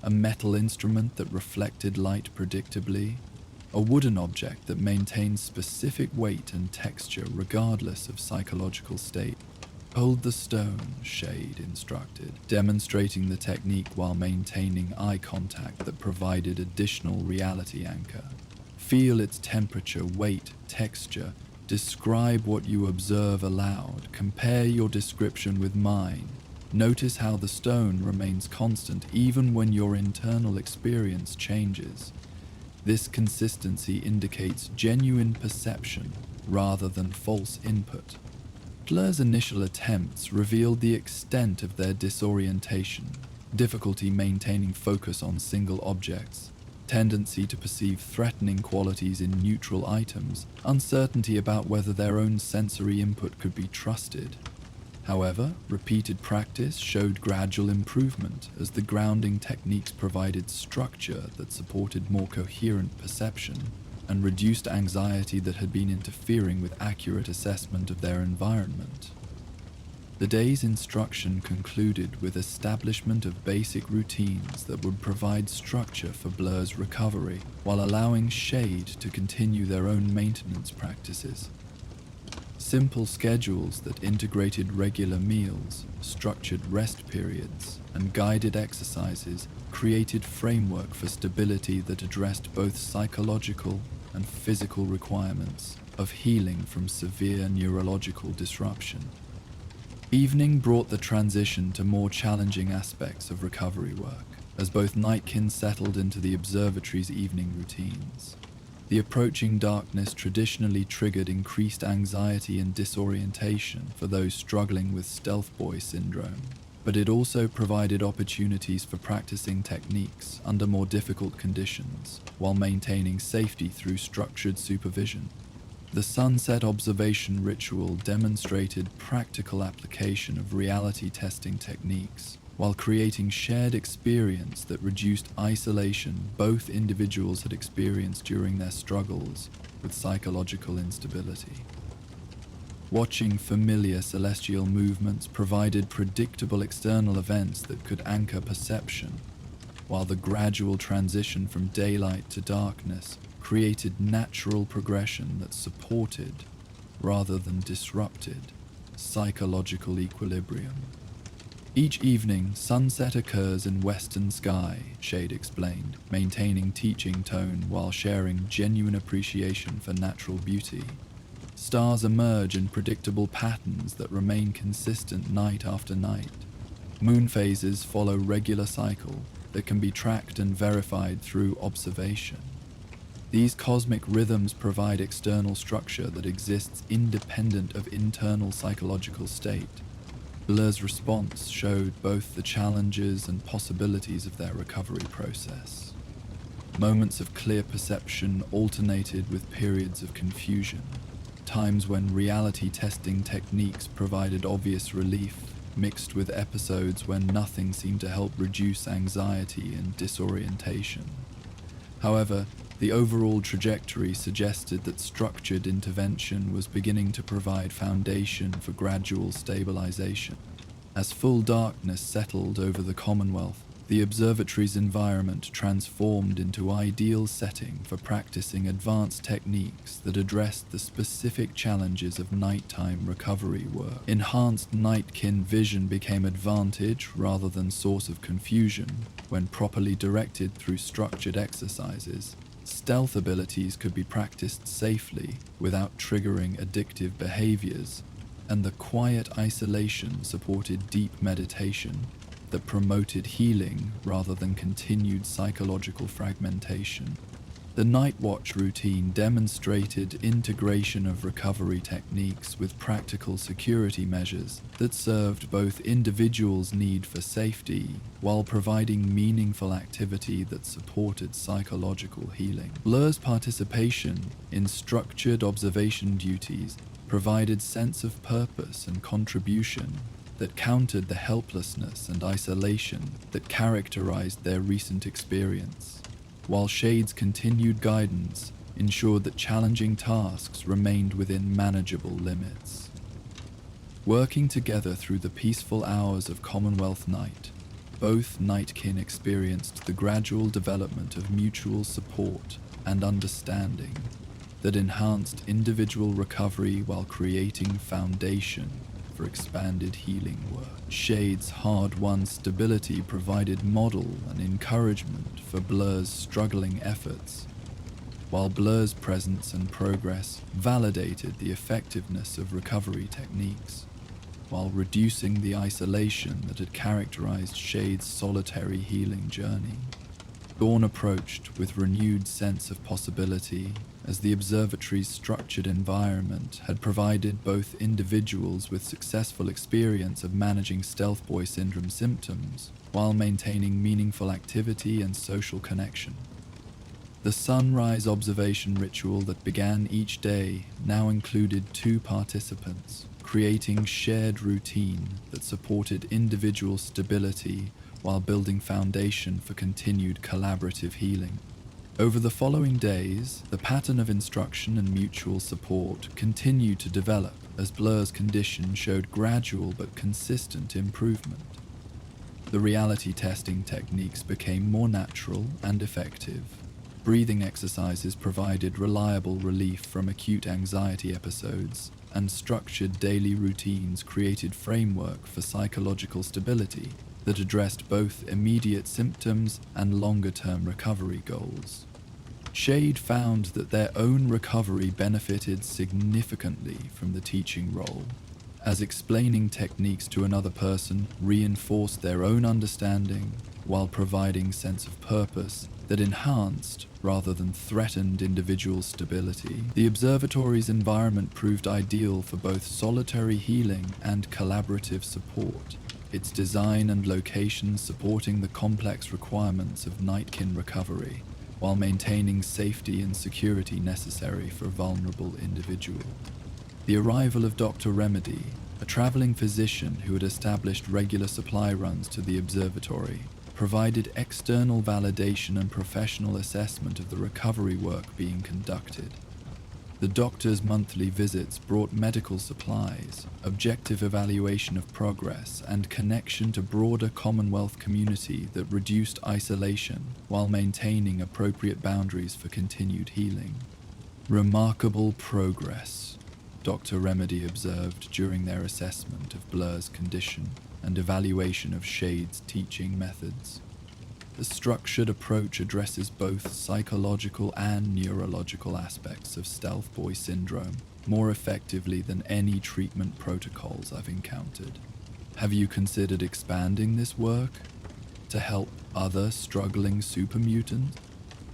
a metal instrument that reflected light predictably, a wooden object that maintained specific weight and texture regardless of psychological state. Hold the stone, Shade instructed, demonstrating the technique while maintaining eye contact that provided additional reality anchor. Feel its temperature, weight, texture. Describe what you observe aloud. Compare your description with mine. Notice how the stone remains constant even when your internal experience changes. This consistency indicates genuine perception rather than false input. Blur's initial attempts revealed the extent of their disorientation, difficulty maintaining focus on single objects, tendency to perceive threatening qualities in neutral items, uncertainty about whether their own sensory input could be trusted. However, repeated practice showed gradual improvement as the grounding techniques provided structure that supported more coherent perception and reduced anxiety that had been interfering with accurate assessment of their environment. The day's instruction concluded with establishment of basic routines that would provide structure for Blur's recovery while allowing Shade to continue their own maintenance practices. Simple schedules that integrated regular meals, structured rest periods, and guided exercises created framework for stability that addressed both psychological and physical requirements of healing from severe neurological disruption. Evening brought the transition to more challenging aspects of recovery work, as both Nightkin settled into the observatory's evening routines. The approaching darkness traditionally triggered increased anxiety and disorientation for those struggling with stealth boy syndrome, but it also provided opportunities for practicing techniques under more difficult conditions while maintaining safety through structured supervision. The sunset observation ritual demonstrated practical application of reality testing techniques while creating shared experience that reduced isolation both individuals had experienced during their struggles with psychological instability. Watching familiar celestial movements provided predictable external events that could anchor perception, while the gradual transition from daylight to darkness created natural progression that supported, rather than disrupted, psychological equilibrium. Each evening, sunset occurs in western sky, Shade explained, maintaining teaching tone while sharing genuine appreciation for natural beauty. Stars emerge in predictable patterns that remain consistent night after night. Moon phases follow regular cycle that can be tracked and verified through observation. These cosmic rhythms provide external structure that exists independent of internal psychological state. Blur's response showed both the challenges and possibilities of their recovery process. Moments of clear perception alternated with periods of confusion, times when reality testing techniques provided obvious relief, mixed with episodes when nothing seemed to help reduce anxiety and disorientation. However, the overall trajectory suggested that structured intervention was beginning to provide foundation for gradual stabilization. As full darkness settled over the Commonwealth, the observatory's environment transformed into ideal setting for practicing advanced techniques that addressed the specific challenges of nighttime recovery work. Enhanced Nightkin vision became advantage rather than source of confusion when properly directed through structured exercises. Stealth abilities could be practiced safely without triggering addictive behaviors, and the quiet isolation supported deep meditation that promoted healing rather than continued psychological fragmentation. The Night Watch routine demonstrated integration of recovery techniques with practical security measures that served both individuals' need for safety while providing meaningful activity that supported psychological healing. Blur's participation in structured observation duties provided sense of purpose and contribution that countered the helplessness and isolation that characterized their recent experience, while Shade's continued guidance ensured that challenging tasks remained within manageable limits. Working together through the peaceful hours of Commonwealth night, Both Nightkin experienced the gradual development of mutual support and understanding that enhanced individual recovery while creating foundation for expanded healing work. Shade's hard-won stability provided model and encouragement for Blur's struggling efforts, while Blur's presence and progress validated the effectiveness of recovery techniques, while reducing the isolation that had characterized Shade's solitary healing journey. Dawn approached with renewed sense of possibility as the observatory's structured environment had provided both individuals with successful experience of managing Stealth Boy syndrome symptoms while maintaining meaningful activity and social connection. The sunrise observation ritual that began each day now included 2 participants, creating shared routine that supported individual stability while building foundation for continued collaborative healing. Over the following days, the pattern of instruction and mutual support continued to develop as Blur's condition showed gradual but consistent improvement. The reality testing techniques became more natural and effective. Breathing exercises provided reliable relief from acute anxiety episodes, and structured daily routines created framework for psychological stability that addressed both immediate symptoms and longer-term recovery goals. Shade found that their own recovery benefited significantly from the teaching role, as explaining techniques to another person reinforced their own understanding while providing sense of purpose that enhanced rather than threatened individual stability. The observatory's environment proved ideal for both solitary healing and collaborative support, its design and location supporting the complex requirements of Nightkin recovery, while maintaining safety and security necessary for vulnerable individuals. The arrival of Dr. Remedy, a traveling physician who had established regular supply runs to the observatory, provided external validation and professional assessment of the recovery work being conducted. The doctor's monthly visits brought medical supplies, objective evaluation of progress, and connection to broader Commonwealth community that reduced isolation while maintaining appropriate boundaries for continued healing. Remarkable progress, Dr. Remedy observed during their assessment of Blur's condition and evaluation of Shade's teaching methods. The structured approach addresses both psychological and neurological aspects of Stealth Boy syndrome more effectively than any treatment protocols I've encountered. Have you considered expanding this work to help other struggling super mutants?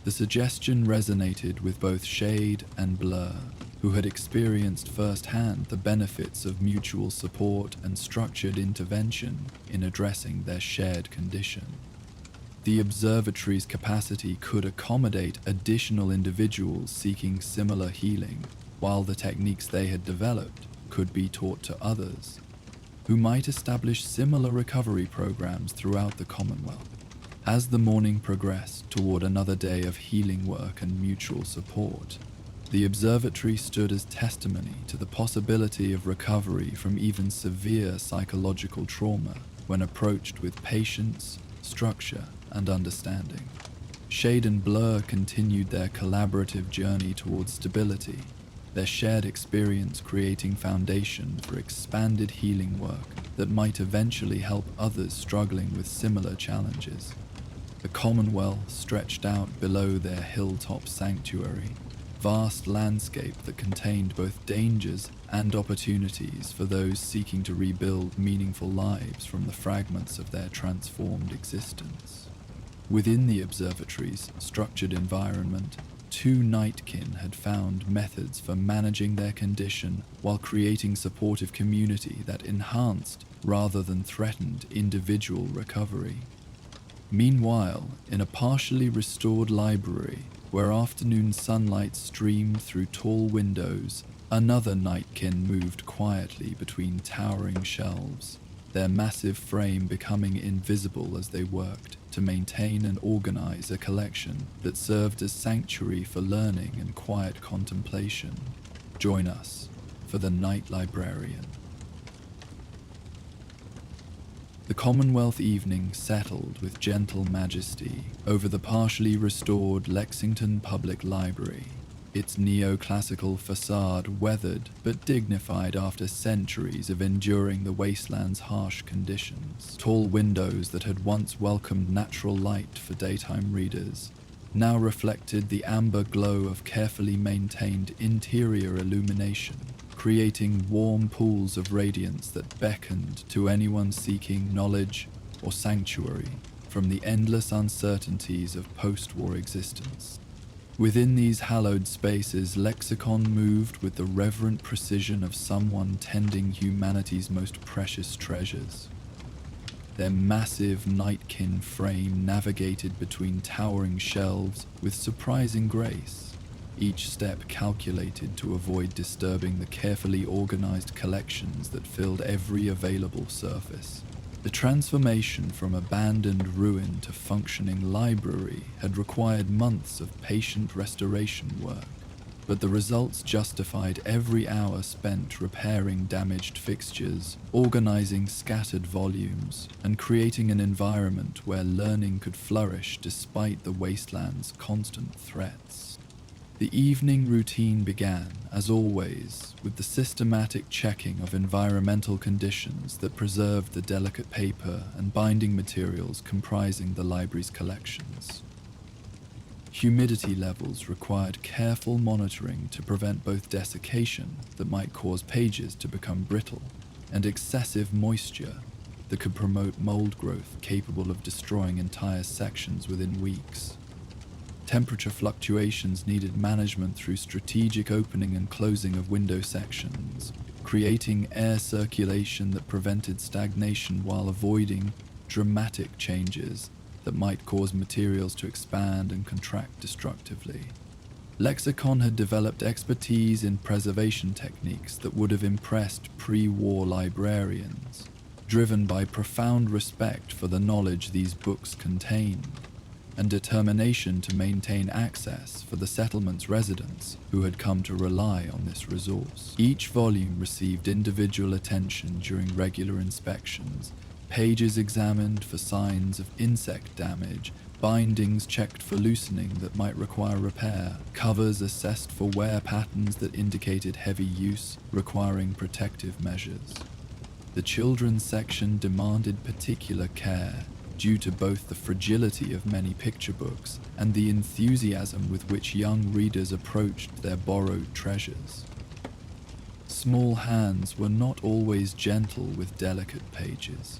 The suggestion resonated with both Shade and Blur, who had experienced firsthand the benefits of mutual support and structured intervention in addressing their shared condition. The observatory's capacity could accommodate additional individuals seeking similar healing, while the techniques they had developed could be taught to others, who might establish similar recovery programs throughout the Commonwealth. As the morning progressed toward another day of healing work and mutual support, the observatory stood as testimony to the possibility of recovery from even severe psychological trauma when approached with patience, structure, and understanding. Shade and Blur continued their collaborative journey towards stability, their shared experience creating foundation for expanded healing work that might eventually help others struggling with similar challenges. The Commonwealth stretched out below their hilltop sanctuary, vast landscape that contained both dangers and opportunities for those seeking to rebuild meaningful lives from the fragments of their transformed existence. Within the observatory's structured environment, 2 Nightkin had found methods for managing their condition while creating supportive community that enhanced rather than threatened individual recovery. Meanwhile, in a partially restored library where afternoon sunlight streamed through tall windows, another Nightkin moved quietly between towering shelves, their massive frame becoming invisible as they worked to maintain and organize a collection that served as sanctuary for learning and quiet contemplation. Join us for the Night Librarian. The The Commonwealth evening settled with gentle majesty over the partially restored Lexington Public Library, its neoclassical facade weathered but dignified after centuries of enduring the wasteland's harsh conditions. Tall windows that had once welcomed natural light for daytime readers now reflected the amber glow of carefully maintained interior illumination, creating warm pools of radiance that beckoned to anyone seeking knowledge or sanctuary from the endless uncertainties of post-war existence. Within these hallowed spaces, Lexicon moved with the reverent precision of someone tending humanity's most precious treasures. Their massive Nightkin frame navigated between towering shelves with surprising grace, each step calculated to avoid disturbing the carefully organized collections that filled every available surface. The transformation from abandoned ruin to functioning library had required months of patient restoration work, but the results justified every hour spent repairing damaged fixtures, organizing scattered volumes, and creating an environment where learning could flourish despite the wasteland's constant threats. The evening routine began, as always, with the systematic checking of environmental conditions that preserved the delicate paper and binding materials comprising the library's collections. Humidity levels required careful monitoring to prevent both desiccation that might cause pages to become brittle and excessive moisture that could promote mold growth capable of destroying entire sections within weeks. Temperature fluctuations needed management through strategic opening and closing of window sections, creating air circulation that prevented stagnation while avoiding dramatic changes that might cause materials to expand and contract destructively. Lexicon had developed expertise in preservation techniques that would have impressed pre-war librarians, driven by profound respect for the knowledge these books contained, and determination to maintain access for the settlement's residents who had come to rely on this resource. Each volume received individual attention during regular inspections, pages examined for signs of insect damage, bindings checked for loosening that might require repair, covers assessed for wear patterns that indicated heavy use requiring protective measures. The children's section demanded particular care due to both the fragility of many picture books and the enthusiasm with which young readers approached their borrowed treasures. Small hands were not always gentle with delicate pages,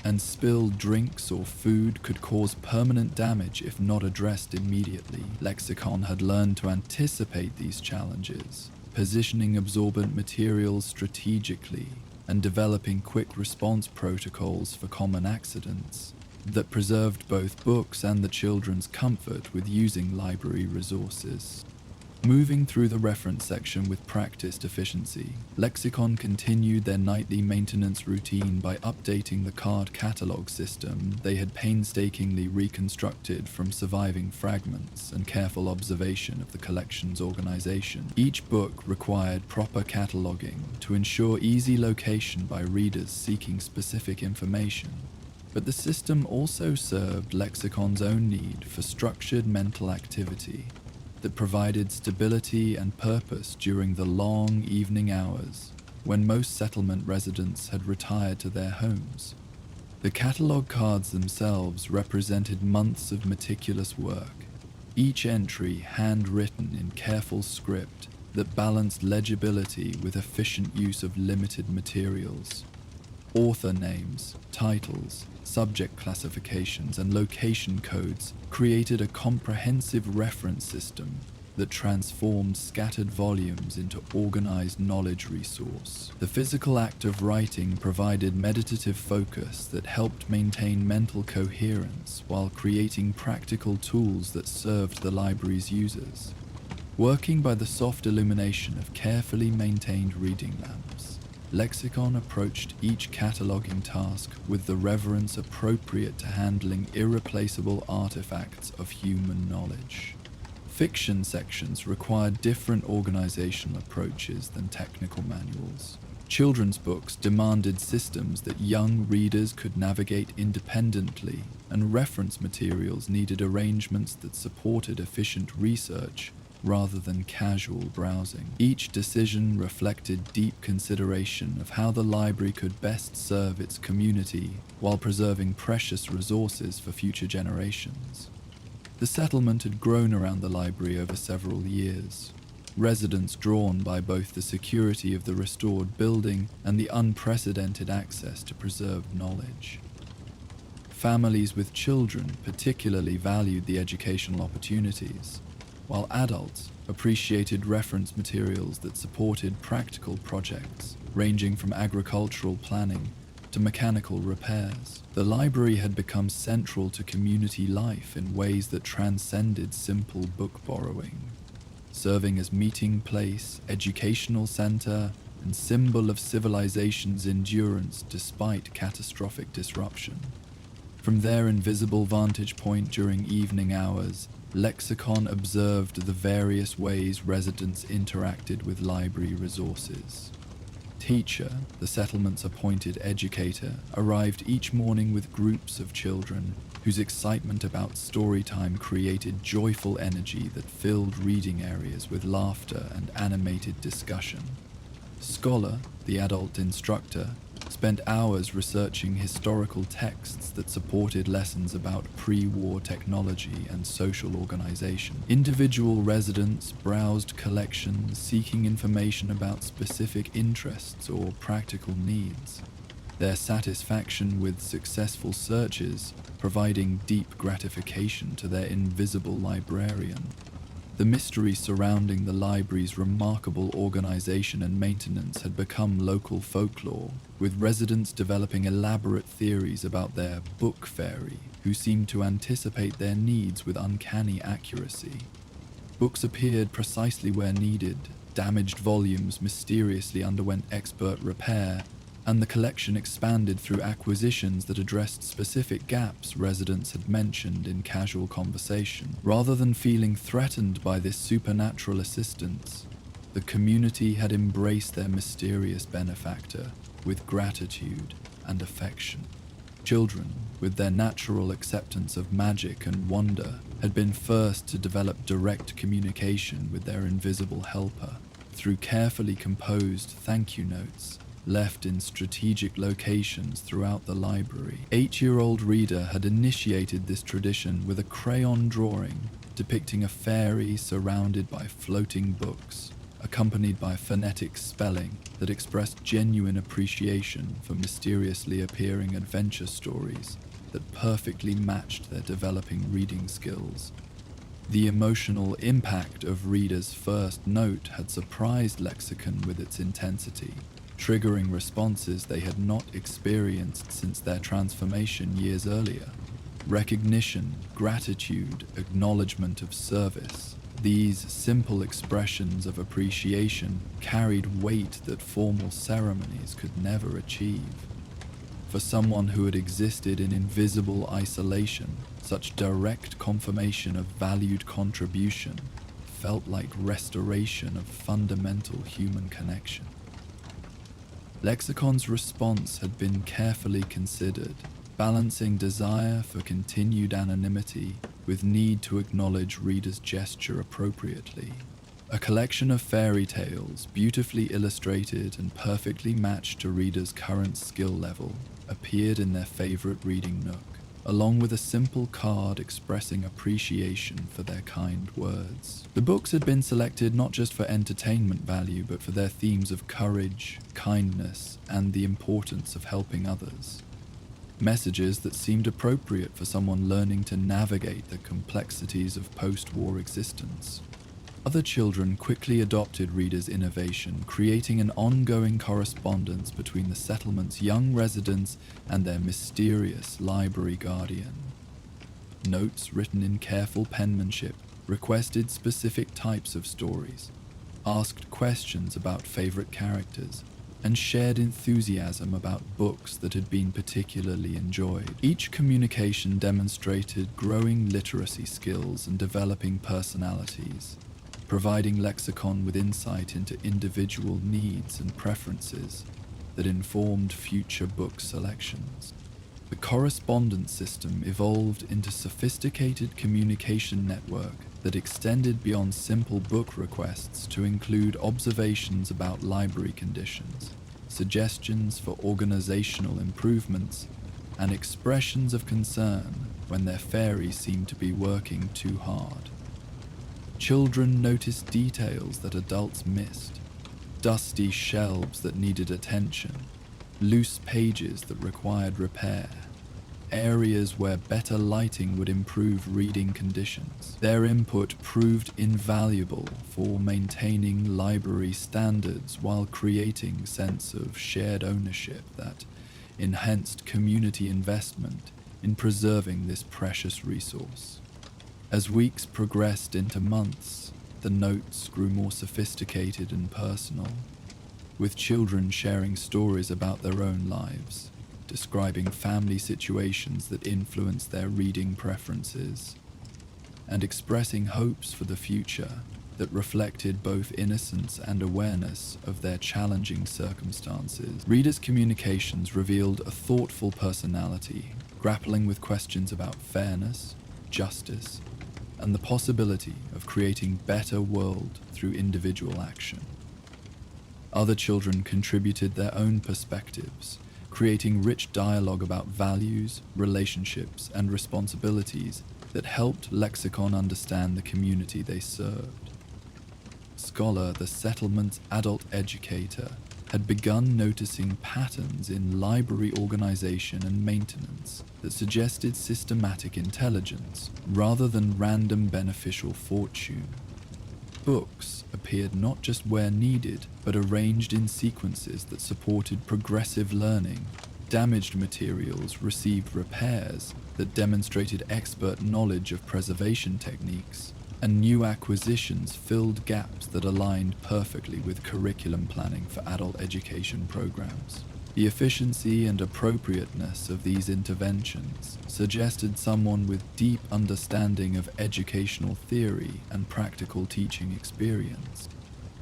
and spilled drinks or food could cause permanent damage if not addressed immediately. Lexicon had learned to anticipate these challenges, positioning absorbent materials strategically and developing quick response protocols for common accidents that preserved both books and the children's comfort with using library resources. Moving through the reference section with practiced efficiency, Lexicon continued their nightly maintenance routine by updating the card catalog system they had painstakingly reconstructed from surviving fragments and careful observation of the collection's organization. Each book required proper cataloging to ensure easy location by readers seeking specific information, but the system also served Lexicon's own need for structured mental activity that provided stability and purpose during the long evening hours when most settlement residents had retired to their homes. The catalog cards themselves represented months of meticulous work, each entry handwritten in careful script that balanced legibility with efficient use of limited materials. Author names, titles, subject classifications, and location codes created a comprehensive reference system that transformed scattered volumes into organized knowledge resource. The physical act of writing provided meditative focus that helped maintain mental coherence while creating practical tools that served the library's users. Working by the soft illumination of carefully maintained reading lamps, Lexicon approached each cataloging task with the reverence appropriate to handling irreplaceable artifacts of human knowledge. Fiction sections required different organizational approaches than technical manuals. Children's books demanded systems that young readers could navigate independently, and reference materials needed arrangements that supported efficient research rather than casual browsing. Each decision reflected deep consideration of how the library could best serve its community while preserving precious resources for future generations. The settlement had grown around the library over several years, residents drawn by both the security of the restored building and the unprecedented access to preserved knowledge. Families with children particularly valued the educational opportunities, while adults appreciated reference materials that supported practical projects, ranging from agricultural planning to mechanical repairs. The library had become central to community life in ways that transcended simple book borrowing, serving as meeting place, educational center, and symbol of civilization's endurance despite catastrophic disruption. From their invisible vantage point during evening hours, Lexicon observed the various ways residents interacted with library resources. Teacher, the settlement's appointed educator, arrived each morning with groups of children whose excitement about story time created joyful energy that filled reading areas with laughter and animated discussion. Scholar, the adult instructor, spent hours researching historical texts that supported lessons about pre-war technology and social organization. Individual residents browsed collections seeking information about specific interests or practical needs, their satisfaction with successful searches providing deep gratification to their invisible librarian. The mystery surrounding the library's remarkable organization and maintenance had become local folklore, with residents developing elaborate theories about their book fairy, who seemed to anticipate their needs with uncanny accuracy. Books appeared precisely where needed, damaged volumes mysteriously underwent expert repair, and the collection expanded through acquisitions that addressed specific gaps residents had mentioned in casual conversation. Rather than feeling threatened by this supernatural assistance, the community had embraced their mysterious benefactor with gratitude and affection. Children, with their natural acceptance of magic and wonder, had been first to develop direct communication with their invisible helper through carefully composed thank you notes left in strategic locations throughout the library. 8-year-old Reader had initiated this tradition with a crayon drawing depicting a fairy surrounded by floating books, accompanied by phonetic spelling that expressed genuine appreciation for mysteriously appearing adventure stories that perfectly matched their developing reading skills. The emotional impact of Reader's first note had surprised Lexicon with its intensity, triggering responses they had not experienced since their transformation years earlier. Recognition, gratitude, acknowledgement of service. These simple expressions of appreciation carried weight that formal ceremonies could never achieve. For someone who had existed in invisible isolation, such direct confirmation of valued contribution felt like restoration of fundamental human connection. Lexicon's response had been carefully considered, balancing desire for continued anonymity with need to acknowledge Reader's gesture appropriately. A collection of fairy tales, beautifully illustrated and perfectly matched to Reader's current skill level, appeared in their favorite reading nook, along with a simple card expressing appreciation for their kind words. The books had been selected not just for entertainment value, but for their themes of courage, kindness, and the importance of helping others. Messages that seemed appropriate for someone learning to navigate the complexities of post-war existence. Other children quickly adopted Reader's innovation, creating an ongoing correspondence between the settlement's young residents and their mysterious library guardian. Notes written in careful penmanship requested specific types of stories, asked questions about favorite characters, and shared enthusiasm about books that had been particularly enjoyed. Each communication demonstrated growing literacy skills and developing personalities, providing lexicon with insight into individual needs and preferences that informed future book selections. The correspondence system evolved into a sophisticated communication network that extended beyond simple book requests to include observations about library conditions, suggestions for organizational improvements, and expressions of concern when their fairy seemed to be working too hard. Children noticed details that adults missed: dusty shelves that needed attention, loose pages that required repair, areas where better lighting would improve reading conditions. Their input proved invaluable for maintaining library standards while creating a sense of shared ownership that enhanced community investment in preserving this precious resource. As weeks progressed into months, the notes grew more sophisticated and personal, with children sharing stories about their own lives, describing family situations that influenced their reading preferences, and expressing hopes for the future that reflected both innocence and awareness of their challenging circumstances. Readers' communications revealed a thoughtful personality, grappling with questions about fairness, justice, and the possibility of creating a better world through individual action. Other children contributed their own perspectives, creating rich dialogue about values, relationships, and responsibilities that helped lexicon understand the community they served. Scholar, the settlement's adult educator, had begun noticing patterns in library organization and maintenance that suggested systematic intelligence rather than random beneficial fortune. Books appeared not just where needed, but arranged in sequences that supported progressive learning. Damaged materials received repairs that demonstrated expert knowledge of preservation techniques, and new acquisitions filled gaps that aligned perfectly with curriculum planning for adult education programs. The efficiency and appropriateness of these interventions suggested someone with deep understanding of educational theory and practical teaching experience.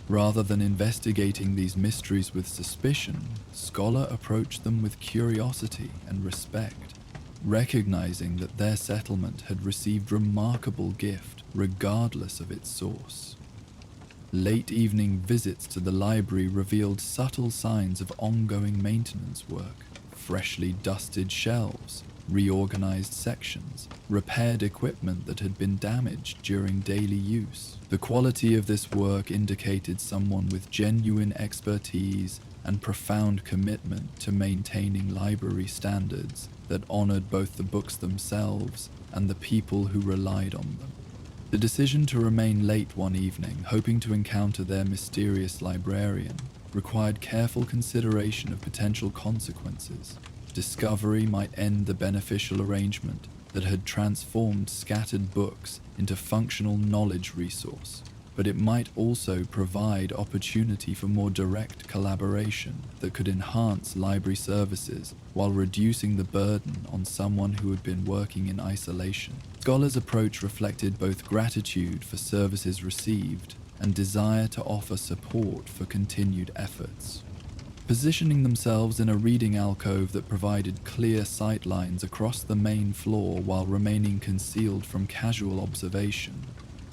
Rather than investigating these mysteries with suspicion, Scholar approached them with curiosity and respect, recognizing that their settlement had received remarkable gift regardless of its source. Late evening visits to the library revealed subtle signs of ongoing maintenance work: freshly dusted shelves, reorganized sections, repaired equipment that had been damaged during daily use. The quality of this work indicated someone with genuine expertise and profound commitment to maintaining library standards that honored both the books themselves and the people who relied on them. The decision to remain late one evening, hoping to encounter their mysterious librarian, required careful consideration of potential consequences. Discovery might end the beneficial arrangement that had transformed scattered books into functional knowledge resource, but it might also provide opportunity for more direct collaboration that could enhance library services while reducing the burden on someone who had been working in isolation. Scholar's approach reflected both gratitude for services received and desire to offer support for continued efforts. Positioning themselves in a reading alcove that provided clear sightlines across the main floor while remaining concealed from casual observation,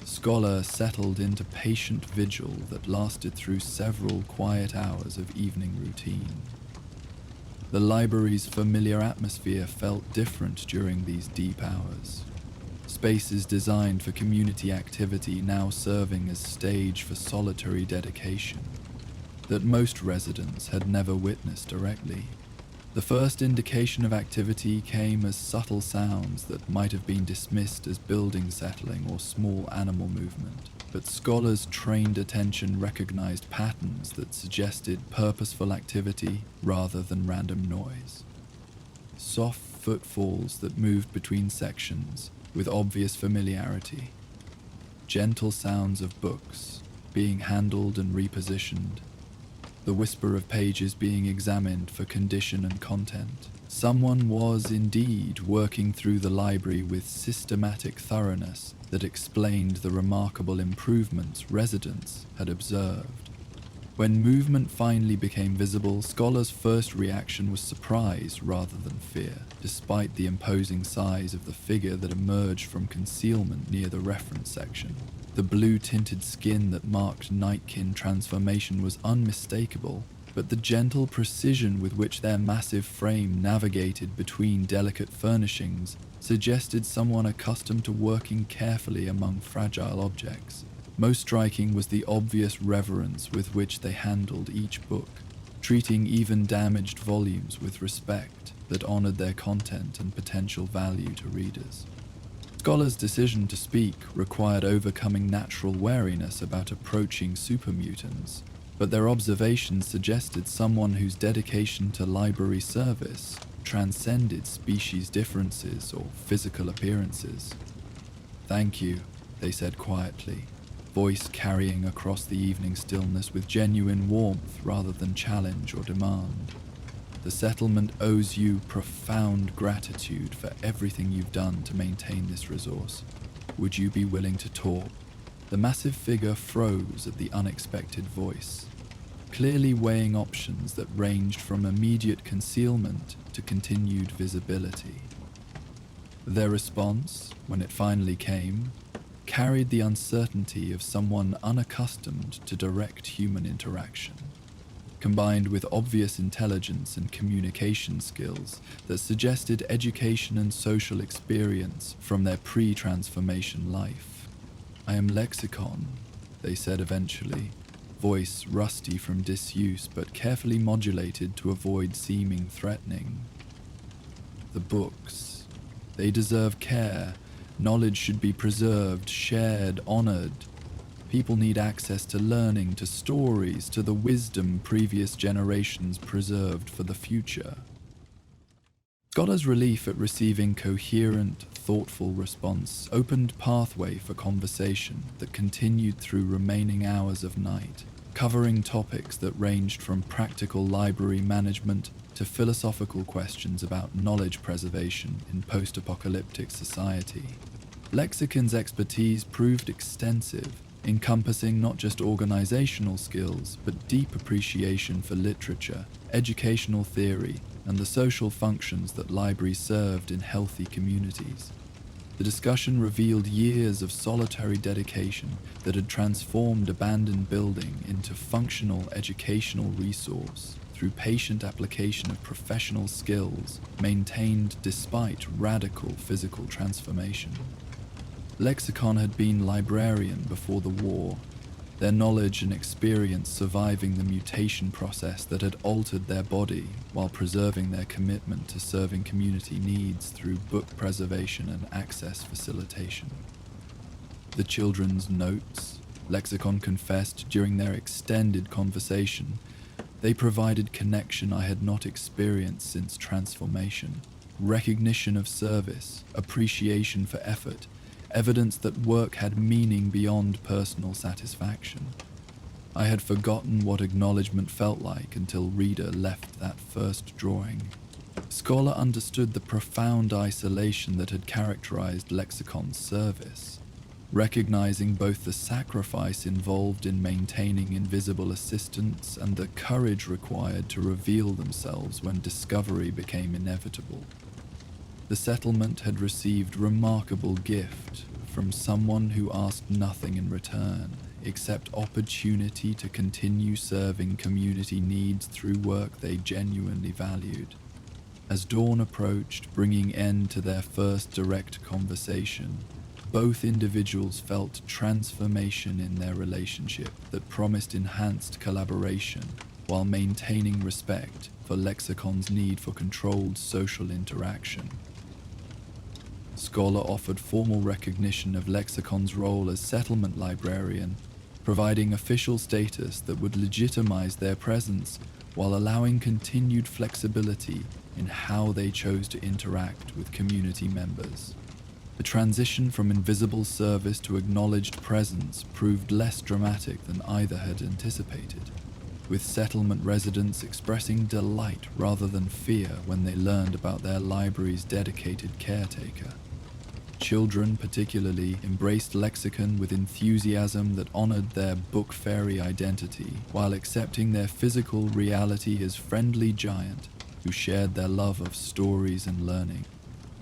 Scholar settled into patient vigil that lasted through several quiet hours of evening routine. The library's familiar atmosphere felt different during these deep hours. Spaces designed for community activity now serving as stage for solitary dedication that most residents had never witnessed directly. The first indication of activity came as subtle sounds that might have been dismissed as building settling or small animal movement, but Scholar's trained attention recognized patterns that suggested purposeful activity rather than random noise. Soft footfalls that moved between sections with obvious familiarity, gentle sounds of books being handled and repositioned, the whisper of pages being examined for condition and content. Someone was indeed working through the library with systematic thoroughness that explained the remarkable improvements residents had observed. When movement finally became visible, scholars' first reaction was surprise rather than fear, despite the imposing size of the figure that emerged from concealment near the reference section. The blue-tinted skin that marked Nightkin transformation was unmistakable, but the gentle precision with which their massive frame navigated between delicate furnishings suggested someone accustomed to working carefully among fragile objects. Most striking was the obvious reverence with which they handled each book, treating even damaged volumes with respect that honored their content and potential value to readers. Scholars' decision to speak required overcoming natural wariness about approaching supermutants, but their observations suggested someone whose dedication to library service transcended species differences or physical appearances. "Thank you," they said quietly, voice carrying across the evening stillness with genuine warmth rather than challenge or demand. "The settlement owes you profound gratitude for everything you've done to maintain this resource. Would you be willing to talk?" The massive figure froze at the unexpected voice, clearly weighing options that ranged from immediate concealment to continued visibility. Their response, when it finally came, carried the uncertainty of someone unaccustomed to direct human interaction, combined with obvious intelligence and communication skills that suggested education and social experience from their pre-transformation life. "I am Lexicon," they said eventually, voice rusty from disuse but carefully modulated to avoid seeming threatening. "The books. They deserve care. Knowledge should be preserved, shared, honored. People need access to learning, to stories, to the wisdom previous generations preserved for the future." Scholars' relief at receiving coherent, thoughtful response opened pathway for conversation that continued through remaining hours of night, covering topics that ranged from practical library management to philosophical questions about knowledge preservation in post-apocalyptic society. Lexicon's expertise proved extensive, encompassing not just organizational skills, but deep appreciation for literature, educational theory, and the social functions that libraries served in healthy communities. The discussion revealed years of solitary dedication that had transformed abandoned building into functional educational resource through patient application of professional skills maintained despite radical physical transformation. Lexicon had been librarian before the war, their knowledge and experience surviving the mutation process that had altered their body while preserving their commitment to serving community needs through book preservation and access facilitation. The children's notes, Lexicon confessed during their extended conversation, they provided connection I had not experienced since transformation, recognition of service, appreciation for effort, evidence that work had meaning beyond personal satisfaction. I had forgotten what acknowledgement felt like until reader left that first drawing. Scholar understood the profound isolation that had characterized Lexicon's service, recognizing both the sacrifice involved in maintaining invisible assistance and the courage required to reveal themselves when discovery became inevitable. The settlement had received remarkable gift from someone who asked nothing in return, except opportunity to continue serving community needs through work they genuinely valued. As dawn approached, bringing end to their first direct conversation, both individuals felt transformation in their relationship that promised enhanced collaboration while maintaining respect for Lexicon's need for controlled social interaction. Scholar offered formal recognition of Lexicon's role as settlement librarian, providing official status that would legitimize their presence while allowing continued flexibility in how they chose to interact with community members. The transition from invisible service to acknowledged presence proved less dramatic than either had anticipated. with settlement residents expressing delight rather than fear when they learned about their library's dedicated caretaker. Children particularly embraced lexicon with enthusiasm that honored their book fairy identity while accepting their physical reality as friendly giant who shared their love of stories and learning.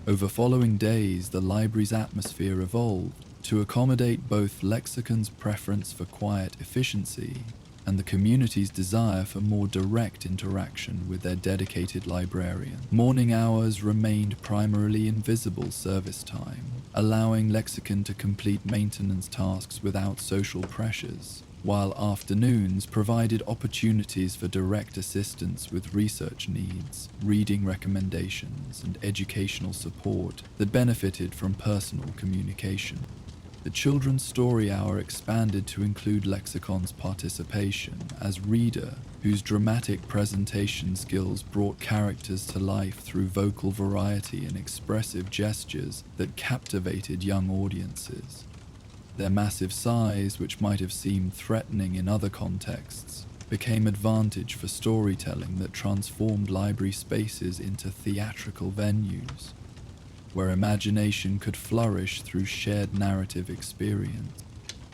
Over following days, the library's atmosphere evolved to accommodate both lexicon's preference for quiet efficiency and the community's desire for more direct interaction with their dedicated librarian. Morning hours remained primarily invisible service time, allowing lexicon to complete maintenance tasks without social pressures, while afternoons provided opportunities for direct assistance with research needs, reading recommendations, and educational support that benefited from personal communication. The Children's Story Hour expanded to include lexicon's participation as reader, whose dramatic presentation skills brought characters to life through vocal variety and expressive gestures that captivated young audiences. Their massive size, which might have seemed threatening in other contexts, became advantage for storytelling that transformed library spaces into theatrical venues, where imagination could flourish through shared narrative experience.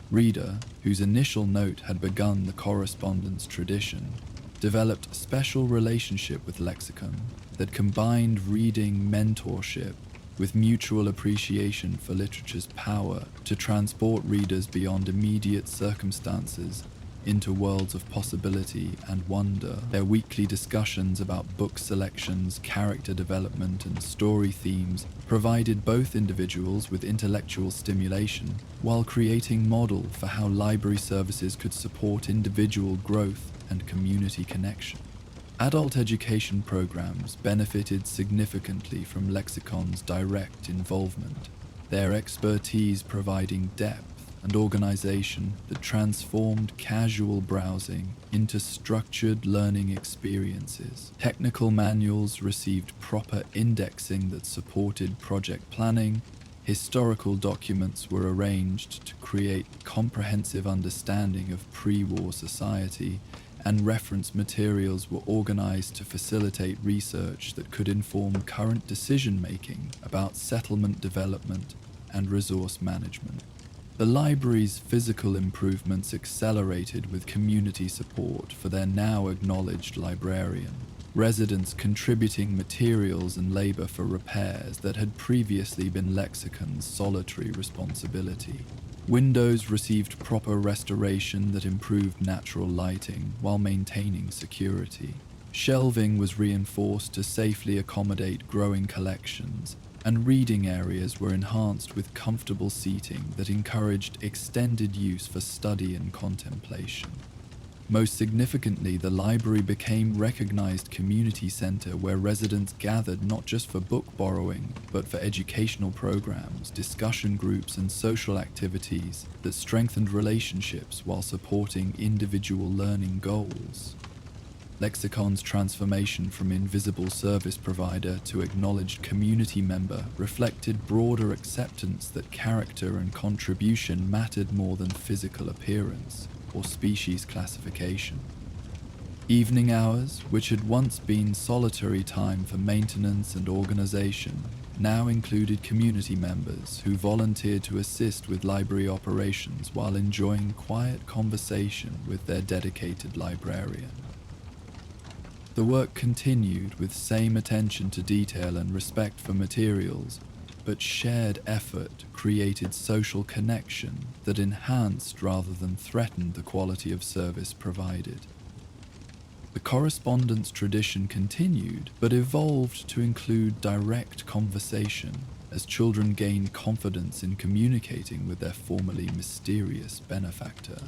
Reader, whose initial note had begun the correspondence tradition, developed a special relationship with lexicon that combined reading mentorship with mutual appreciation for literature's power to transport readers beyond immediate circumstances into worlds of possibility and wonder. Their weekly discussions about book selections, character development, and story themes provided both individuals with intellectual stimulation while creating model for how library services could support individual growth and community connection. Adult education programs benefited significantly from lexicon's direct involvement, their expertise providing depth and organization that transformed casual browsing into structured learning experiences. Technical manuals received proper indexing that supported project planning. Historical documents were arranged to create comprehensive understanding of pre-war society, and reference materials were organized to facilitate research that could inform current decision-making about settlement development and resource management. The library's physical improvements accelerated with community support for their now acknowledged librarian, residents contributing materials and labor for repairs that had previously been lexicon's solitary responsibility. Windows received proper restoration that improved natural lighting while maintaining security. Shelving was reinforced to safely accommodate growing collections, and reading areas were enhanced with comfortable seating that encouraged extended use for study and contemplation. Most significantly, the library became a recognized community center where residents gathered not just for book borrowing, but for educational programs, discussion groups, and social activities that strengthened relationships while supporting individual learning goals. Lexicon's transformation from invisible service provider to acknowledged community member reflected broader acceptance that character and contribution mattered more than physical appearance or species classification. Evening hours, which had once been solitary time for maintenance and organization, now included community members who volunteered to assist with library operations while enjoying quiet conversation with their dedicated librarian. The work continued with same attention to detail and respect for materials, but shared effort created social connection that enhanced rather than threatened the quality of service provided. The correspondence tradition continued, but evolved to include direct conversation as children gained confidence in communicating with their formerly mysterious benefactor.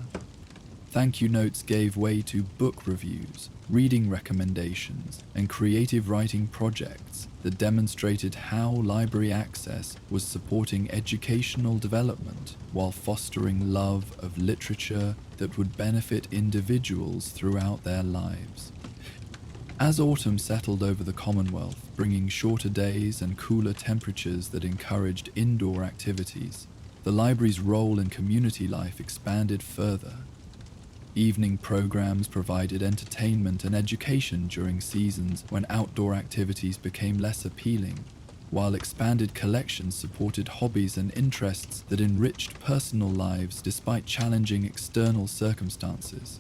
Thank you notes gave way to book reviews, reading recommendations, and creative writing projects that demonstrated how library access was supporting educational development while fostering love of literature that would benefit individuals throughout their lives. As autumn settled over the Commonwealth, bringing shorter days and cooler temperatures that encouraged indoor activities, the library's role in community life expanded further. Evening programs provided entertainment and education during seasons when outdoor activities became less appealing, while expanded collections supported hobbies and interests that enriched personal lives despite challenging external circumstances.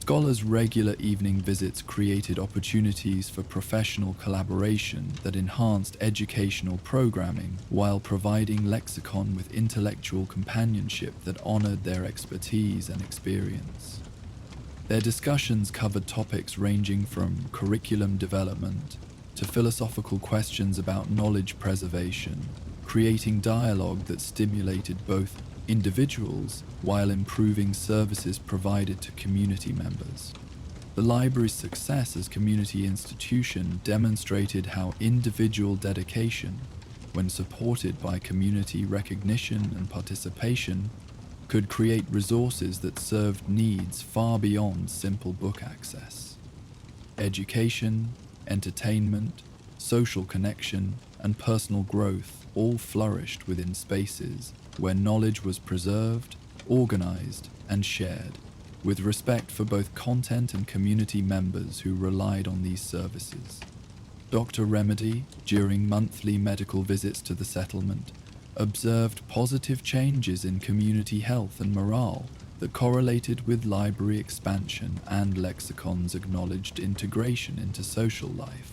Scholars' regular evening visits created opportunities for professional collaboration that enhanced educational programming while providing lexicon with intellectual companionship that honored their expertise and experience. Their discussions covered topics ranging from curriculum development to philosophical questions about knowledge preservation, creating dialogue that stimulated both individuals while improving services provided to community members. The library's success as community institution demonstrated how individual dedication, when supported by community recognition and participation, could create resources that served needs far beyond simple book access. Education, entertainment, social connection, and personal growth all flourished within spaces where knowledge was preserved, organized, and shared, with respect for both content and community members who relied on these services. Dr. Remedy, during monthly medical visits to the settlement, observed positive changes in community health and morale that correlated with library expansion and lexicon's acknowledged integration into social life.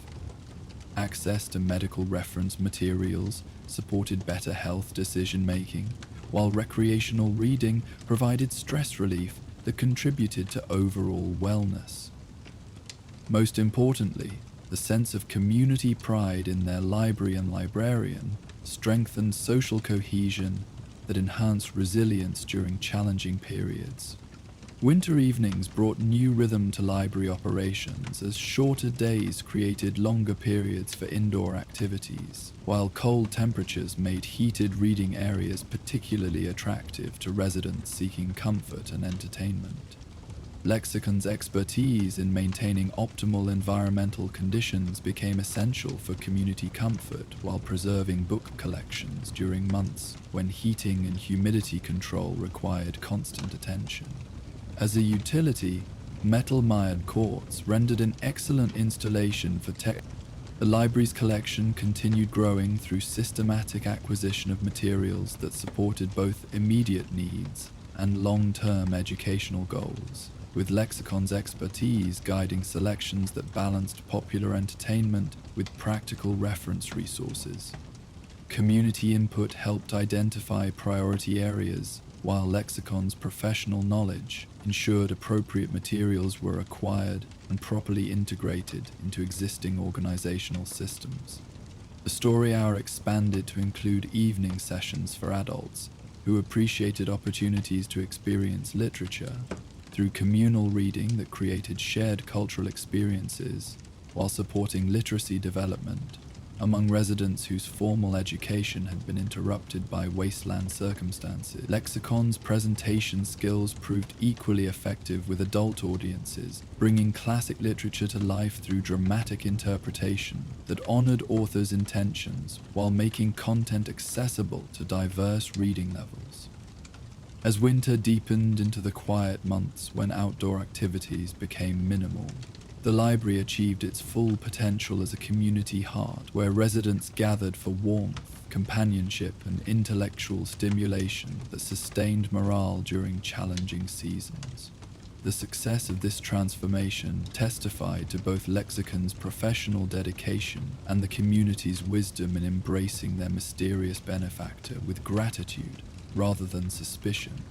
Access to medical reference materials supported better health decision-making, while recreational reading provided stress relief that contributed to overall wellness. Most importantly, the sense of community pride in their library and librarian strengthened social cohesion that enhanced resilience during challenging periods. Winter evenings brought new rhythm to library operations as shorter days created longer periods for indoor activities, while cold temperatures made heated reading areas particularly attractive to residents seeking comfort and entertainment. Lexicon's expertise in maintaining optimal environmental conditions became essential for community comfort while preserving book collections during months when heating and humidity control required constant attention. As a utility, metal-mired quartz rendered an excellent installation for tech. The library's collection continued growing through systematic acquisition of materials that supported both immediate needs and long-term educational goals, with lexicon's expertise guiding selections that balanced popular entertainment with practical reference resources. Community input helped identify priority areas, while lexicon's professional knowledge ensured appropriate materials were acquired and properly integrated into existing organizational systems. The story hour expanded to include evening sessions for adults who appreciated opportunities to experience literature through communal reading that created shared cultural experiences while supporting literacy development among residents whose formal education had been interrupted by wasteland circumstances. Lexicon's presentation skills proved equally effective with adult audiences, bringing classic literature to life through dramatic interpretation that honored authors' intentions while making content accessible to diverse reading levels. As winter deepened into the quiet months when outdoor activities became minimal, the library achieved its full potential as a community heart where residents gathered for warmth, companionship, and intellectual stimulation that sustained morale during challenging seasons. The success of this transformation testified to both lexicon's professional dedication and the community's wisdom in embracing their mysterious benefactor with gratitude rather than suspicion.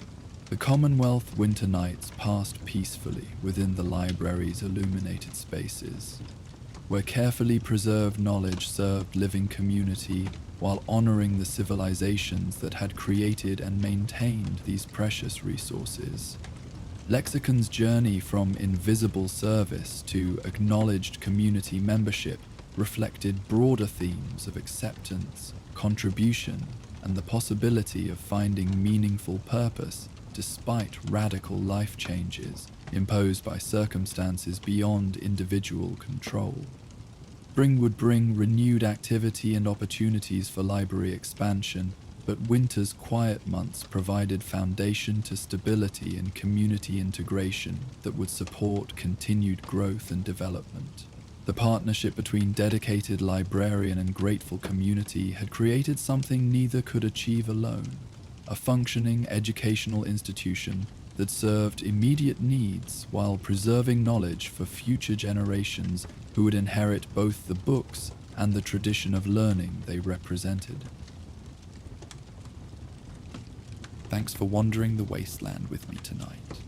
The Commonwealth winter nights passed peacefully within the library's illuminated spaces, where carefully preserved knowledge served living community while honoring the civilizations that had created and maintained these precious resources. Lexicon's journey from invisible service to acknowledged community membership reflected broader themes of acceptance, contribution, and the possibility of finding meaningful purpose despite radical life changes imposed by circumstances beyond individual control. Spring would bring renewed activity and opportunities for library expansion but winter's quiet months provided foundation to stability and community integration that would support continued growth and development. The partnership between dedicated librarian and grateful community had created something neither could achieve alone, a functioning educational institution that served immediate needs while preserving knowledge for future generations who would inherit both the books and the tradition of learning they represented. Thanks for wandering the wasteland with me tonight.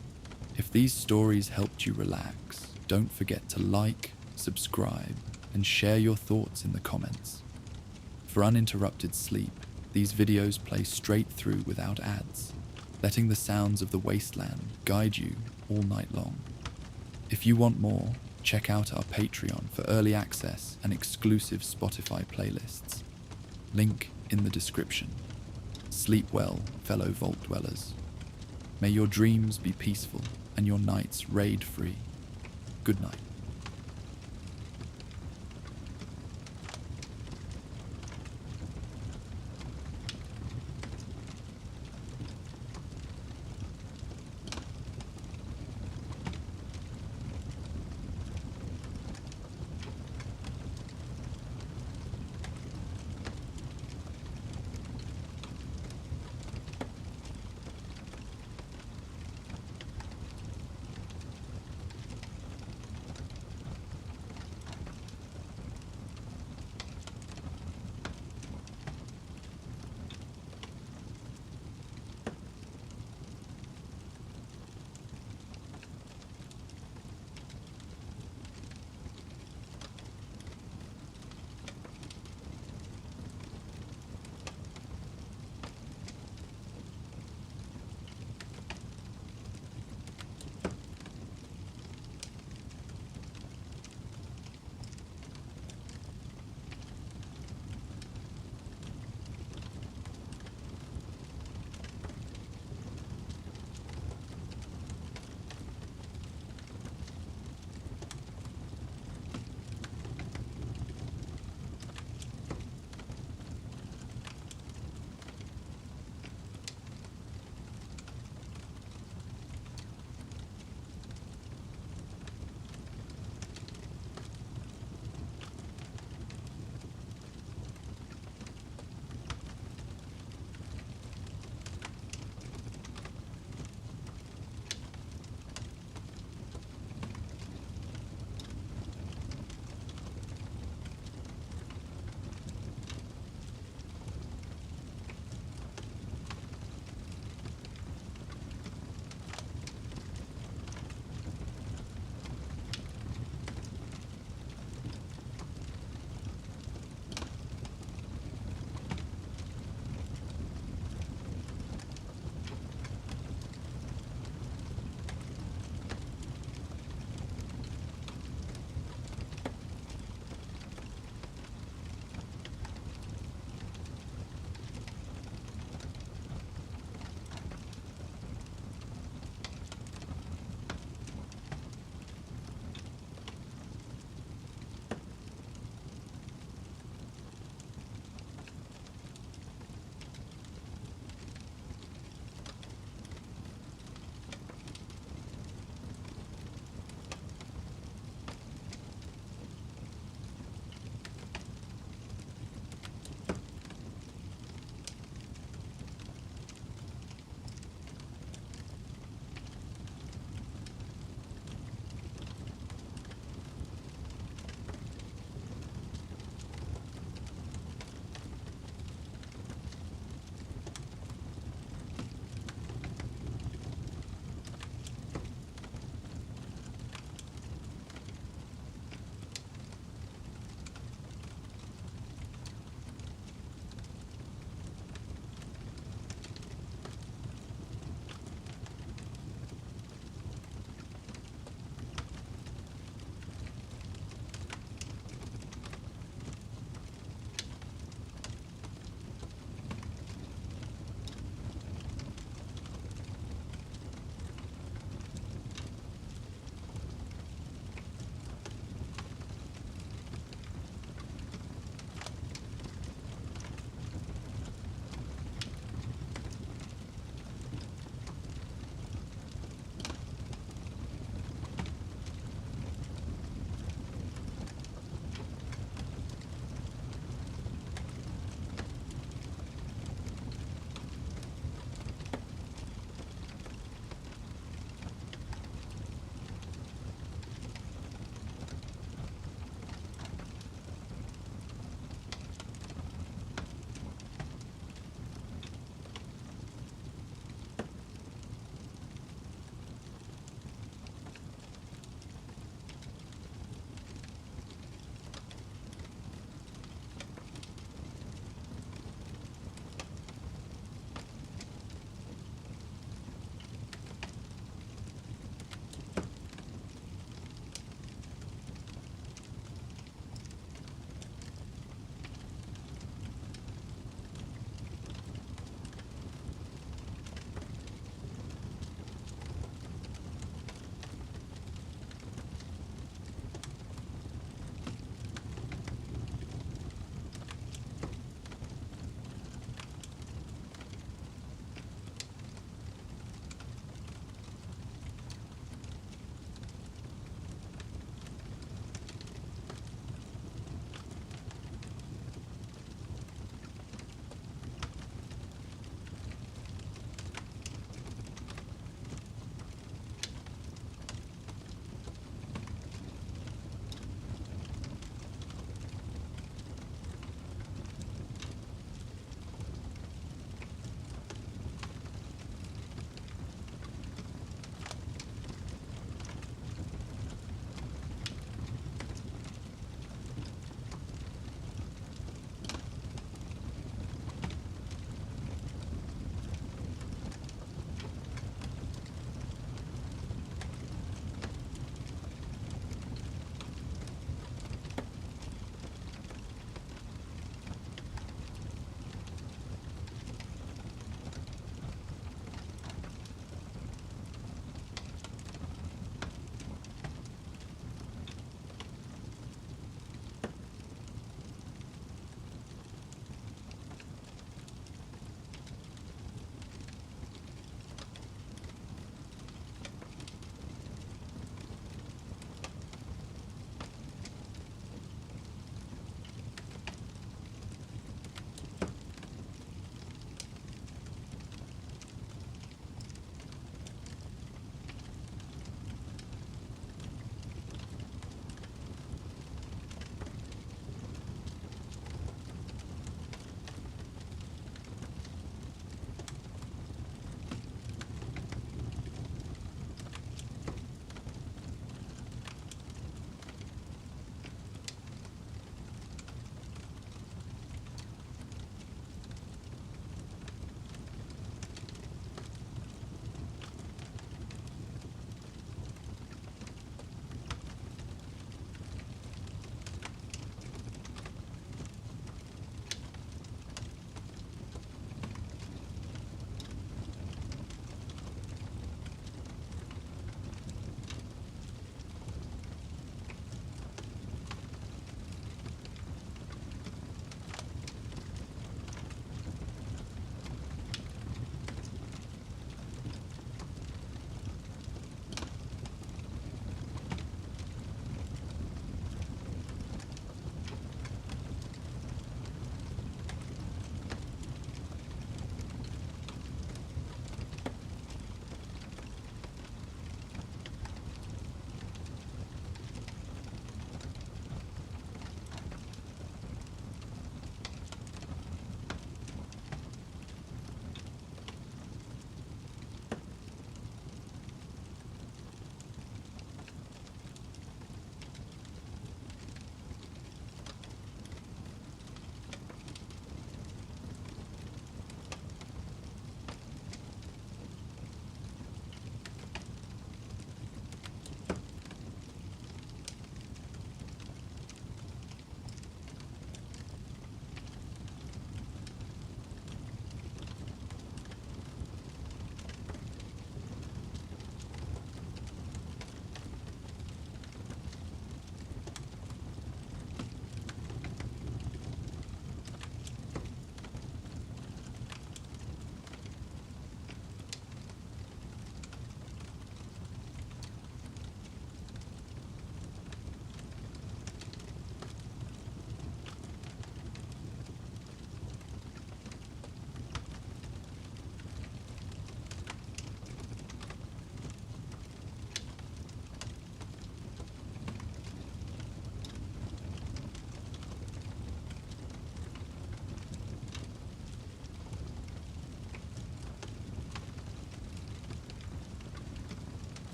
If these stories helped you relax, don't forget to like, subscribe, and share your thoughts in the comments. For uninterrupted sleep, these videos play straight through without ads, letting the sounds of the wasteland guide you all night long. If you want more, check out our Patreon for early access and exclusive Spotify playlists. Link in the description. Sleep well, fellow vault dwellers. May your dreams be peaceful and your nights raid-free. Good night.